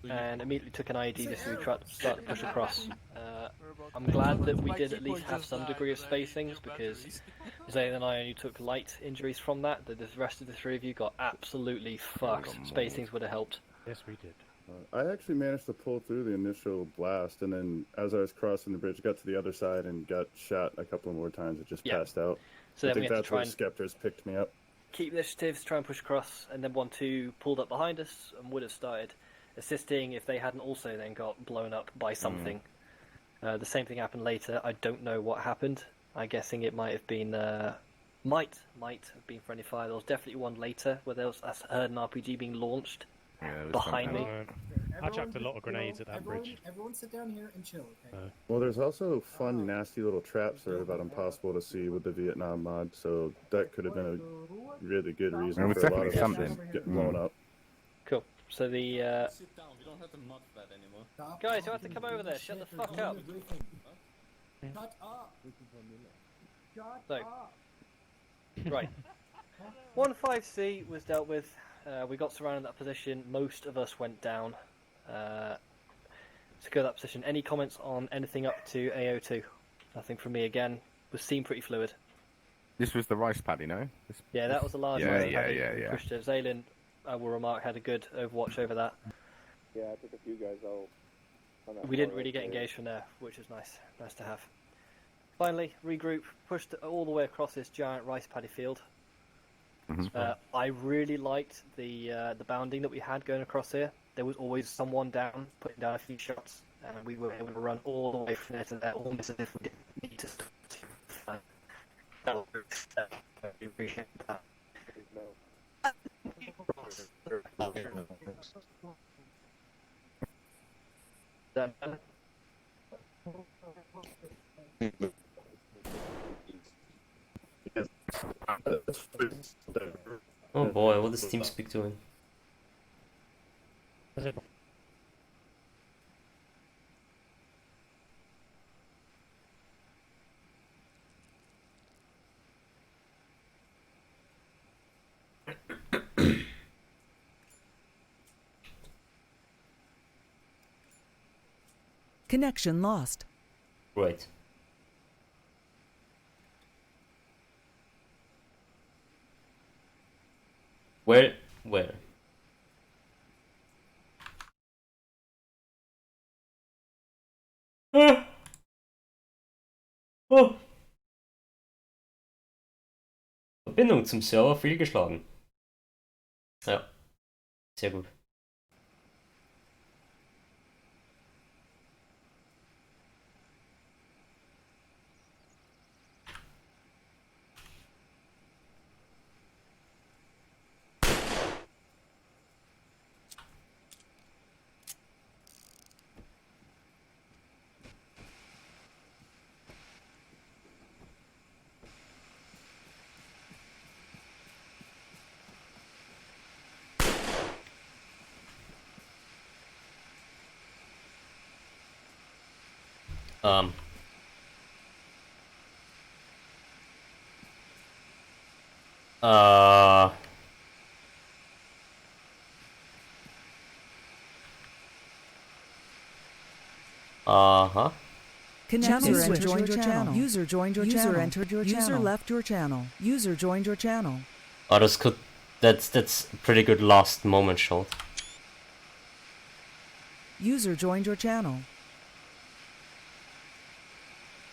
and immediately took an IED just to start to push across. I'm glad that we did at least have some degree of spacings, because Zane and I only took light injuries from that. The rest of the three of you got absolutely fucked. Spacings would have helped. Yes, we did. I actually managed to pull through the initial blast, and then as I was crossing the bridge, got to the other side and got shot a couple more times. It just passed out. So I then we think had to that's try where and Skeptors picked me up. keep initiatives, try and push across, and then 1-2 pulled up behind us and would have started assisting if they hadn't also then got blown up by something. The same thing happened later. I don't know what happened. I'm guessing it might have been might have been friendly fire. There was definitely one later where there was I heard an RPG being launched behind me. I chucked a lot of grenades at that bridge. Everyone sit down here and chill, okay? Well, there's also fun, nasty little traps that are about impossible to see with the Vietnam mod, so that could have been a really good reason It was for a lot definitely of us something. to get blown up. Cool. So the Sit down, we don't have to mod that anymore. guys, you have to come over there. Shut the fuck up. Shut up! Shut So, up! right. 1-5C was dealt with. We got surrounded in that position. Most of us went down. Secure that position. Any comments on anything up to AO2? Nothing from me again. Was seemed pretty fluid. This was the rice paddy, no? Yeah, that was the large Yeah, one. yeah. Pushed it. Zaylin, I will remark, had a good overwatch over that. Yeah, I took a few guys out. on that We didn't far really right get there. engaged from there, which is nice. Nice to have. Finally, regroup, pushed all the way across this giant rice paddy field. I really liked the bounding that we had going across here. There was always someone down, putting down a few shots, and we were able to run all the way from there to there, almost as if we didn't need to stop. We appreciate that. Oh boy, what is TeamSpeak doing? Connection lost. Right. Where? Oh. Verbindung zum Server fehlgeschlagen. Ja. Sehr gut. Um. Uh. Uh-huh. User joined your channel. User joined your channel. User entered your channel. User left your channel. User joined your channel. Oh, this could... That's a pretty good last moment shot. User joined your channel.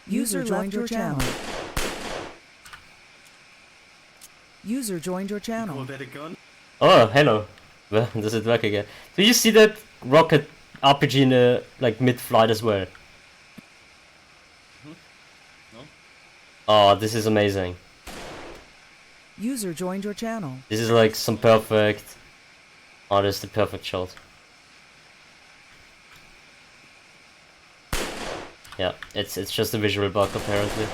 User joined your channel. User joined your channel. Oh, hello. Well, does it work again? Do you see that rocket RPG in like mid-flight as well? No? Oh, this is amazing. User joined your channel. This is like some perfect... Oh, this is the perfect shot. Yeah, it's just a visual bug apparently.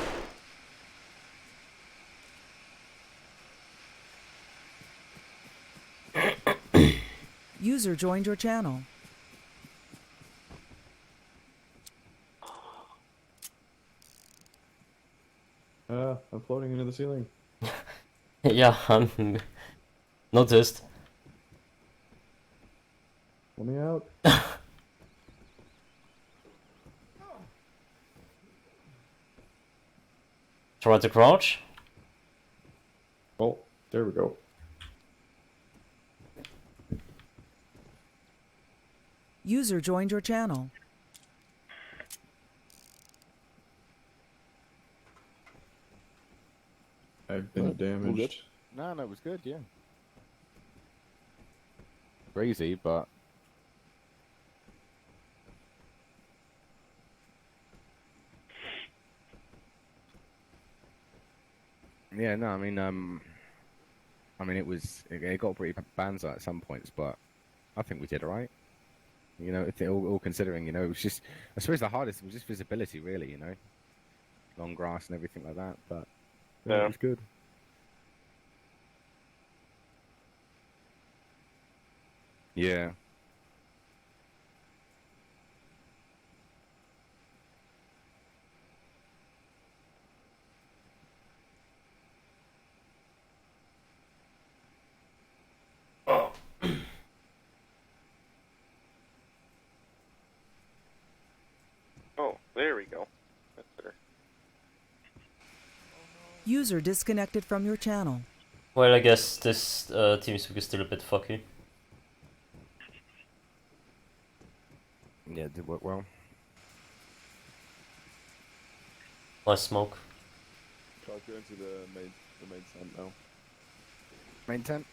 User joined your channel. I'm floating into the ceiling. Yeah, I'm noticed. Let me out. Try to crouch. Oh, there we go. User joined your channel. I've been damaged. No, it was good, yeah. Crazy, but... Yeah, no, I mean, it got pretty banzai at some points, but I think we did alright. You know, all considering, you know, it was just, I suppose the hardest was just visibility, really, you know, long grass and everything like that, but yeah, it was good. Yeah. Oh, there we go. That's better. User disconnected from your channel. Well, I guess this TeamSpeak is still a bit fucky. Yeah, it did work well. Nice smoke. Try to go into the main tent now. Main tent?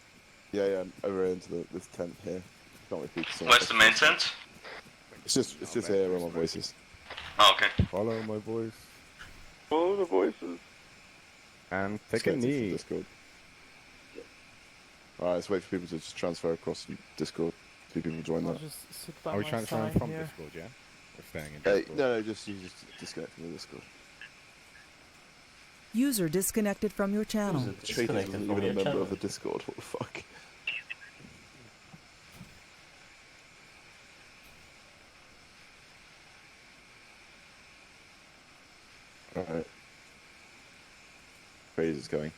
Yeah, over into this tent here. Can't repeat. Where's the main tent? It's just here where my voice is. Oh, okay. Follow my voice. Follow the voices. And take a knee. Discord. Alright, let's wait for people to just transfer across from Discord. See people join that. Are we transferring from Discord, yeah? Or staying in Discord? No, you just disconnect from the Discord. User disconnected from your channel. Trader isn't even a member of the Discord, what the fuck? Alright. Crazy's going.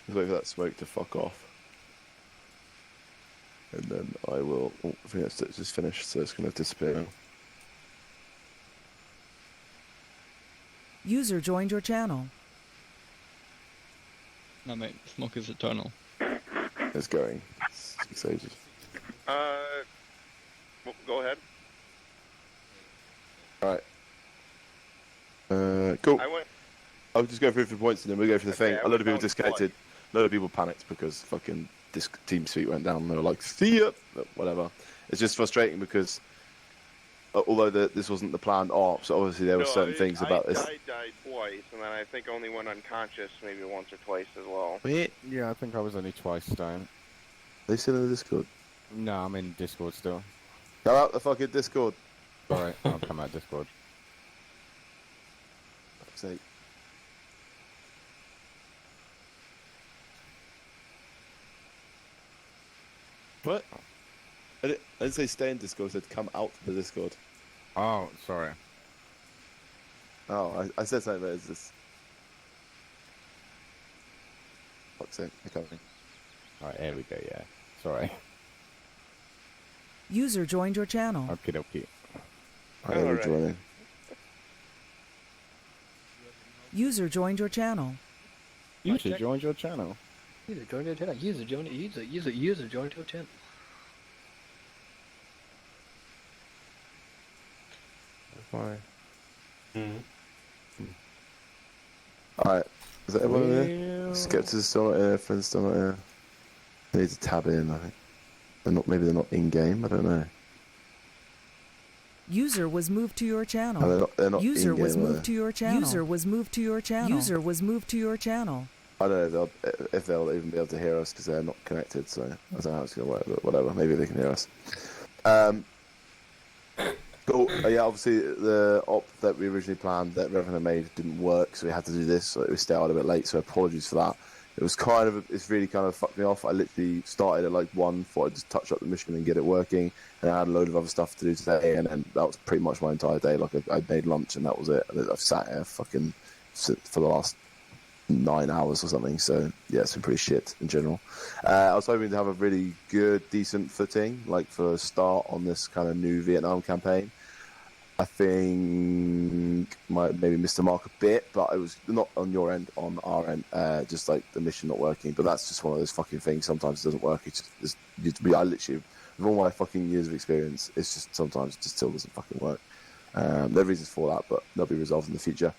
Let's wait for that smoke to fuck off. And then I will... Oh, I think it's just finished, so it's going to disappear now. User joined your channel. No, mate, smoke is eternal. It's going. It's ages. Go ahead. Alright. Cool. I'll just go through the points and then we'll go for the thing. A lot of people disconnected. A lot of people panicked because fucking TeamSpeak went down. They were like, see ya! But whatever. It's just frustrating because although this wasn't the planned ARP, so obviously there were certain things about this. I died twice, and then I think only went unconscious maybe once or twice as well. Wait. Yeah, I think I was only twice down. They still in the Discord? No, I'm in Discord still. Go out the fucking Discord. Alright, I'll come out Discord. Fuck's sake. What? I didn't say stay in Discord, I said come out the Discord. Oh, sorry. Oh, I said something, but it's just... Fuck's sake, they're coming. Alright, here we go, yeah. Sorry. User joined your channel. Okay, okay. Alright, we're Alright. joining. User joined your channel. User joined your channel. User joined your channel. User joined your channel. Why? Alright, is that everyone there? Skeptics is still not here, friends still not here. They need to tab in, I think. Maybe they're not in-game, I don't know. User was moved to your channel. No, they're not User was in-game, are moved they? to your channel. User was moved to your channel. User was moved to your channel. I don't know if they'll even be able to hear us because they're not connected, so I don't know how it's going to work, but whatever, maybe they can hear us. Cool. Yeah, obviously the op that we originally planned that Revan had made didn't work, so we had to do this, so we started a bit late, so apologies for that. It was it's really kind of fucked me off. I literally started at like 1, thought I'd just touch up the mission and get it working, and I had a load of other stuff to do today, and then that was pretty much my entire day. Like I made lunch and that was it. I've sat here fucking for the last 9 hours or something, so yeah, it's been pretty shit in general. I was hoping to have a really good, decent footing, like for a start on this kind of new Vietnam campaign. I think might maybe missed the mark a bit, but it was not on your end, on our end, just like the mission not working. But that's just one of those fucking things. Sometimes it doesn't work. I literally, with all my fucking years of experience, it's just sometimes it just still doesn't fucking work. There are reasons for that, but they'll be resolved in the future.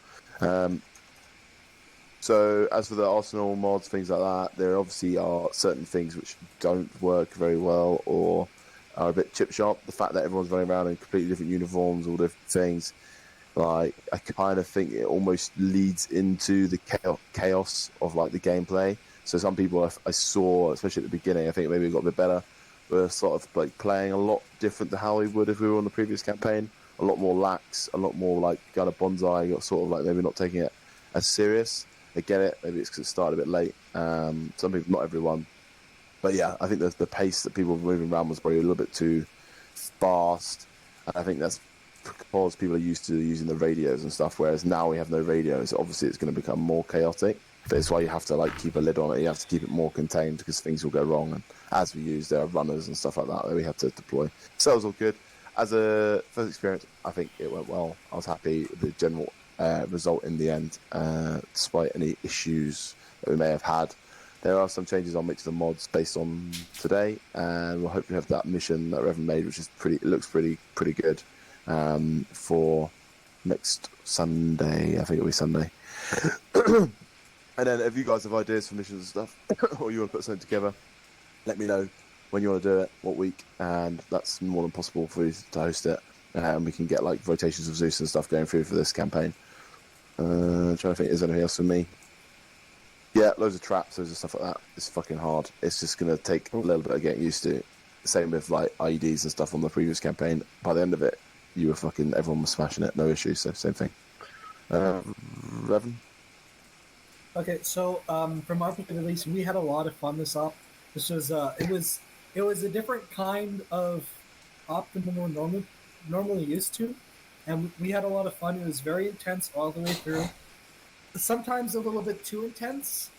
So as for the Arsenal mods, things like that, there obviously are certain things which don't work very well or are a bit chip sharp. The fact that everyone's running around in completely different uniforms, all different things, like I kind of think it almost leads into the chaos of like the gameplay. So some people I saw, especially at the beginning, I think maybe it got a bit better, were sort of like playing a lot different to how we would if we were on the previous campaign. A lot more lax, a lot more like kind of bonsai, got sort of like maybe not taking it as serious. I get it, maybe it's because it started a bit late. Some people, not everyone. But yeah, I think the pace that people were moving around was probably a little bit too fast. And I think that's because people are used to using the radios and stuff, whereas now we have no radios. Obviously, it's going to become more chaotic. That's why you have to like keep a lid on it. You have to keep it more contained because things will go wrong. And as we use, there are runners and stuff like that that we have to deploy. So it was all good. As a first experience, I think it went well. I was happy with the general result in the end, despite any issues that we may have had. There are some changes I'll make to the mods based on today, and we'll hopefully have that mission that Revan made, which is it looks pretty good, for next Sunday. I think it'll be Sunday. And then if you guys have ideas for missions and stuff, or you want to put something together, let me know when you want to do it, what week, and that's more than possible for you to host it, and we can get like rotations of Zeus and stuff going through for this campaign. Trying to think, is there anything else for me? Yeah, loads of traps, loads of stuff like that. It's fucking hard. It's just going to take a little bit of getting used to. Same with like IEDs and stuff on the previous campaign. By the end of it, everyone was smashing it, no issues. So same thing. Revan? Okay, so from our perspective at least, we had a lot of fun this op. This was it was a different kind of op than we're normally used to, and we had a lot of fun. It was very intense all the way through. Sometimes a little bit too intense.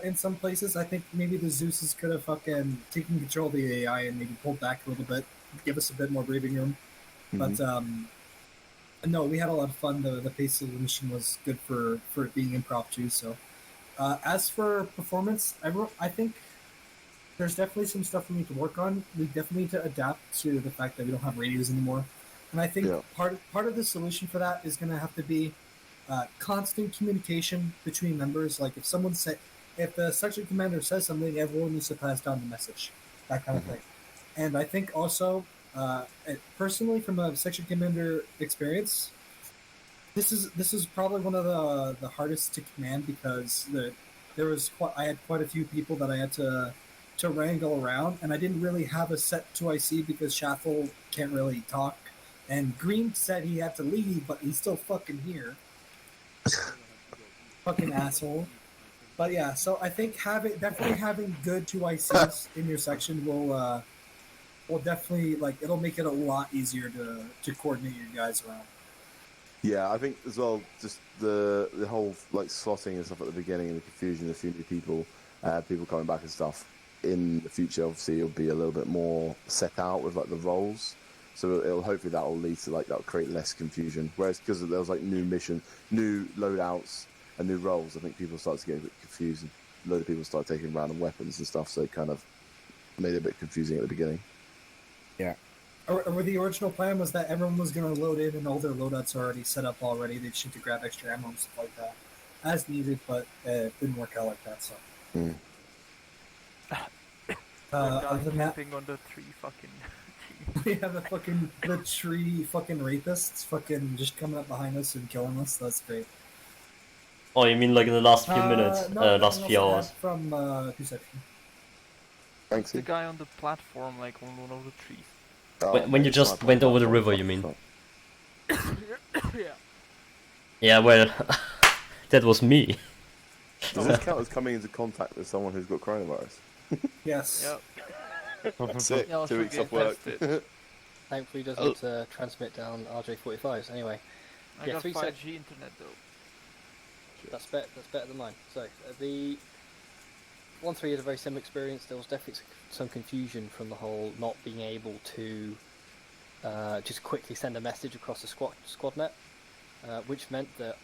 In some places, I think maybe the Zeuses could have fucking taken control of the AI and maybe pulled back a little bit, give us a bit more breathing room. But no, we had a lot of fun. The pace of the mission was good for it being improv too. So, as for performance, I think there's definitely some stuff we need to work on. We definitely need to adapt to the fact that we don't have radios anymore. And I think part of the solution for that is going to have to be constant communication between members. Like if the section commander says something, everyone needs to pass down the message, that kind of thing. And I think also, personally, from a section commander experience, this is probably one of the hardest to command because I had quite a few people that I had to wrangle around, and I didn't really have a set 2IC because Shaffle can't really talk, and Green said he had to leave, but he's still fucking here. Fucking asshole. But yeah, so I think definitely having good 2ICs in your section will definitely, like, it'll make it a lot easier to coordinate your guys around. Yeah, I think as well, just the whole like slotting and stuff at the beginning and the confusion, a few new people, people coming back and stuff. In the future, obviously, it'll be a little bit more set out with like the roles. So it'll hopefully that will lead to like that'll create less confusion. Whereas because there was like new mission, new loadouts, and new roles, I think people started to get a bit confused. And a load of people started taking random weapons and stuff, so it kind of made it a bit confusing at the beginning. Yeah. Or the original plan was that everyone was going to load in and all their loadouts are already set up already. They just need to grab extra ammo and stuff like that as needed, but it didn't work out like that. So. Other than that, on the tree fucking. we have the tree fucking rapists fucking just coming up behind us and killing us. That's great. Oh, you mean like in the last few minutes, No, last few hours? From Perception. Thanks. The guy on the platform, like on one of the trees. When you just went over the river, you mean? Yeah. Yeah, well, that was me. Does this count as coming into contact with someone who's got coronavirus? Yes. Yep. Sick. Yeah, 2 weeks off work. Thankfully, doesn't transmit down RJ45s. Anyway, I yeah, got 3 5G internet though. That's better than mine. So the 1-3 had a very similar experience. There was definitely some confusion from the whole not being able to just quickly send a message across the squad net, which meant that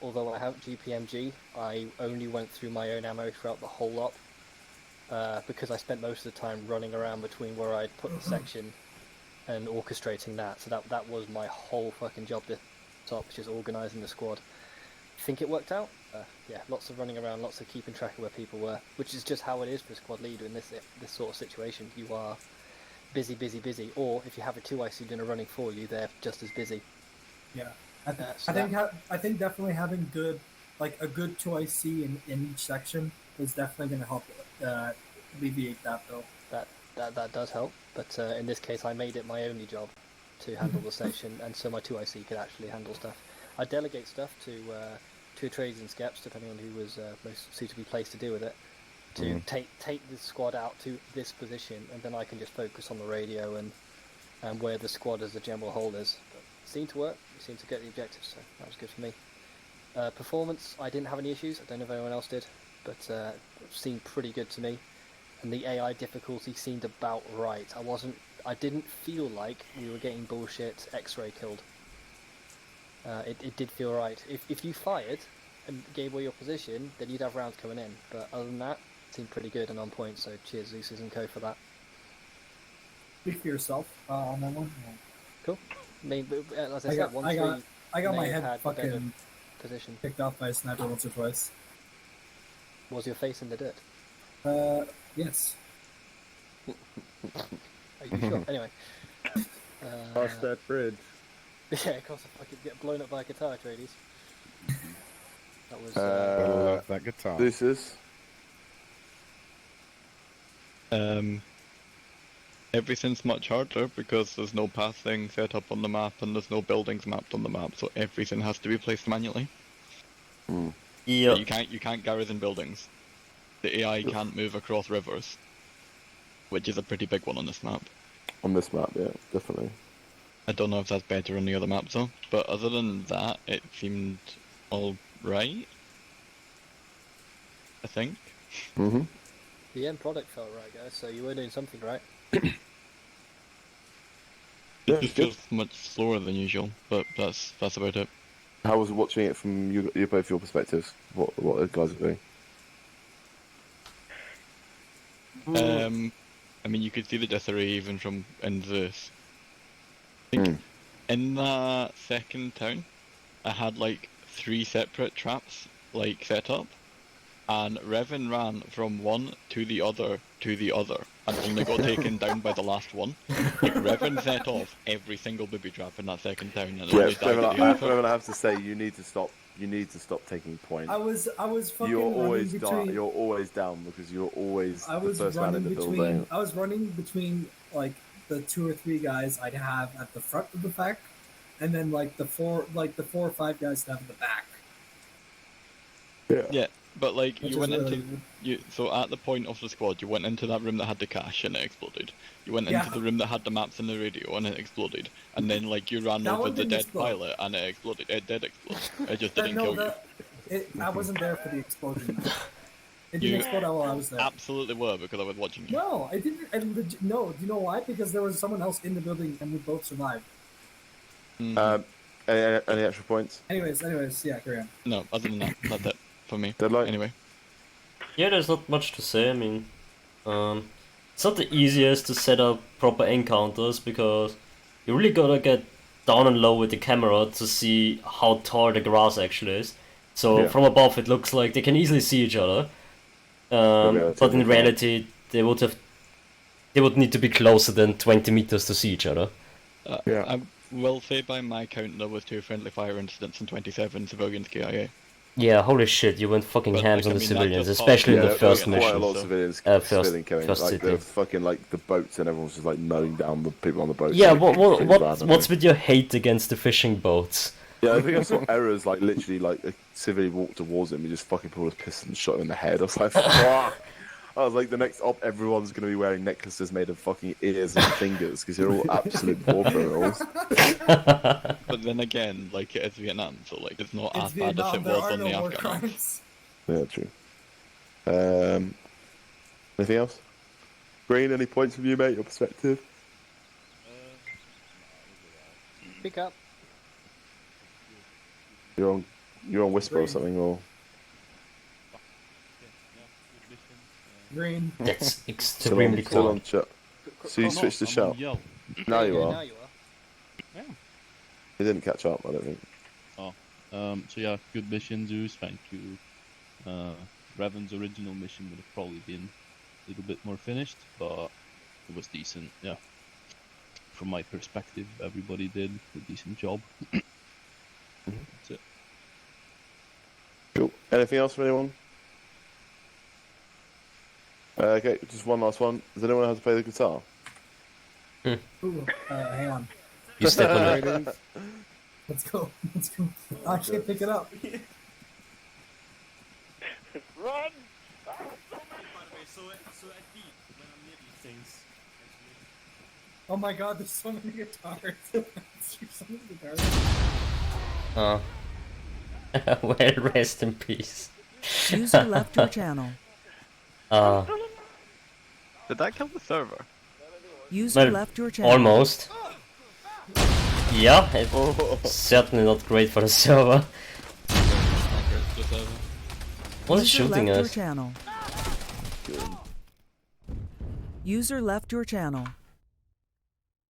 although I have GPMG, I only went through my own ammo throughout the whole lot because I spent most of the time running around between where I'd put the section and orchestrating that. So that was my whole fucking job this top, just organising the squad. Think it worked out? Yeah, lots of running around, lots of keeping track of where people were, which is just how it is for a squad leader in this sort of situation. You are busy, or if you have a 2IC doing a running for you, they're just as busy. Yeah, I think definitely having a good 2IC in each section is definitely going to help alleviate that though. That does help, but in this case, I made it my only job to handle the section, and so my 2IC could actually handle stuff. I delegate stuff to trades and skeps, depending on who was most suitably placed to deal with it, to take the squad out to this position, and then I can just focus on the radio and where the squad as the general whole is. But it seemed to work. We seemed to get the objectives, so that was good for me. Performance, I didn't have any issues. I don't know if anyone else did, but it seemed pretty good to me. And the AI difficulty seemed about right. I didn't feel like we were getting bullshit X-ray killed. It did feel right. If you fired and gave away your position, then you'd have rounds coming in. But other than that, it seemed pretty good and on point. So cheers, Zeus and Co for that. Speak for yourself on that one. Yeah. Cool. I mean, as I said, I got my head fucking position picked off by a sniper once or twice. Was your face in the dirt? Yes. Are you sure? Anyway. Cross that bridge. Yeah, of course, if I could get blown up by a guitar, tradies. That was. I love that guitar. This is. Everything's much harder because there's no pathing set up on the map and there's no buildings mapped on the map, so everything has to be placed manually. Yeah. You can't garrison buildings. The AI can't move across rivers, which is a pretty big one on this map. On this map, yeah, definitely. I don't know if that's better on the other maps though, but other than that, it seemed alright. I think. Mm-hmm. The end product felt right, guys, so you were doing something right. It feels much slower than usual, but that's about it. How was watching it from both your perspectives? What the guys are doing? I mean, you could see the disarray even from in this. I think in that second town, I had like 3 separate traps like set up, and Revan ran from one to the other, and only got taken down by the last one. Like, Revan set off every single booby trap in that second town, and only died at the other. Revan, I have to say, you need to stop taking point. I was fucking You're running always between. You're always down because you're always I the was first man in running the between. building. I was running between like the 2 or 3 guys I'd have at the front of the pack, and then like the 4 or 5 guys to have at the back. Yeah. But like Which you is went really into so at the point of the squad, you went into that room that had the cache and it exploded. You went Yeah. into the room that had the maps and the radio and it exploded. And then like you ran That over one the didn't dead explode. pilot and it exploded. It did explode. It just didn't No, kill you. I wasn't there for the explosion. It You didn't explode while I was there. absolutely were because I was watching you. No, I didn't. No, do you know why? Because there was someone else in the building and we both survived. Any extra points? Anyways, yeah, carry on. No, other than that, that's it for me. Deadline. Anyway. Yeah, there's not much to say. I mean, it's not the easiest to set up proper encounters because you really gotta get down and low with the camera to see how tall the grass actually is. So Yeah. from above it looks like they can easily see each other. But in reality they would need to be closer than 20 meters to see each other. I will say by my count there was 2 friendly fire incidents and 27 civilians KIA. Yeah, holy shit, you went fucking But, hams like, on I the mean, that civilians, just especially in the there first was quite mission. a lot of civilians, First civilian killing. first Like city. the fucking like the boats and everyone's just like mowing down the people on the boats. Yeah, like, pretty bad, I what's think. with your hate against the fishing boats? Yeah, I think I saw errors like literally like a civilian walked towards him and just fucking pulled his pistol and shot him in the head. I was like, fuck. I was like, the next op, everyone's gonna be wearing necklaces made of fucking ears and fingers because you're all absolute war criminals. But then again, like it is Vietnam, so like it's not It's as bad as Vietnam. it There was are on no the war Afghan. crimes. Yeah, true. Anything else? Green, any points from you, mate? Your perspective? Pick up. You're on Whisper or something, or Green. That's extremely still cool. on chat. So you switched to shout. Now you are. Now you are. Yeah. You didn't catch up, I don't think. Oh, so yeah, good mission, Zeus. Thank you. Revan's original mission would have probably been a little bit more finished, but it was decent. Yeah. From my perspective, everybody did a decent job. That's it. Cool. Anything else from anyone? Okay, just one last one. Does anyone know how to play the guitar? Ooh, hang on. You step on it. Let's go. I can't pick it up. Run! By the way, so at deep, when I'm near these things, Oh my god, there's so many guitars. There's so many guitars. Oh. Well, rest in peace. User left your channel. Did that kill the server? User Well, left your channel. almost. Yeah, it's certainly not great for the server. What is User shooting left your us? channel. User left your channel.